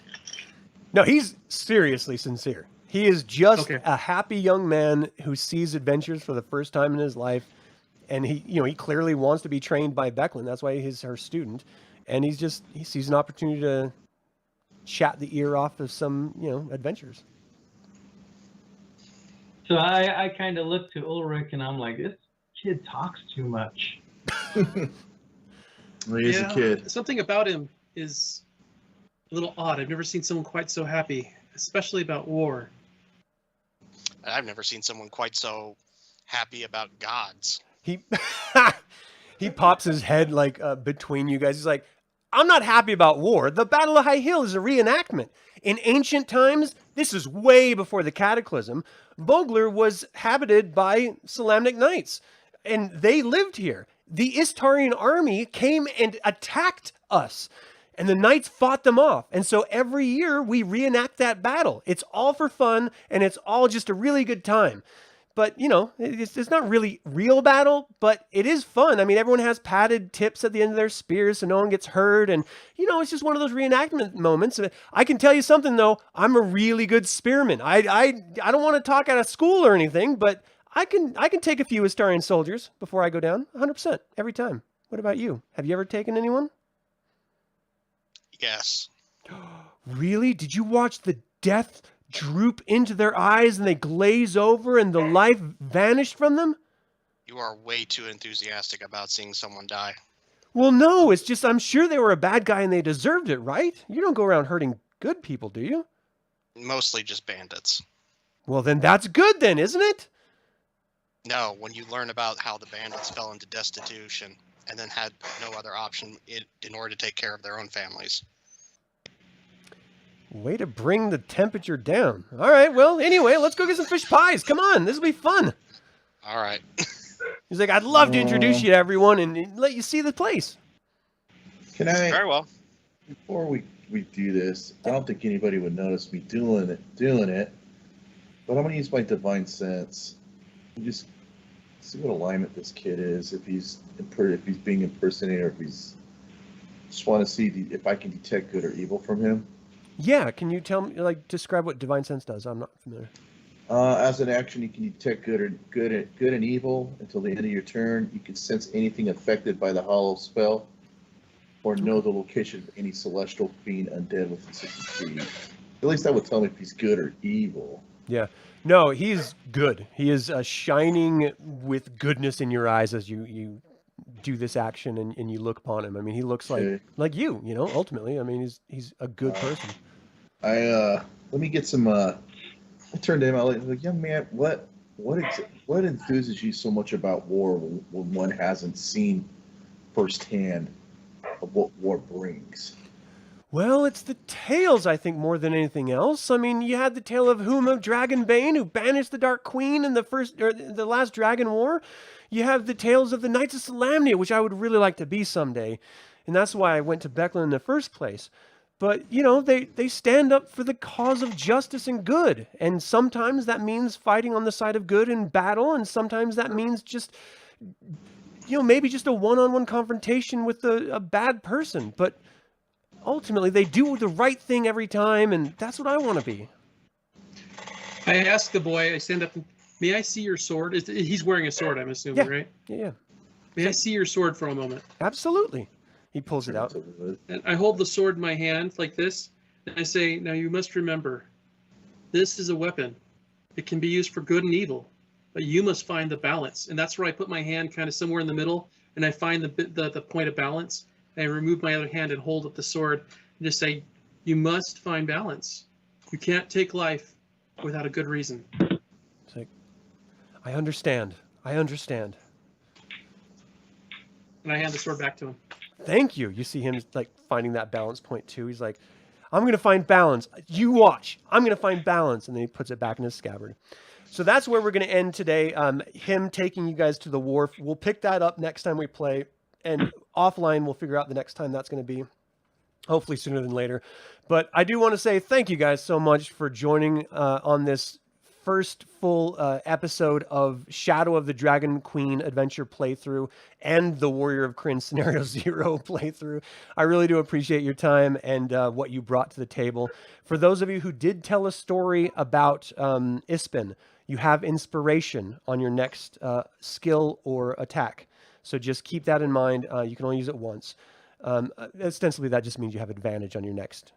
No, he's seriously sincere. He is just Okay. a happy young man who sees adventures for the first time in his life. And he clearly wants to be trained by Becklin. That's why he's her student. And he sees an opportunity to chat the ear off of some, adventures. So I kind of look to Ulrich and I'm like, this kid talks too much. Well, he's a kid. Something about him is a little odd. I've never seen someone quite so happy, especially about war. I've never seen someone quite so happy about gods. He he pops his head like between you guys. He's like, "I'm not happy about war. The Battle of High Hill is a reenactment. In ancient times, this is way before the Cataclysm, Vogler was habited by Solamnic knights, and they lived here. the Istarian army came and attacked us. And the knights fought them off. And so every year we reenact that battle. It's all for fun, and it's all just a really good time. But, you know, it's not really real battle, but it is fun. I mean, everyone has padded tips at the end of their spears so no one gets hurt. And, you know, it's just one of those reenactment moments. I can tell you something, though. I'm a really good spearman. I don't want to talk out of school or anything, but I can take a few Astarian soldiers before I go down. 100% every time. What about you? Have you ever taken anyone? Yes. Really? Did you watch the death droop into their eyes and they glaze over and the life vanished from them? You are way too enthusiastic about seeing someone die. Well, no, it's just I'm sure they were a bad guy and they deserved it, right? You don't go around hurting good people, do you? Mostly just bandits. Well, then that's good then, isn't it? No, when you learn about how the bandits fell into destitution and then had no other option in order to take care of their own families. Way to bring the temperature down. All right, well, anyway, let's go get some fish pies. Come on, this will be fun. All right. He's like, I'd love to introduce you to everyone and let you see the place. Can I, Very well. before we do this, I don't think anybody would notice me doing it, but I'm going to use my divine sense and just see what alignment this kid is, if he's being impersonated, or if he's just want to see if I can detect good or evil from him. Yeah, can you tell me, like, describe what divine sense does? I'm not familiar. As an action, you can detect good and evil until the end of your turn. You can sense anything affected by the hollow spell, or know the location of any celestial being undead within 60 feet. At least that would tell me if he's good or evil. Yeah. No, he's good. He is shining with goodness in your eyes as you do this action and you look upon him. I mean, he looks Okay. like you know, ultimately. I mean, he's a good person. Let me get some. I turned to him. I was like, young man, what enthuses you so much about war when one hasn't seen firsthand of what war brings? Well, it's the tales, I think, more than anything else. I mean, you had the tale of Dragonbane, who banished the Dark Queen in the last Dragon War. You have the tales of the Knights of Solamnia, which I would really like to be someday. And that's why I went to Becklin in the first place. But, you know, they stand up for the cause of justice and good. And sometimes that means fighting on the side of good in battle. And sometimes that means just, you know, maybe just a one-on-one confrontation with a bad person. But ultimately, they do the right thing every time. And that's what I want to be. I ask the boy, I stand up, may I see your sword? He's wearing a sword, I'm assuming, right? Yeah. May I see your sword for a moment? Absolutely. He pulls it out. And I hold the sword in my hand like this, and I say, now you must remember, this is a weapon. It can be used for good and evil, but you must find the balance. And that's where I put my hand kind of somewhere in the middle, and I find the point of balance. And I remove my other hand and hold up the sword and just say, you must find balance. You can't take life without a good reason. It's like, I understand. I understand. And I hand the sword back to him. Thank you. You see him like finding that balance point too. He's like, I'm going to find balance. You watch. I'm going to find balance. And then he puts it back in his scabbard. So that's where we're going to end today. Him taking you guys to the wharf. We'll pick that up next time we play. And offline, we'll figure out the next time that's going to be. Hopefully sooner than later. But I do want to say thank you guys so much for joining on this first full episode of Shadow of the Dragon Queen adventure playthrough and the Warrior of Krynn Scenario 0 playthrough. I really do appreciate your time and what you brought to the table. For those of you who did tell a story about Ispin, you have inspiration on your next skill or attack. So just keep that in mind. You can only use it once. Ostensibly, that just means you have advantage on your next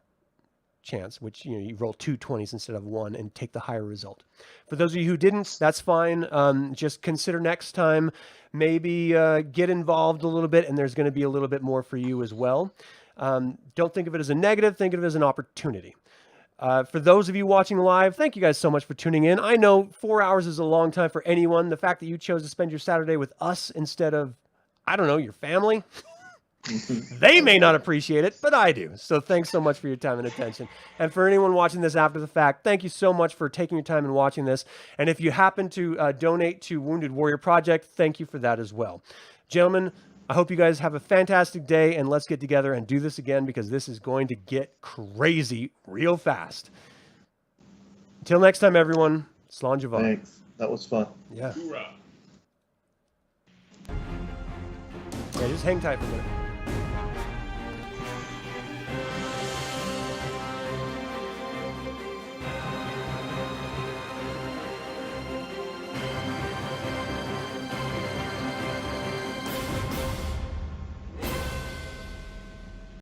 chance, which, you know, you roll 2 20s instead of 1 and take the higher result. For those of you who didn't, that's fine. Just consider next time, maybe get involved a little bit, and there's going to be a little bit more for you as well. Don't think of it as a negative, think of it as an opportunity. For those of you watching live, thank you guys so much for tuning in. I know 4 hours is a long time for anyone. The fact that you chose to spend your Saturday with us instead of, I don't know, your family, They may not appreciate it, but I do. So thanks so much for your time and attention. And for anyone watching this after the fact, thank you so much for taking your time and watching this. And if you happen to donate to Wounded Warrior Project, thank you for that as well. Gentlemen, I hope you guys have a fantastic day, and let's get together and do this again, because this is going to get crazy real fast. Until next time, everyone, Slán Javon. Thanks. That was fun. Yeah. Hoorah. Yeah, just hang tight for a minute.